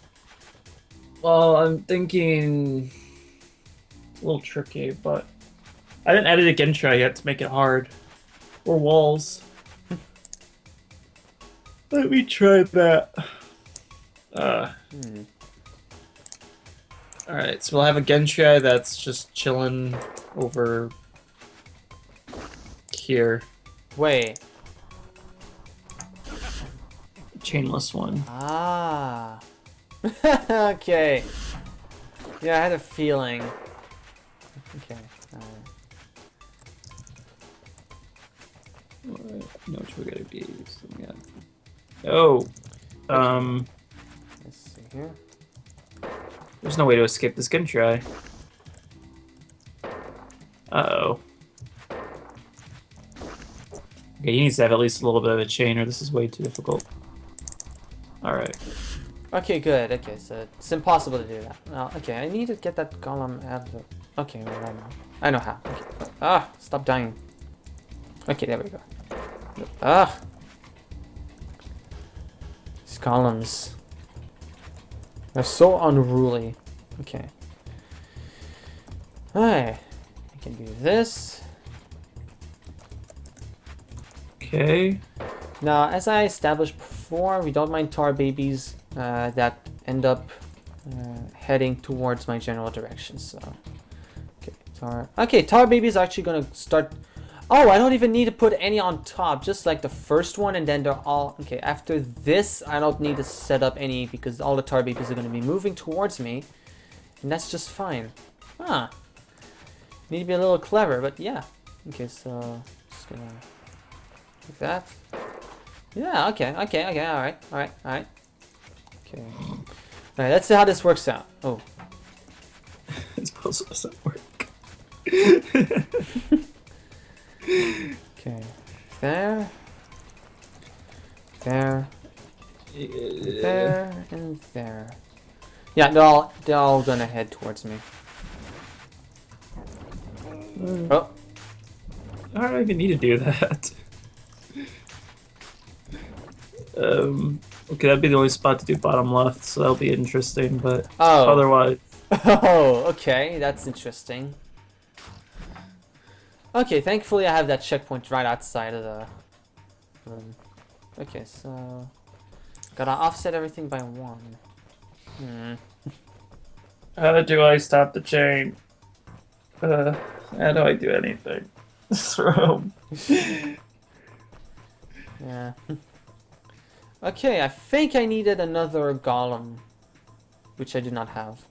Well, I'm thinking it's a little tricky, but I didn't edit a Gentryii yet to make it hard. Or walls. Let me try that. Alright, so we'll have a Gentryii that's just chilling over here. Wait. Chainless one. Ah. Okay. Yeah, I had a feeling. Okay. No, which we gotta be. Oh. Let's see here. There's no way to escape this Gentryii. Uh-oh. Okay, he needs to have at least a little bit of a chain, or this is way too difficult. Alright. Okay, good. Okay, so it's impossible to do that. Well, okay, I need to get that golem out of the... Okay, wait, I know. I know how. Okay. Ah, stop dying. Okay, there we go. Ah! These columns. They're so unruly. Okay. Alright. I can do this. Okay. Now, as I established before, we don't mind tar babies that end up heading towards my general direction. So, okay, tar babies are actually gonna start. Oh, I don't even need to put any on top, just like the first one, and then they're all okay. After this, I don't need to set up any because all the tar babies are gonna be moving towards me, and that's just fine. Huh? Need to be a little clever, but yeah. Okay, so just gonna. Like that. Yeah, okay, alright. Okay. Alright, let's see how this works out. Oh. This puzzle doesn't work. Okay. There. There. There and there. Yeah, they're all gonna head towards me. Oh. I don't even need to do that. Okay, that'd be the only spot to do bottom left, so that'll be interesting, but otherwise... Oh, okay, that's interesting. Okay, thankfully I have that checkpoint right outside of the room. Okay, so... Gotta offset everything by 1. How do I stop the chain? How do I do anything? This room. Yeah. Okay, I think I needed another golem, which I do not have.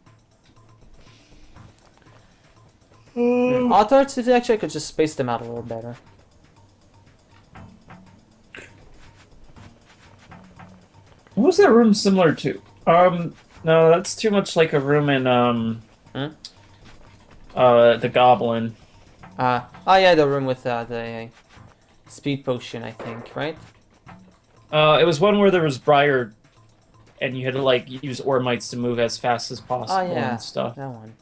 Authorities, actually, I could just space them out a little better. What was that room similar to? No, that's too much like a room in, the Goblin. Oh yeah, the room with the speed potion, I think, right? It was one where there was Briar, and you had to, like, use ore mites to move as fast as possible and stuff. That one.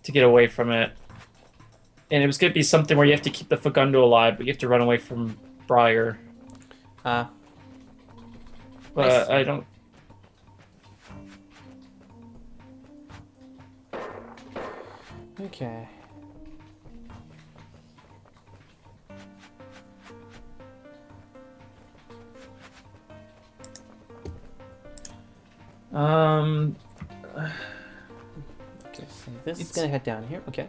To get away from it. And it was going to be something where you have to keep the Fagundo alive, but you have to run away from Briar. But see. I don't. Okay. Um, Okay, so this is It's- gonna head down here. Okay.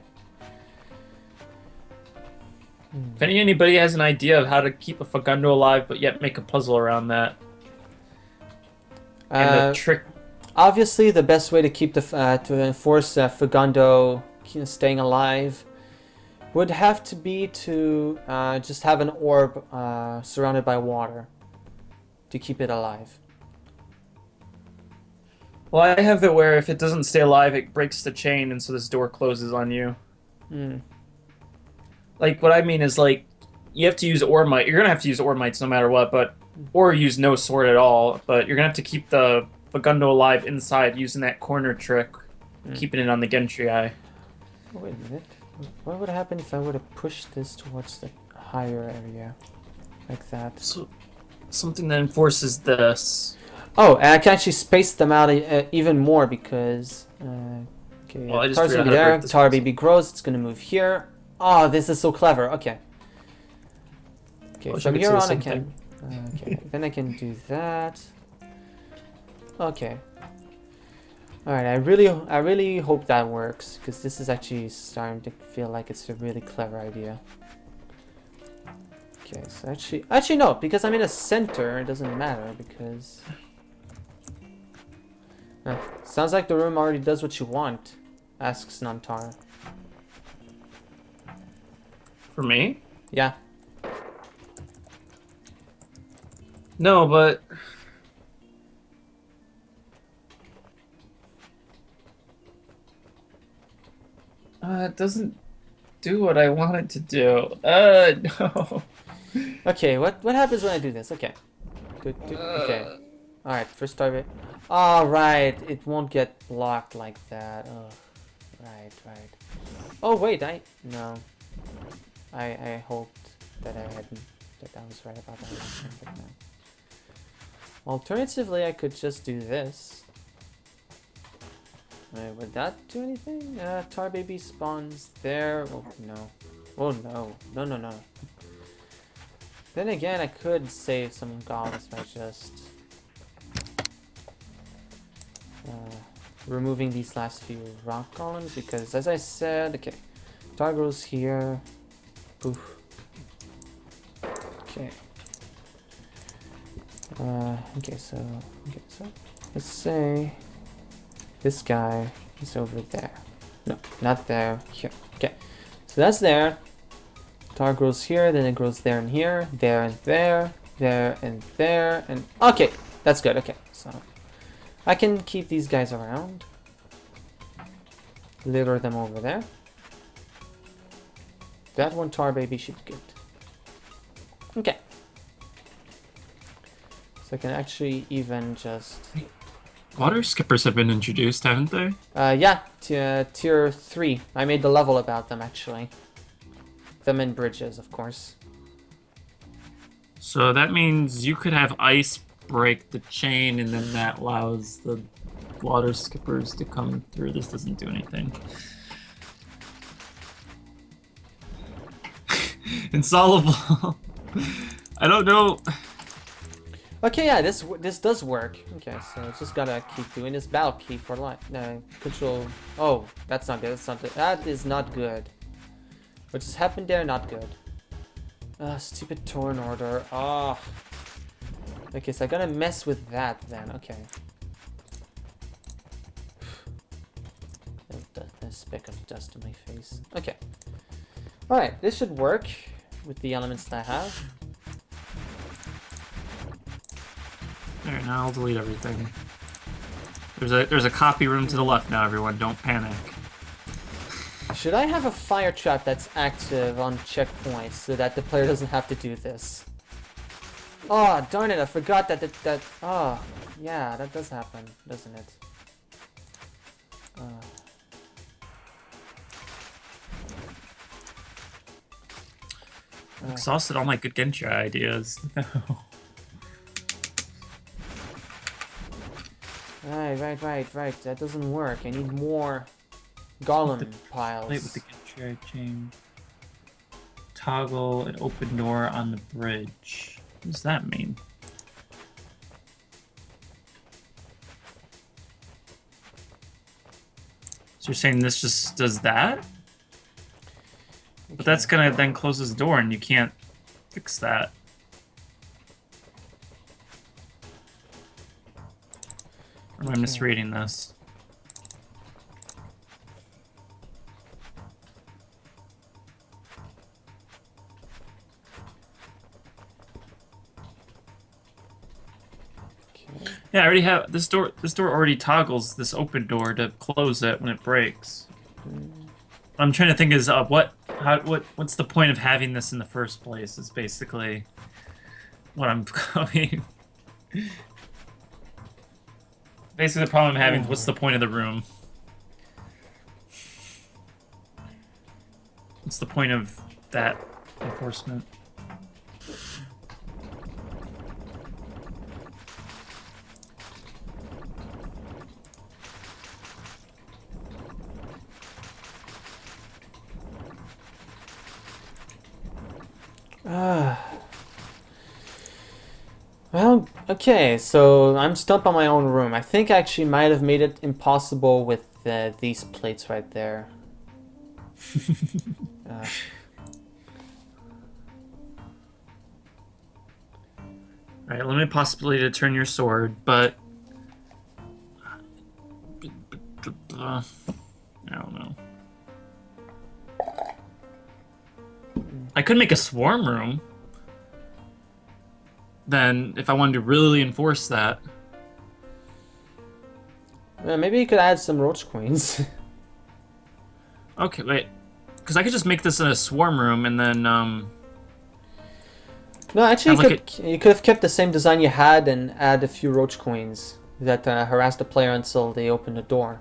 if anybody has an idea of how to keep a Fagundo alive, but yet make a puzzle around that, and a trick. Obviously, the best way to keep to enforce Fagundo staying alive would have to be to just have an orb surrounded by water to keep it alive. Well, I have it where if it doesn't stay alive, it breaks the chain, and so this door closes on you. Hmm. Like, what I mean is, like, you have to use Ormite. You're gonna have to use Ormites no matter what, but or use no sword at all. But you're gonna have to keep the Fagundo alive inside using that corner trick, keeping it on the Gentryii. Oh, wait a minute. What would happen if I were to push this towards the higher area, like that? So, something that enforces this. Oh, and I can actually space them out even more because okay, Well, I just Tar's gonna figured be out how to there. break this Tar puzzle. baby grows. It's gonna move here. Oh, this is so clever. Okay. Okay, Wish I from could here see the on I same can. Okay, then I can do that. Okay. All right. I really hope that works because this is actually starting to feel like it's a really clever idea. Okay, so actually no, because I'm in a center, it doesn't matter because. Sounds like the room already does what you want, asks Nantar. For me? Yeah. No, but it doesn't do what I want it to do. No. Okay, what happens when I do this? Okay. Okay. Alright, first target. Alright, it won't get blocked like that. Oh, right. Oh wait, no. I hoped that I was right about that last time, but no. Alternatively, I could just do this. Wait, would that do anything? Tar baby spawns there. Oh no. Oh no. No. Then again, I could save some golems by just removing these last few rock golems because, as I said, okay, Tar goes here. Poof. Okay. Okay, so let's say this guy is over there. No, not there. Here. Okay, so that's there. Tar grows here, then it grows there and here, there and there, there and there, and okay, that's good. Okay, so I can keep these guys around, litter them over there. That one Tar baby should be good. Okay. So I can actually even just... Water skippers have been introduced, haven't they? Yeah, tier 3. I made the level about them, actually. Them and bridges, of course. So that means you could have ice break the chain, and then that allows the water skippers to come through. This doesn't do anything. Insoluble. I don't know. Okay, yeah, this does work. Okay, so I just gotta keep doing this battle key for life. No, control. Oh, that's not good. That's not good. That is not good. What just happened there? Not good. Stupid torn order. Ah. Okay, so I gotta mess with that then. Okay. A speck of dust on my face. Okay. Alright, this should work with the elements that I have. There, now I'll delete everything. There's a copy room to the left now, everyone. Don't panic. Should I have a fire trap that's active on checkpoints so that the player doesn't have to do this? Oh, darn it, I forgot that oh, yeah, that does happen, doesn't it? I've exhausted all my good Gentryii ideas. Right. That doesn't work. I need more golem Plate with piles. the Gentryii chain. Toggle an open door on the bridge. What does that mean? So you're saying this just does that? But that's gonna then close this door and you can't fix that. Or am I misreading this? Okay. Yeah, I already have this door. This door already toggles this open door to close it when it breaks. What I'm trying to think is what's the point of having this in the first place? Is basically what I'm going. Basically, the problem I'm having is what's the point of the room? What's the point of that enforcement? Well, okay, so I'm stumped on my own room. I think I actually might have made it impossible with these plates right there. Right, limited possibility to turn your sword, but I don't know. I could make a swarm room. Then, if I wanted to really enforce that, Maybe you could add some roach queens. okay, wait, because I could just make this a swarm room and then No, actually, Have like you could have kept the same design you had and add a few roach queens that harass the player until they open the door.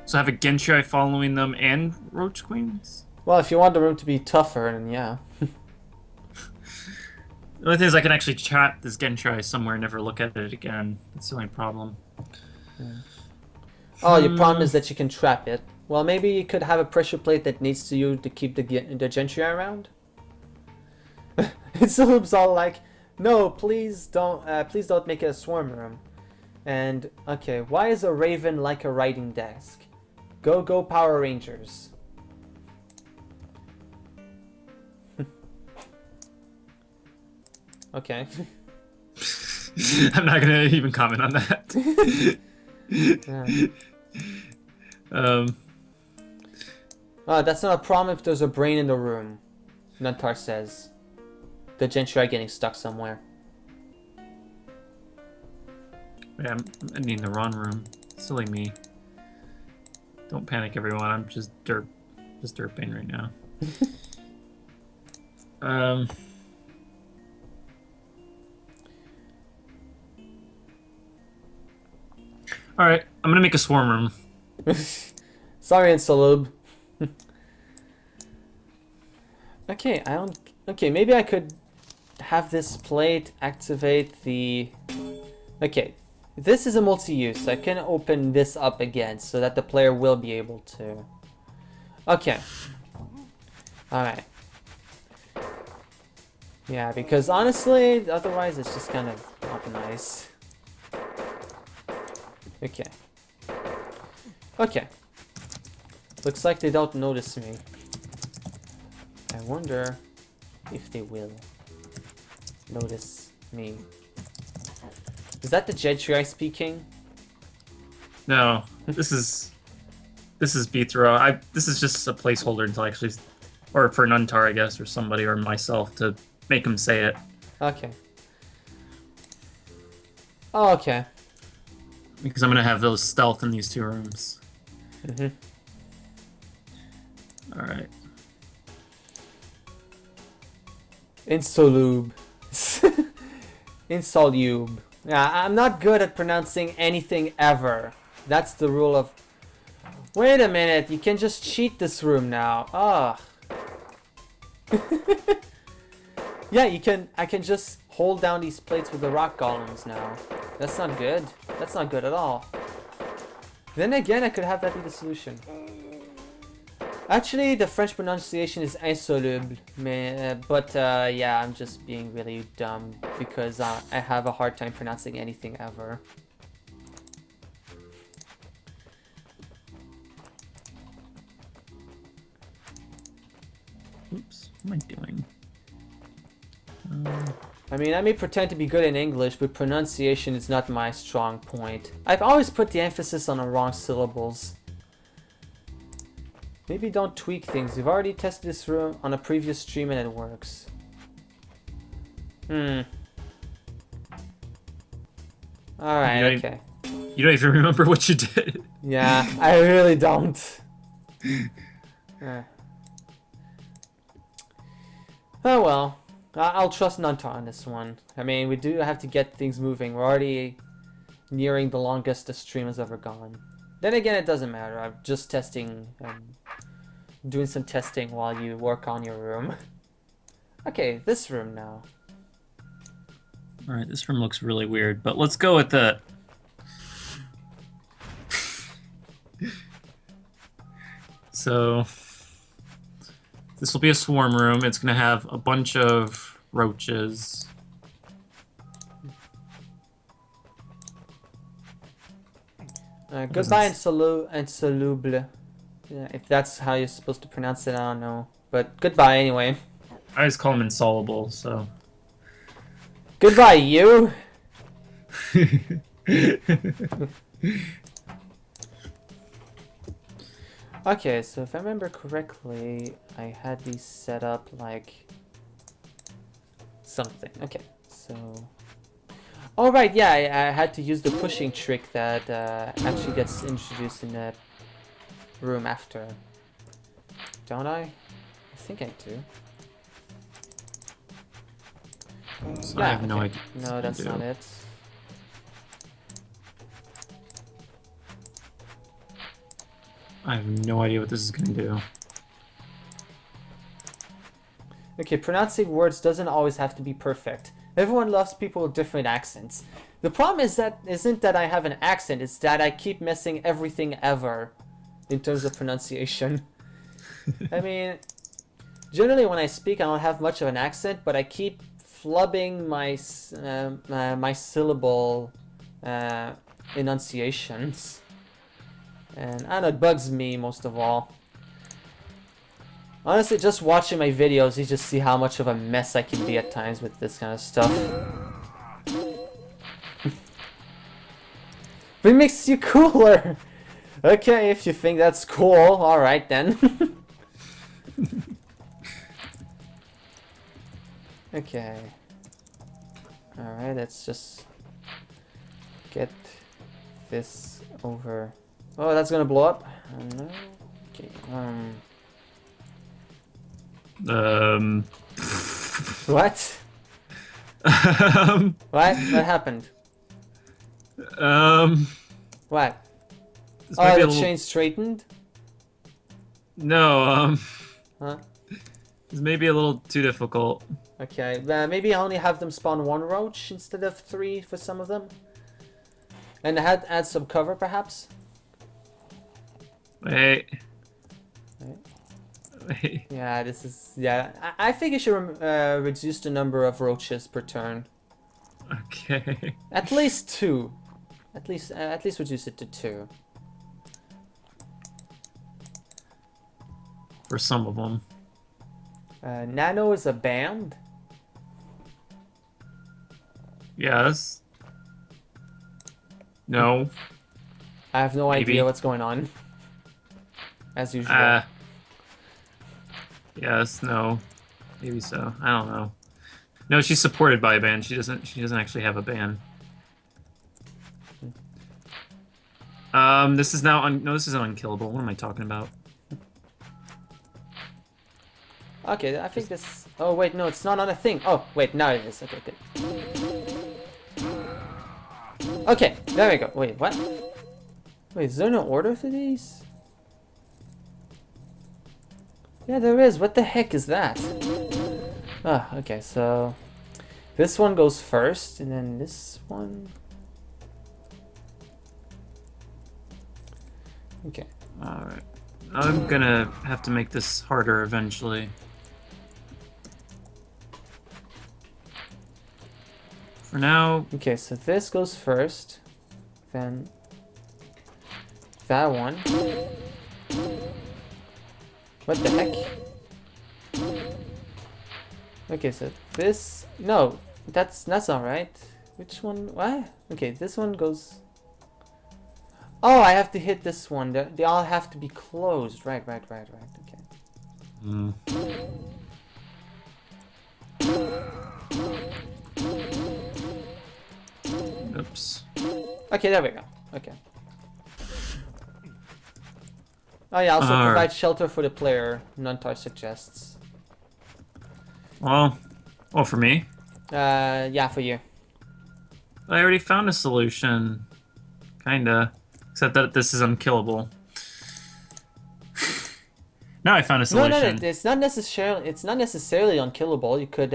So have a Gentryii following them and roach queens. Well, if you want the room to be tougher, then yeah. The only thing is I can actually trap this Gentryii somewhere and never look at it again. That's the only problem. Oh, your problem is that you can trap it. Well, maybe you could have a pressure plate that needs to you to keep the Gentryii around. It's all like, no, please don't make it a swarm room. And okay, why is a raven like a writing desk? Go Power Rangers. Okay. I'm not gonna even comment on that. Yeah. That's not a problem if there's a brain in the room, Nuntar says. The Gentryii are getting stuck somewhere. Yeah, I'm in the wrong room. Silly me. Don't panic, everyone. I'm just derping right now. All right, I'm gonna make a swarm room. Sorry, Insalub. Okay, I don't. Okay, maybe I could have this plate activate the. Okay, this is a multi-use. I can open this up again so that the player will be able to. Okay. Alright. Yeah, because honestly, otherwise it's just kind of not nice. Okay. Okay. Looks like they don't notice me. I wonder if they will notice me. Is that the Gentryii speaking? No, this is Beathro. This is just a placeholder until I actually, or for Nuntar, I guess, or somebody, or myself to make him say it. Okay. Oh, okay. Because I'm gonna have those stealth in these two rooms. Mm-hmm. All right. Insolube. Insolube. Yeah, I'm not good at pronouncing anything ever. That's the rule of... Wait a minute, you can just cheat this room now. Ah. Yeah, you can... I can just hold down these plates with the rock golems now. That's not good. That's not good at all. Then again, I could have that be the solution. Actually, the French pronunciation is insoluble, but yeah, I'm just being really dumb because I have a hard time pronouncing anything ever. Oops, what am I doing? I mean, I may pretend to be good in English, but pronunciation is not my strong point. I've always put the emphasis on the wrong syllables. Maybe don't tweak things. We've already tested this room on a previous stream and it works. Alright, okay. You don't even remember what you did. Yeah, I really don't. Oh well. I'll trust Nunta on this one. I mean, we do have to get things moving. We're already nearing the longest the stream has ever gone. Then again, it doesn't matter. I'm just testing, doing some testing while you work on your room. Okay, this room now. Alright, this room looks really weird, but let's go with the... So... This will be a swarm room. It's going to have a bunch of roaches. Goodbye, insoluble. Yeah, if that's how you're supposed to pronounce it, I don't know. But goodbye anyway. I just call them insoluble, so... Goodbye, you! Okay, so if I remember correctly, I had these set up like something. Okay, so... Oh right, yeah, I had to use the pushing trick that actually gets introduced in the room after. Don't I? I think I do. So Yeah, I have no okay. idea. No, that's not it. I have no idea what this is going to do. Okay, pronouncing words doesn't always have to be perfect. Everyone loves people with different accents. The problem isn't that I have an accent, it's that I keep missing everything ever in terms of pronunciation. I mean, generally when I speak I don't have much of an accent, but I keep flubbing my syllable enunciations. And I don't know, it bugs me most of all. Honestly, just watching my videos, you just see how much of a mess I can be at times with this kind of stuff. But it makes you cooler! Okay, if you think that's cool, alright then. Okay. Alright, let's just get this over. Oh, that's gonna blow up? No. Okay, What? What? What happened? What? Oh, the chain straightened? No, Huh? it's maybe a little too difficult. Okay, maybe I only have them spawn one roach instead of 3 for some of them? And add some cover, perhaps? Wait. Right. Wait. Yeah, this is... Yeah, I think you should reduce the number of roaches per turn. Okay. At least 2. At least reduce it to 2. For some of them. Nano is a band? Yes. No. I have no Maybe. idea what's going on. As usual. Yes, no. Maybe so. I don't know. No, she's supported by a band. She doesn't actually have a band. This is now no, this isn't unkillable. What am I talking about? Okay, I think this... Oh, wait, no, it's not on a thing. Oh, wait, now it is. Okay, good. Okay, there we go. Wait, what? Wait, is there no order for these? Yeah, there is. What the heck is that? Ah, okay, so... This one goes first, and then this one... Okay. Alright. I'm gonna have to make this harder eventually. For now... Okay, so this goes first. Then... that one. What the heck? Okay, so this... no, that's not right. Which one? What? Okay, this one goes... oh, I have to hit this one. They all have to be closed. Right. Okay. Hmm. Oops. Okay, there we go. Okay. Oh yeah, also provide shelter for the player, Nuntar suggests. Well, for me. Yeah, for you. I already found a solution. Kinda. Except that this is unkillable. Now I found a solution. No, it's not necessarily unkillable. You could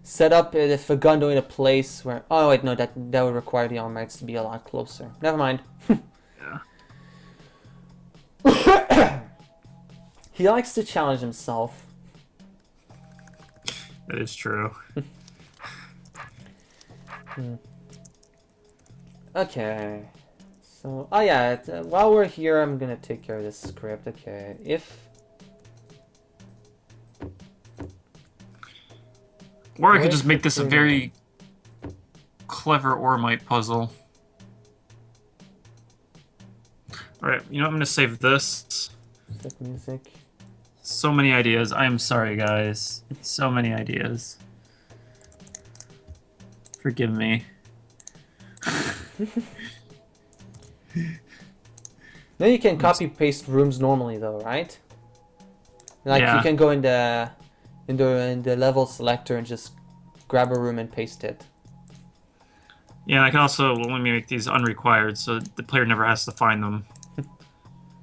set up the Fagundo in a place where... oh wait, no, that would require the Almights to be a lot closer. Never mind. Yeah. He likes to challenge himself. That is true. Okay. So, oh yeah, while we're here, I'm gonna take care of this script. Okay, Or I could just make this a very clever Ormite puzzle. Alright, you know what? I'm gonna save this. Set music. So many ideas. I am sorry, guys. So many ideas. Forgive me. Now you can copy paste rooms normally though, right? Like Yeah. you can go in the level selector and just grab a room and paste it. Yeah, I can also let me make these unrequired so the player never has to find them.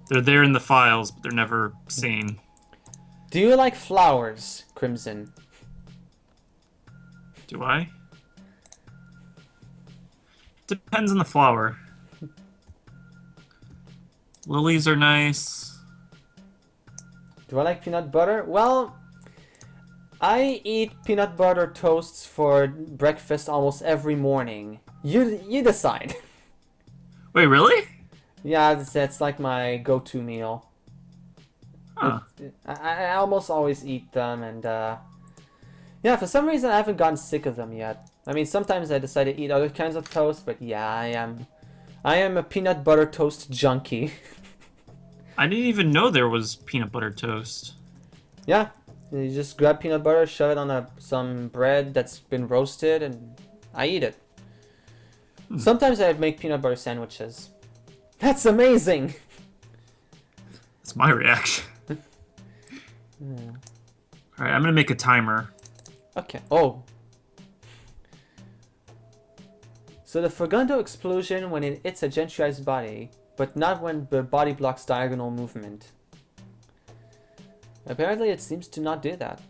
They're there in the files, but they're never seen. Do you like flowers, Crimson? Do I? Depends on the flower. Lilies are nice. Do I like peanut butter? Well, I eat peanut butter toasts for breakfast almost every morning. You decide. Wait, really? Yeah, that's like my go-to meal. Huh. I almost always eat them, and yeah, for some reason I haven't gotten sick of them yet. I mean, sometimes I decide to eat other kinds of toast, but yeah, I am a peanut butter toast junkie. I didn't even know there was peanut butter toast. Yeah, you just grab peanut butter, shove it on some bread that's been roasted, and I eat it. Sometimes I make peanut butter sandwiches. That's amazing! That's my reaction. Alright, I'm gonna make a timer. Okay. Oh. So the Fagundo explosion when it hits a Gentryi's body, but not when the body blocks diagonal movement. Apparently it seems to not do that.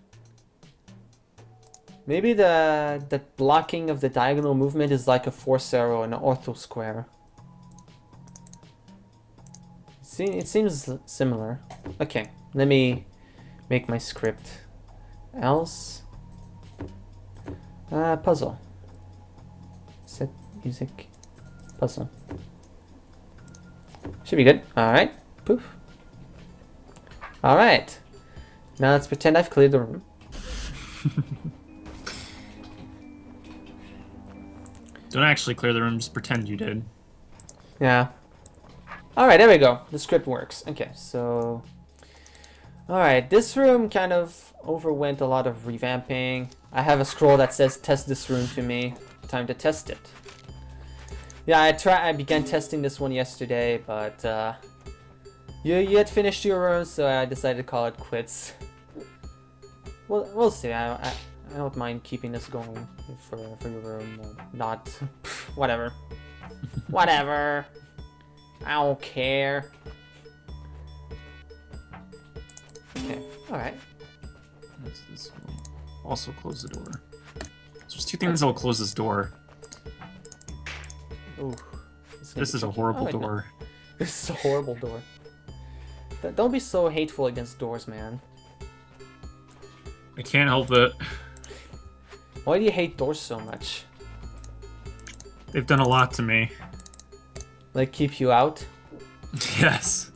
Maybe the blocking of the diagonal movement is like a force arrow in an ortho square. See, it seems similar. Okay, let me make my script. Else, puzzle. Set music, puzzle. Should be good. All right, poof. All right. Now let's pretend I've cleared the room. Don't actually clear the room, just pretend you did. Yeah. Alright, there we go. The script works. Okay, so... alright, this room kind of overwent a lot of revamping. I have a scroll that says, test this room to me. Time to test it. Yeah, I began testing this one yesterday, but you had finished your room, so I decided to call it quits. We'll see. I don't mind keeping this going for your room or not. Whatever. Whatever. I don't care. Okay, alright. This will also close the door. There's two things that will close this door. Ooh. This is a horrible door. This is a horrible door. Don't be so hateful against doors, man. I can't help it. Why do you hate doors so much? They've done a lot to me. Like, keep you out? Yes.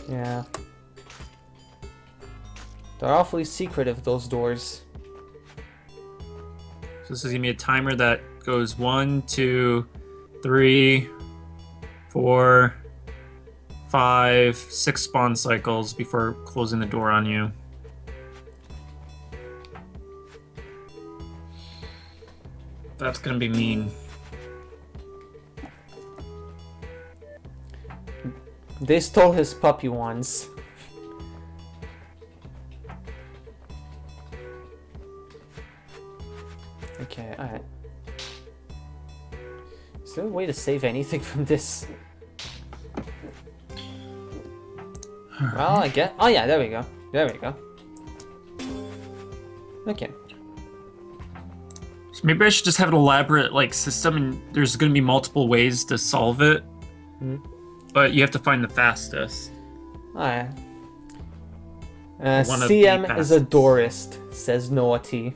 Yeah. They're awfully secretive, those doors. So this is gonna be a timer that goes 1, 2, 3, 4, 5, 6 spawn cycles before closing the door on you. That's gonna be mean. They stole his puppy once. Okay, alright. Is there a way to save anything from this? Well, I guess. Oh, yeah, there we go. There we go. Okay. So maybe I should just have an elaborate like system, and there's going to be multiple ways to solve it, but you have to find the fastest. Alright. One of the CM is a fastest. doorist, says Noah T.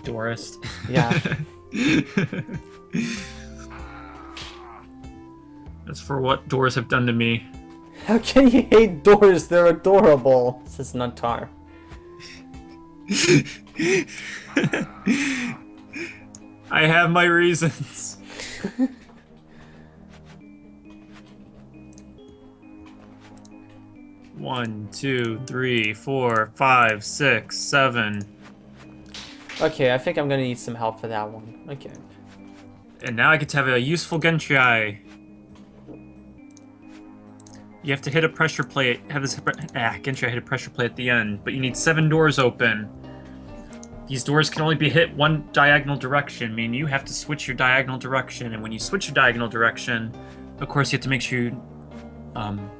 Doorist. Yeah. That's for what doors have done to me. How can you hate doors? They're adorable, says Nuntar. I have my reasons. One, 2, 3, 4, 5, 6, 7. Okay, I think I'm gonna need some help for that one. Okay. And now I get to have a useful Gentryii. You have to hit a pressure plate. Have this Gentryii hit a pressure plate at the end, but you need 7 doors open. These doors can only be hit one diagonal direction, meaning you have to switch your diagonal direction. And when you switch your diagonal direction, of course, you have to make sure you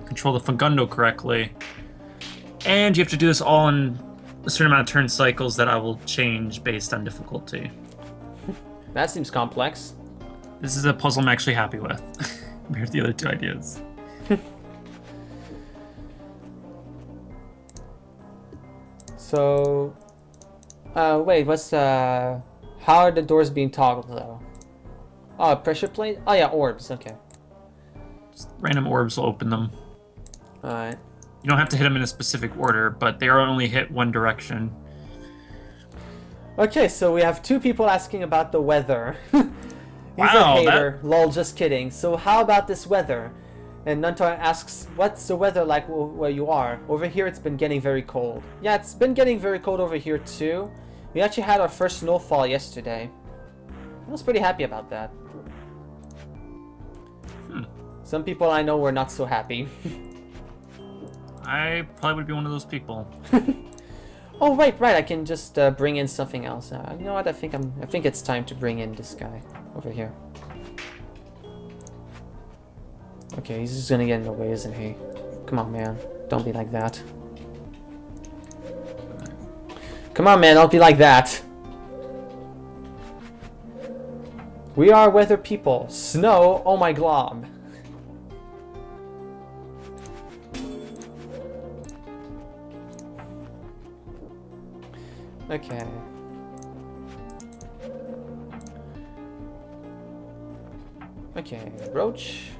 control the Fagundo correctly. And you have to do this all in a certain amount of turn cycles that I will change based on difficulty. That seems complex. This is a puzzle I'm actually happy with, compared to the other 2 ideas. So, wait, how are the doors being toggled though? Oh, pressure plate? Oh yeah, orbs, okay. Just random orbs will open them. Alright. You don't have to hit them in a specific order, but they are only hit one direction. Okay, so we have 2 people asking about the weather. He's Wow, a hater. Lol, just kidding. So how about this weather? And Nuntar asks, what's the weather like where you are? Over here it's been getting very cold. Yeah, it's been getting very cold over here too. We actually had our first snowfall yesterday. I was pretty happy about that. Some people I know were not so happy. I probably would be one of those people. Oh right, I can just bring in something else. You know what? I think it's time to bring in this guy over here. Okay, he's just gonna get in the way, isn't he? Come on, man. Don't be like that. Come on, man. Don't be like that. We are weather people. Snow. Oh my glob. Okay. Okay, Roach.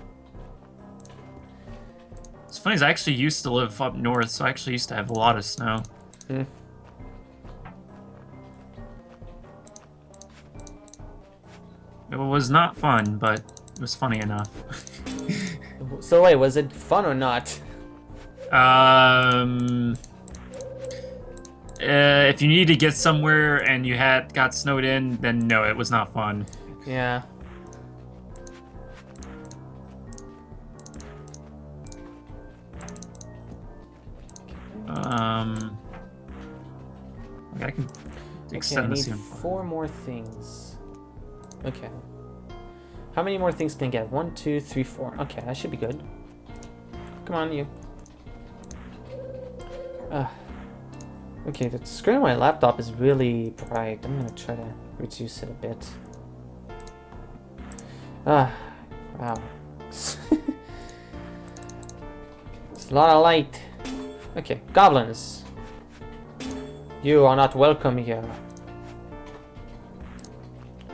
It's funny, is I actually used to live up north, so I actually used to have a lot of snow. Hmm. It was not fun, but it was funny enough. So wait, was it fun or not? If you need to get somewhere and you got snowed in, then no, it was not fun. Yeah. I can Okay, I extend this need even 4 more things. Okay. How many more things can I get? 1, 2, 3, 4. Okay, that should be good. Come on, you. Okay, the screen on my laptop is really bright. I'm gonna try to reduce it a bit. Ah, wow. It's a lot of light. Okay, goblins. You are not welcome here.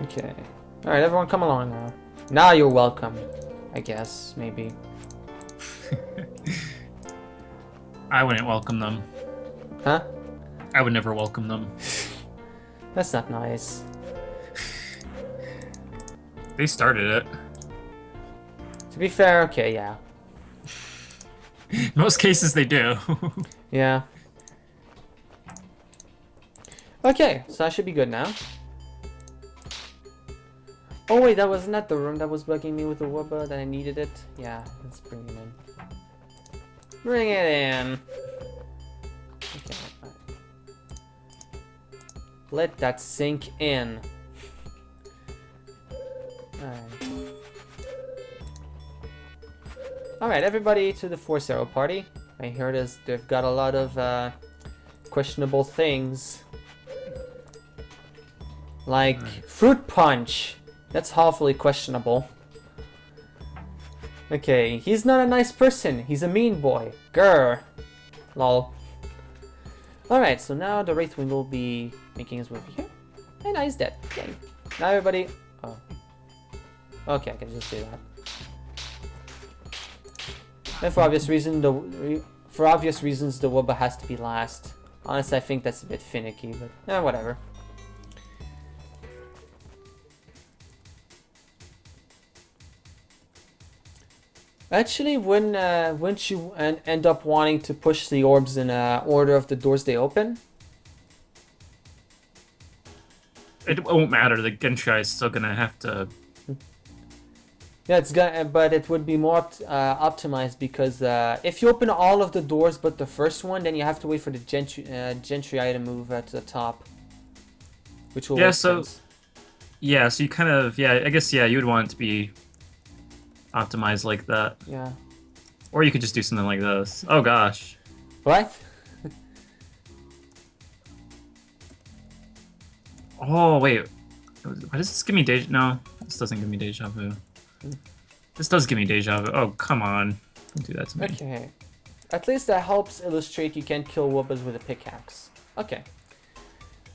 Okay. Alright, everyone come along now. Now you're welcome. I guess, maybe. I wouldn't welcome them. Huh? I would never welcome them. That's not nice. They started it. To be fair, okay, yeah. In most cases, they do. Yeah. Okay, so I should be good now. Oh wait, that wasn't that the room that was bugging me with the wubba that I needed it? Yeah, let's bring it in. Bring it in. Okay. Alright. Let that sink in. Alright. Alright, everybody to the 4-0 party. I heard they've got a lot of questionable things. Like fruit punch. That's awfully questionable. Okay, he's not a nice person. He's a mean boy. Grr. Lol. Alright, so now the Wraithwing will be making his way over here. And now he's dead. Okay. Now everybody... Oh. Okay, I can just do that. And for obvious reasons, the Wubba has to be last. Honestly, I think that's a bit finicky, but whatever. Actually, wouldn't you end up wanting to push the orbs in order of the doors they open? It won't matter. The Gentryii is still gonna have to. Yeah, it's gonna, but it would be more optimized because if you open all of the doors but the first one, then you have to wait for the Gentryii to move to the top, which will Yeah. make So. sense. Yeah. So you kind of. Yeah. I guess. Yeah. You would want it to be optimized like that. Yeah. Or you could just do something like this. Oh gosh. What? Oh wait. Why does this give me deja? No, this doesn't give me deja vu. This does give me deja vu. Oh come on! Don't do that to me. Okay. At least that helps illustrate you can't kill Wubbas with a pickaxe. Okay.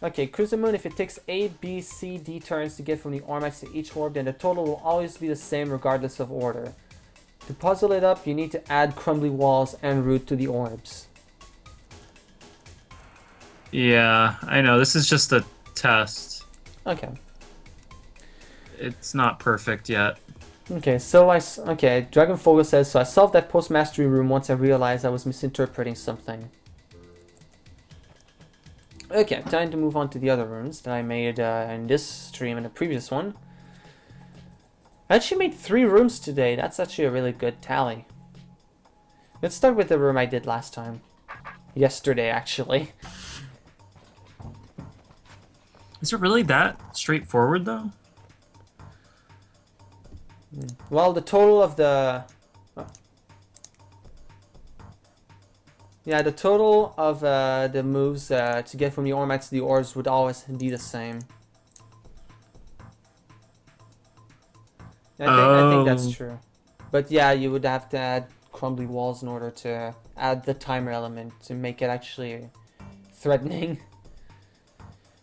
Okay, Cruiser Moon, if it takes A, B, C, D turns to get from the Ormax to each orb, then the total will always be the same regardless of order. To puzzle it up, you need to add crumbly walls en route to the orbs. Yeah, I know. This is just a test. Okay. It's not perfect yet. Okay, so okay, Dragon Fogel says, so I solved that post-mastery room once I realized I was misinterpreting something. Okay, time to move on to the other rooms that I made in this stream and the previous one. I actually made 3 rooms today. That's actually a really good tally. Let's start with the room I did last time. Yesterday, actually. Is it really that straightforward though? Well, the total of the... Yeah, the total of the moves to get from the Ormax to the orbs would always be the same. I think that's true. But yeah, you would have to add crumbly walls in order to add the timer element to make it actually threatening.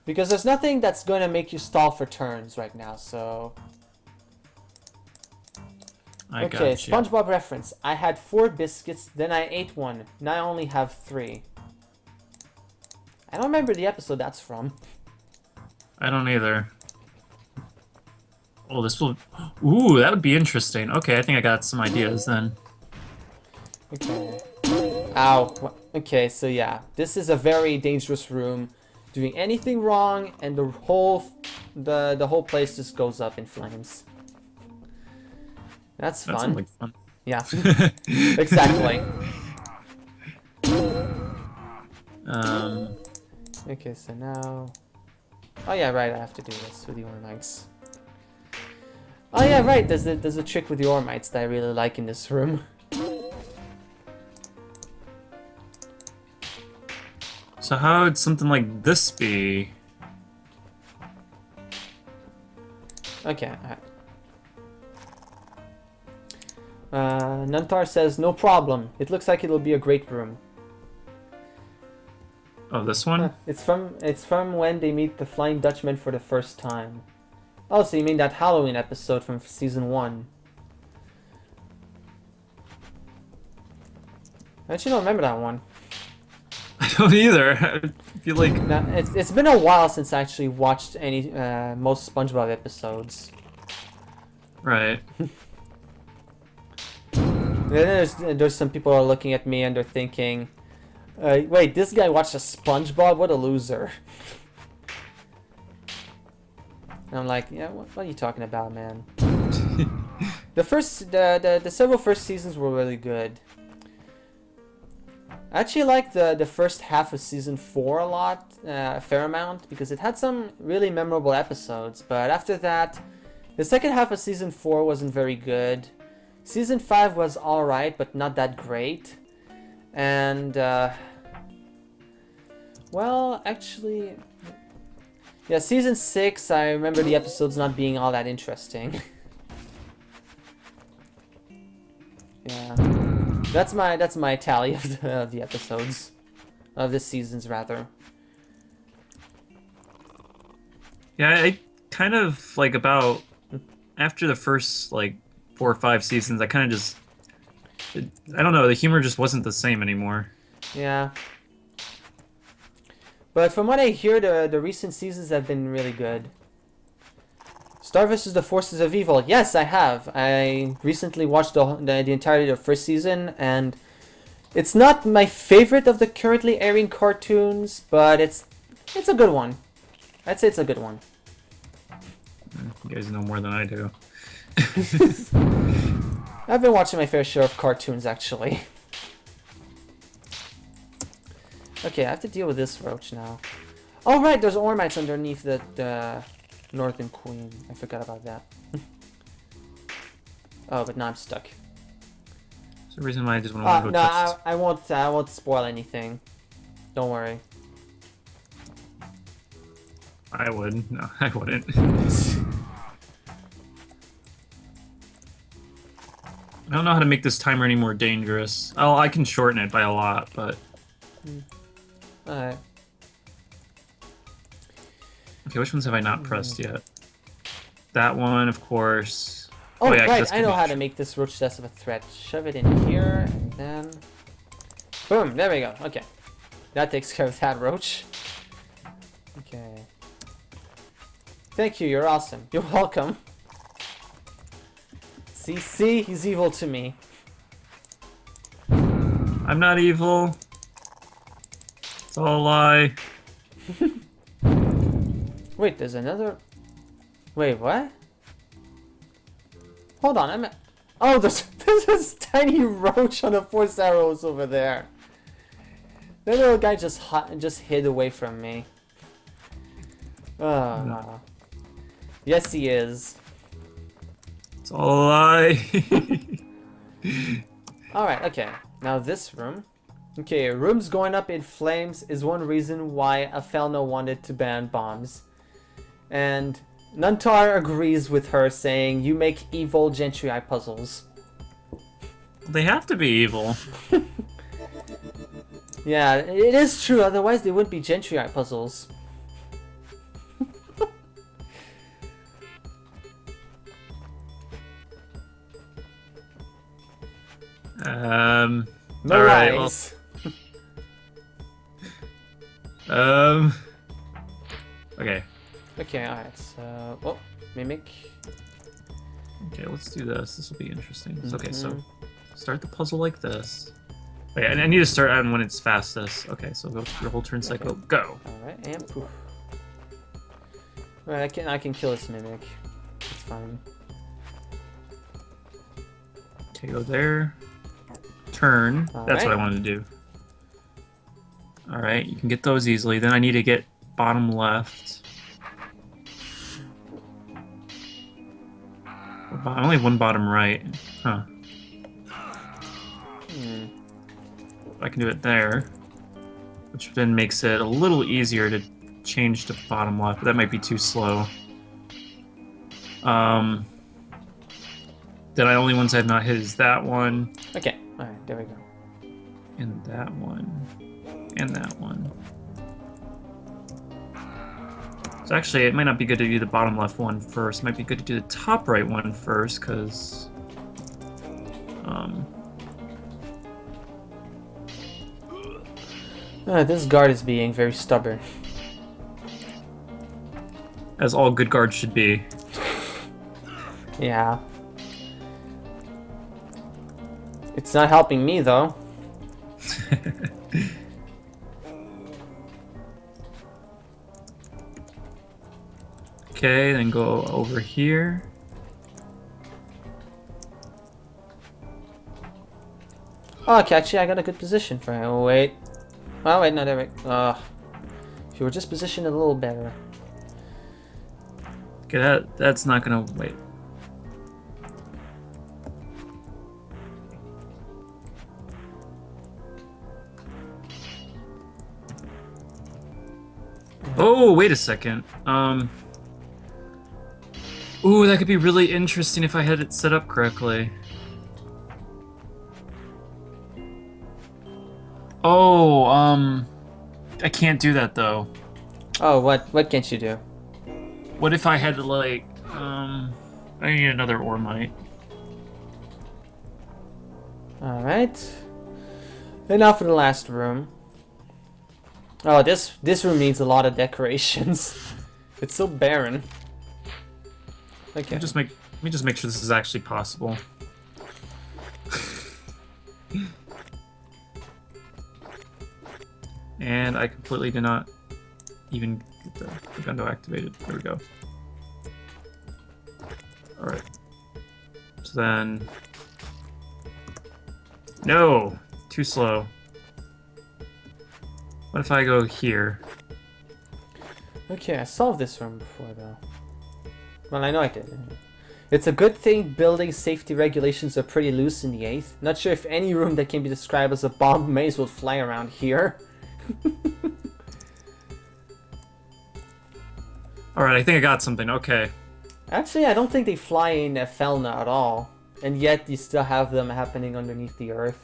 Because there's nothing that's going to make you stall for turns right now, so... Okay, SpongeBob reference. I had 4 biscuits, then I ate 1. Now I only have 3. I don't remember the episode that's from. I don't either. Oh, this will... Ooh, that would be interesting. Okay, I think I got some ideas then. Okay. Ow. Okay, so yeah. This is a very dangerous room. Doing anything wrong, and the whole place just goes up in flames. That's fun. That sounds like fun. Yeah. Exactly. Okay, so now... Oh yeah, right, I have to do this with the Ormites. Oh yeah, right, there's a trick with the Ormites that I really like in this room. So how would something like this be? Okay, alright. Nantar says, no problem. It looks like it'll be a great room. Oh, this one? It's from when they meet the Flying Dutchman for the first time. Oh, so you mean that Halloween episode from season 1. I actually don't remember that one. I don't either. I feel like... Now, it's been a while since I actually watched any most SpongeBob episodes. Right. Then there's some people are looking at me and they're thinking, wait, this guy watched a SpongeBob? What a loser. And I'm like, yeah, what are you talking about, man? The several first seasons were really good. I actually liked the first half of season 4 a lot, a fair amount, because it had some really memorable episodes. But after that, the second half of season 4 wasn't very good. Season 5 was alright, but not that great. And, well, actually... Yeah, season 6, I remember the episodes not being all that interesting. Yeah. That's my tally of the episodes. Of the seasons, rather. Yeah, I kind of, like, about... After the first, like, 4 or 5 seasons, I kind of just... I don't know, the humor just wasn't the same anymore. Yeah. But from what I hear, the recent seasons have been really good. Star vs. the Forces of Evil. Yes, I have. I recently watched the entirety of the first season, and it's not my favorite of the currently airing cartoons, but it's a good one. I'd say it's a good one. You guys know more than I do. I've been watching my fair share of cartoons, actually. Okay, I have to deal with this roach now. Oh, right, there's ormites underneath the Northern Queen. I forgot about that. Oh, but now I'm stuck. There's a reason why I just want to go no, touch this. I won't spoil anything. Don't worry. I would. No, I wouldn't. I don't know how to make this timer any more dangerous. Oh, I can shorten it by a lot, but... Alright. Okay, which ones have I not pressed yet? That one, of course. Oh, yeah, right, that's I know gonna how be- to make this roach less of a threat. Shove it in here, and then... Boom, there we go. Okay. That takes care of that roach. Okay. Thank you, you're awesome. You're welcome. See, he's evil to me. I'm not evil. It's all a lie. Wait, there's another... Wait, what? Hold on, Oh, there's this tiny roach on the force arrows over there. That little guy just hid away from me. Oh, no. Yes, he is. It's all a lie. Alright, okay. Now this room. Okay, rooms going up in flames is one reason why Afelna wanted to ban bombs. And Nantar agrees with her, saying, you make evil Gentryii puzzles. They have to be evil. Yeah, it is true, otherwise they wouldn't be Gentryii puzzles. No Alright, lies. well... Okay. Okay, alright, so... Oh, Mimic. Okay, let's do this. This will be interesting. Okay, so Mhm. start the puzzle like this. Wait, I need to start on when it's fastest. Okay, so go through the whole turn cycle. Okay. Go. Alright, and poof. Alright, I can kill this Mimic. It's fine. Okay, go there. Turn. That's what I Alright. wanted to do. Alright, you can get those easily. Then I need to get bottom left. I only have one bottom right. Huh. I can do it there. Which then makes it a little easier to change to bottom left, but that might be too slow. Then the only ones I've not hit is that one, Okay, alright, there we go. and that one, and that one. So actually, it might not be good to do the bottom left one first. It might be good to do the top right one first, because... This guard is being very stubborn. as all good guards should be. Yeah. It's not helping me, though. Okay, then go over here. Oh, okay, actually, I got a good position for him. Oh, wait. Oh, wait, no, there we go. If you were just positioned a little better. Okay, that's not gonna wait. Oh, wait a second. Ooh, that could be really interesting if I had it set up correctly. Oh, I can't do that though. Oh, what can't you do? What if I had to I need another Ormite. Alright. And now for the last room. Oh, this room needs a lot of decorations. It's so barren. Okay. Let me just make sure this is actually possible. And I completely did not even get the Gundo activated. There we go. Alright. So then... No! Too slow. What if I go here? Okay, I solved this room before, though. Well, I know I did. It's a good thing building safety regulations are pretty loose in the 8th. Not sure if any room that can be described as a bomb maze would fly around here. Alright, I think I got something. Okay. Actually, I don't think they fly in Felna at all. And yet, you still have them happening underneath the earth.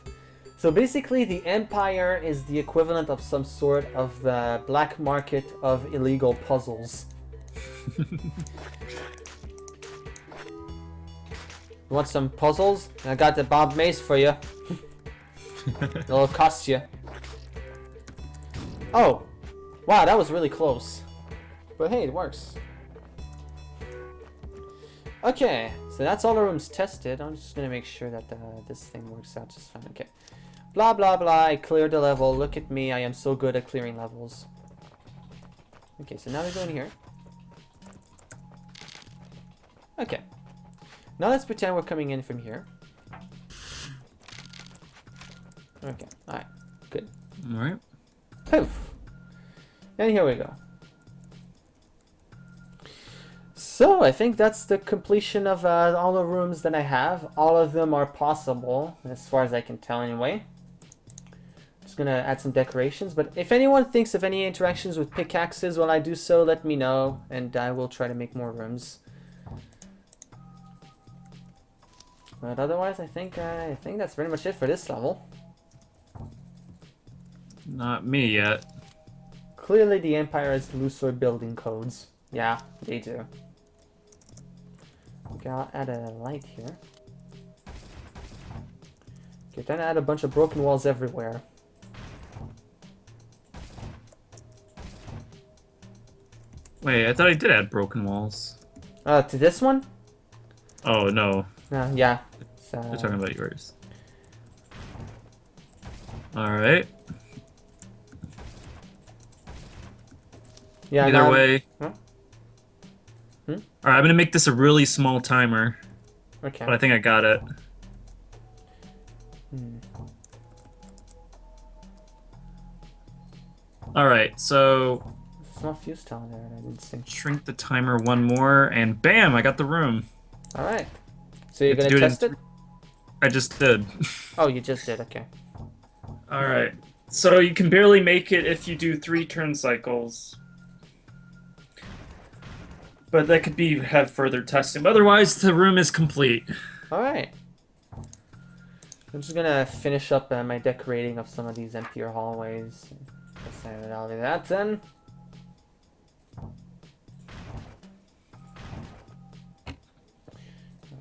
So basically, the Empire is the equivalent of some sort of black market of illegal puzzles. You want some puzzles? I got the bomb maze for you. It'll cost you. Oh! Wow, that was really close. But hey, it works. Okay, so that's all the rooms tested. I'm just gonna make sure that this thing works out just fine. Okay. Blah blah blah, I cleared the level. Look at me, I am so good at clearing levels. Okay, so now we go in here. Okay. Now let's pretend we're coming in from here. Okay, alright, good. Alright. Poof! And here we go. So, I think that's the completion of all the rooms that I have. All of them are possible, as far as I can tell anyway. Just gonna add some decorations, but if anyone thinks of any interactions with pickaxes while I do so, let me know, and I will try to make more rooms. But otherwise, I think that's pretty much it for this level. Not me yet. Clearly, the Empire has looser building codes. Yeah, they do. Okay, I'll add a light here. Okay, then add a bunch of broken walls everywhere. Wait, I thought I did add broken walls. To this one? Oh, no. Yeah. You're talking about yours. Alright. Yeah. Either way. Huh? Alright, I'm gonna make this a really small timer. Okay. But I think I got it. Alright, so... Small fuse tile there, I didn't see. Shrink the timer one more, and bam! I got the room. Alright. So you're You have gonna to do test it? I just did. Oh, you just did, okay. Alright. So you can barely make it if you do 3 turn cycles. But that could have further testing. Otherwise, the room is complete. Alright. I'm just gonna finish up my decorating of some of these emptier hallways. Let's I'll do that then.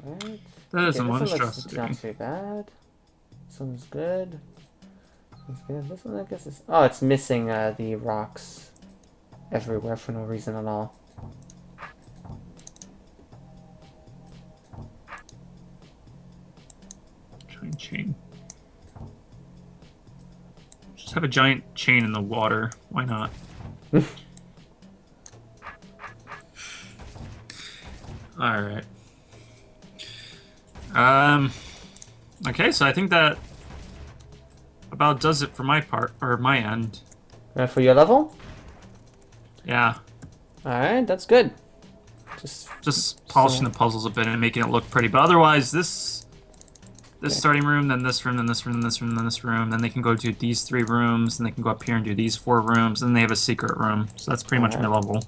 Alright. That is a This one looks monstrosity. not too bad. This one's good. This one's good. This one I guess is... Oh, it's missing the rocks everywhere for no reason at all. Giant chain. Just have a giant chain in the water. Why not? Alright. Okay, so I think that about does it for my part, or my end. For your level? Yeah. Alright, that's good. Just polishing the puzzles a bit and making it look pretty. But otherwise, this starting room, then this room, then this room, then this room, then this room. Then they can go to these 3 rooms, and they can go up here and do these 4 rooms, and they have a secret room. So that's pretty much my level.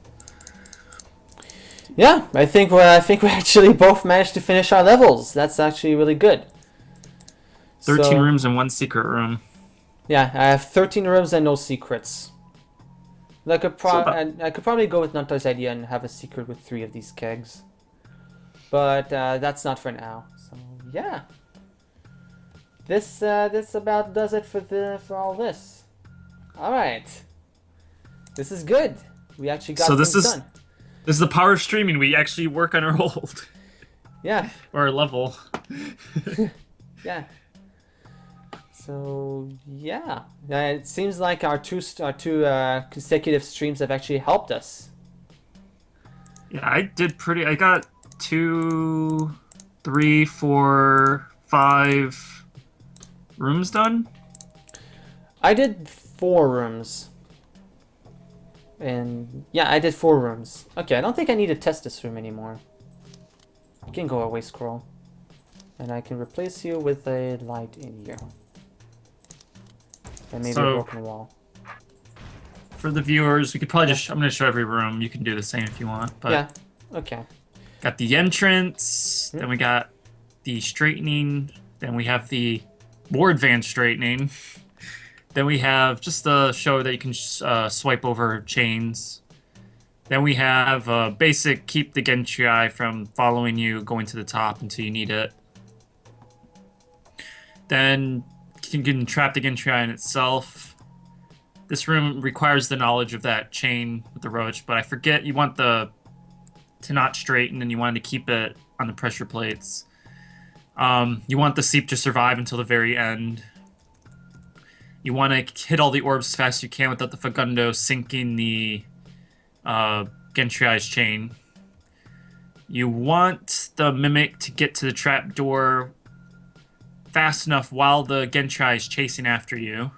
Yeah, I think we actually both managed to finish our levels. That's actually really good. 13 rooms and 1 secret room. Yeah, I have 13 rooms and no secrets. I could probably go with Nantar's idea and have a secret with 3 of these kegs. But that's not for now. So yeah. This about does it for all this. Alright. This is good. We actually got things done. This is the power of streaming. We actually work on our hold. Yeah. Or our level. Yeah. So yeah, it seems like our two consecutive streams have actually helped us. Yeah, I did pretty. I got 2, 3, 4, 5 rooms done. I did 4 rooms. And yeah, I did 4 rooms. Okay, I don't think I need to test this room anymore. You can go away, scroll. And I can replace you with a light in here. And maybe a broken wall. For the viewers, we could probably just... I'm going to show every room. You can do the same if you want. But yeah, okay. Got the entrance. Then we got the straightening. Then we have the more advanced straightening. Then we have just the show that you can swipe over chains. Then we have basic keep the Gentryii from following you going to the top until you need it. Then you can trap the Gentryii in itself. This room requires the knowledge of that chain with the roach, but I forget you want to not straighten and you want to keep it on the pressure plates. You want the seep to survive until the very end. You want to hit all the orbs as fast as you can without the Fagundo sinking the Gentryii's chain. You want the Mimic to get to the trapdoor fast enough while the Gentryii is chasing after you.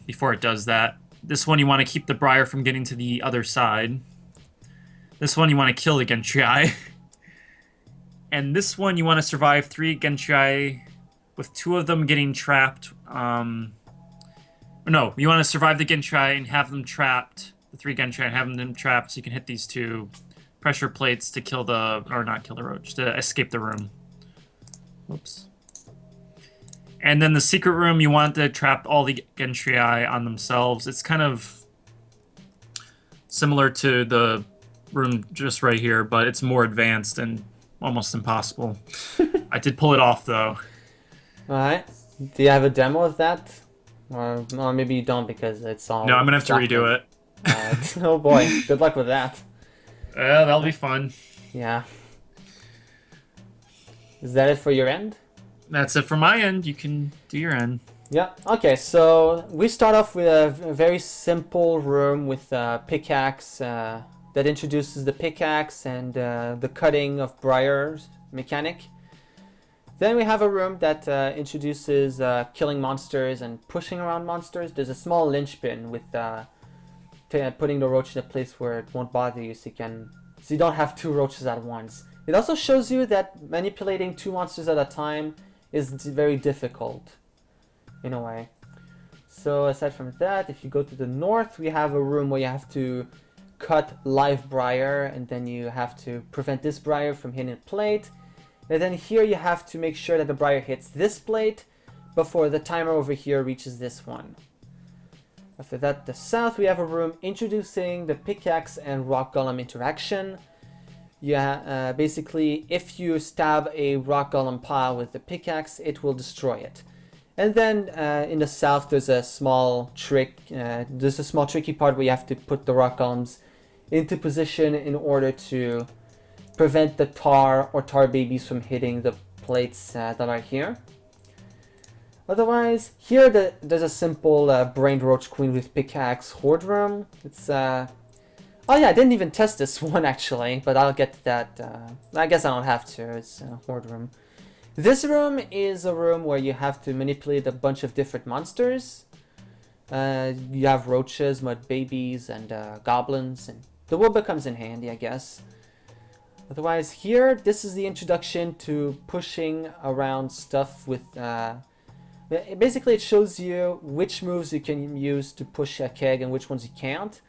Before it does that. This one you want to keep the Briar from getting to the other side. This one you want to kill the Gentryii. And this one you want to survive 3 Gentryii with 2 of them getting trapped. No, you want to survive the Gentryii and have them trapped. The 3 Gentryii and have them trapped so you can hit these 2 pressure plates to kill the... Or not kill the roach, to escape the room. Whoops. And then the secret room, you want to trap all the Gentryii on themselves. It's kind of similar to the room just right here, but it's more advanced and almost impossible. I did pull it off, though. Alright. Do you have a demo of that? Or maybe you don't because it's all... No, I'm going to have to redo it. Oh boy, good luck with that. That'll be fun. Yeah. Is that it for your end? That's it for my end. You can do your end. Yeah, okay, so we start off with a very simple room with a pickaxe that introduces the pickaxe and the cutting of briars mechanic. Then we have a room that introduces killing monsters and pushing around monsters. There's a small linchpin with putting the roach in a place where it won't bother you, so you don't have 2 roaches at once. It also shows you that manipulating 2 monsters at a time is very difficult, in a way. So aside from that, if you go to the north, we have a room where you have to cut live briar, and then you have to prevent this briar from hitting a plate. And then here you have to make sure that the briar hits this plate before the timer over here reaches this one. After that, the south, we have a room introducing the pickaxe and rock golem interaction. Yeah, basically, if you stab a rock golem pile with the pickaxe, it will destroy it. And then in the south, there's a small trick. There's a small tricky part where you have to put the rock golems into position in order to prevent the tar or tar babies from hitting the plates that are here. Otherwise, here there's a simple brain roach queen with pickaxe horde room. It's oh yeah, I didn't even test this one actually, but I'll get to that. I guess I don't have to. It's a horde room. This room is a room where you have to manipulate a bunch of different monsters. You have roaches, mud babies, and goblins, and the wood comes in handy, I guess. Otherwise, here, this is the introduction to pushing around stuff with... basically, it shows you which moves you can use to push a keg and which ones you can't.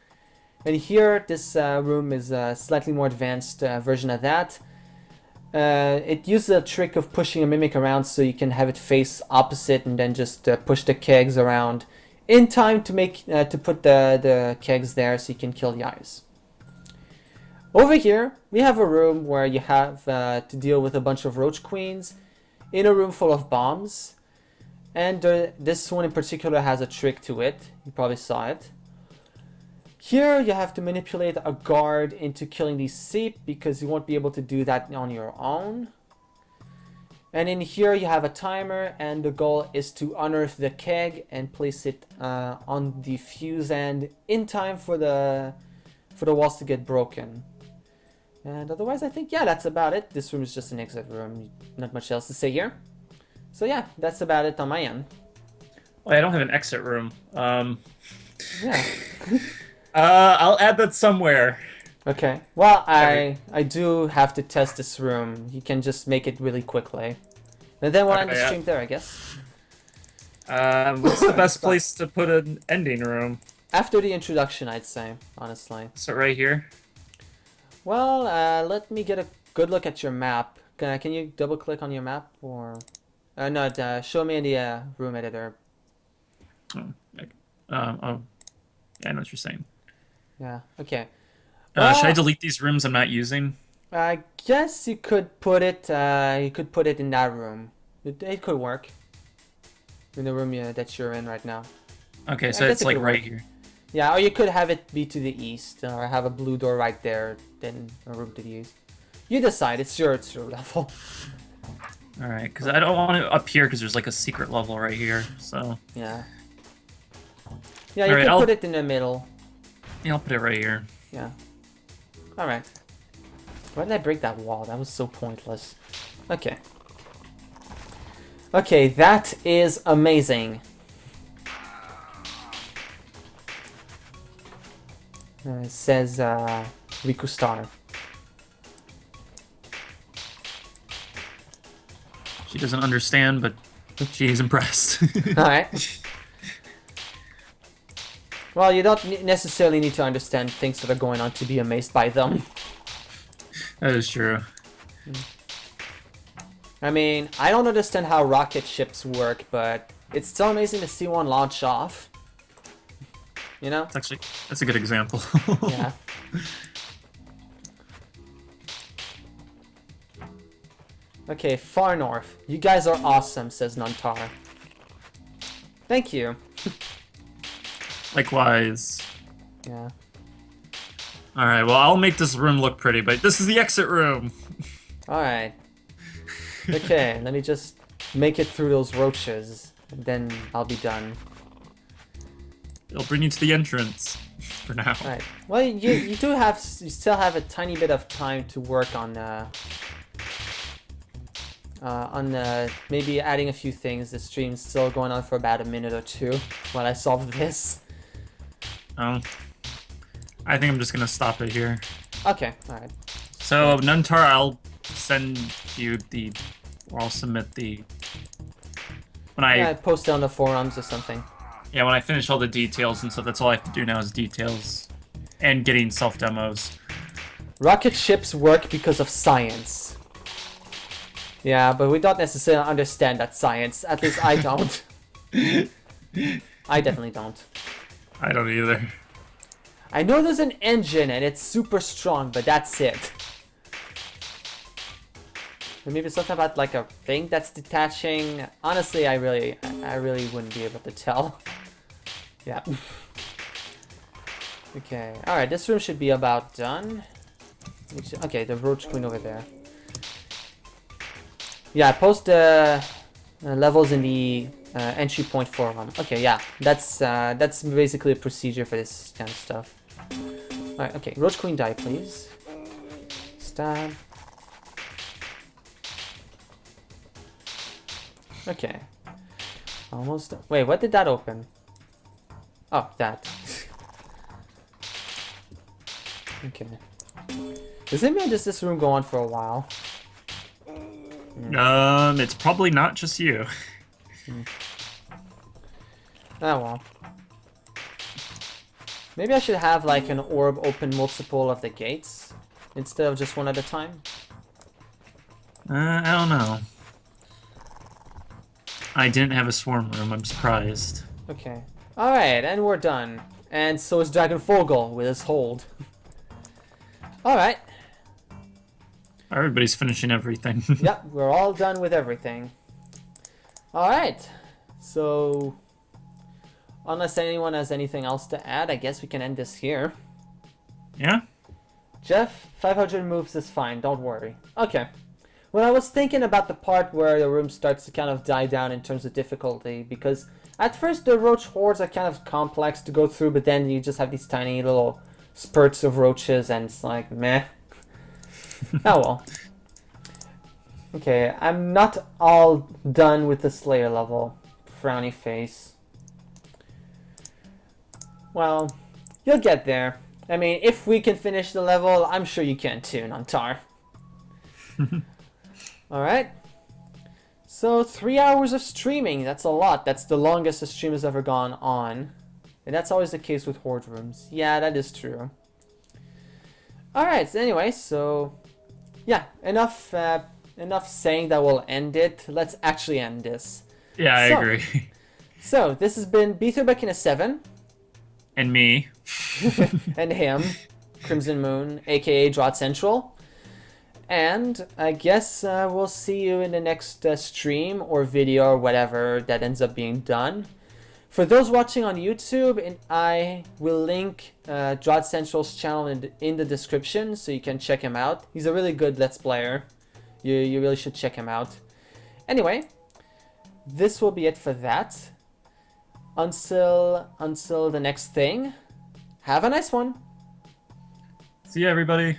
And here, this room is a slightly more advanced version of that. It uses a trick of pushing a mimic around so you can have it face opposite and then just push the kegs around in time to make to put the kegs there so you can kill the eyes. Over here, we have a room where you have to deal with a bunch of roach queens in a room full of bombs. And this one in particular has a trick to it. You probably saw it. Here you have to manipulate a guard into killing these seep because you won't be able to do that on your own. And in here you have a timer and the goal is to unearth the keg and place it on the fuse end in time for the walls to get broken. And otherwise I think, yeah, that's about it. This room is just an exit room. Not much else to say here. So yeah, that's about it on my end. Well, I don't have an exit room. Yeah. I'll add that somewhere. Okay. Well, I do have to test this room. You can just make it really quickly. And then we'll end the stream there, I guess. What's the best place to put an ending room? After the introduction, I'd say, honestly. So right here? Well, let me get a good look at your map. Can you double click on your map? Or no, show me in the room editor. Oh, yeah, I know what you're saying. Yeah, okay. Should I delete these rooms I'm not using? I guess you could put it. You could put it in that room. It could work. In the room that you're in right now. Okay, so it's like right here. Yeah, or you could have it be to the east, or have a blue door right there, then a room to the east. You decide. It's your level. All right, because I don't want it up here because there's like a secret level right here. So yeah. Yeah, you can put it in the middle. Yeah, I'll put it right here. Yeah. Alright. Why did I break that wall? That was so pointless. Okay. Okay, that is amazing. It says Riku Star. She doesn't understand, but she's impressed. Alright. Well, you don't necessarily need to understand things that are going on to be amazed by them. That is true. I mean, I don't understand how rocket ships work, but it's still amazing to see one launch off. You know? That's a good example. Yeah. Okay, far north. You guys are awesome, says Nantar. Thank you. Likewise. Yeah. Alright, well, I'll make this room look pretty, but this is the exit room. Alright. Okay, let me just make it through those roaches, and then I'll be done. It'll bring you to the entrance for now. Alright. Well, you still have a tiny bit of time to work on maybe adding a few things. The stream's still going on for about a minute or two while I solve this. I think I'm just gonna stop it here. Okay, alright. So, Nuntar, I'll send you or I'll submit when I post it on the forums or something. Yeah, when I finish all the details and stuff, that's all I have to do now is details. And getting self-demos. Rocket ships work because of science. Yeah, but we don't necessarily understand that science. At least I don't. I definitely don't. I don't either. I know there's an engine and it's super strong, but that's it. Or maybe something about like a thing that's detaching. Honestly, I really wouldn't be able to tell. Yeah. Okay. All right. This room should be about done. Okay, the roach queen over there. Yeah, post the levels in the entry point for them. Okay, yeah, that's basically a procedure for this kind of stuff. All right. Okay, roach queen die, please. Stab. Okay. Almost done. Wait, what did that open? Oh, that. Okay. Does it mean does this room go on for a while? It's probably not just you. Oh well. Maybe I should have like an orb open multiple of the gates instead of just one at a time. I don't know. I didn't have a swarm room. I'm surprised. Okay. All right, and we're done. And so is Dragon Fogel with his hold. All right. Everybody's finishing everything. Yep, we're all done with everything. All right. So, unless anyone has anything else to add, I guess we can end this here. Yeah? Jeff, 500 moves is fine, don't worry. Okay. Well, I was thinking about the part where the room starts to kind of die down in terms of difficulty, because at first the roach hordes are kind of complex to go through, but then you just have these tiny little spurts of roaches, and it's like, meh. Oh well. Okay, I'm not all done with the Slayer level. Frowny face. Well, you'll get there. I mean, if we can finish the level, I'm sure you can too, Nantar. Alright. So, 3 hours of streaming. That's a lot. That's the longest a stream has ever gone on. And that's always the case with Horde rooms. Yeah, that is true. Alright, so anyway, so... yeah, enough saying that we'll end it. Let's actually end this. Yeah, I agree. So, this has been B3Bekina7. And me. And him, Crimson Moon, aka DRODcentral. And I guess we'll see you in the next stream or video or whatever that ends up being done. For those watching on YouTube, I will link DRODcentral's channel in the description so you can check him out. He's a really good Let's Player. You really should check him out. Anyway, this will be it for that. Until the next thing, have a nice one. See ya, everybody.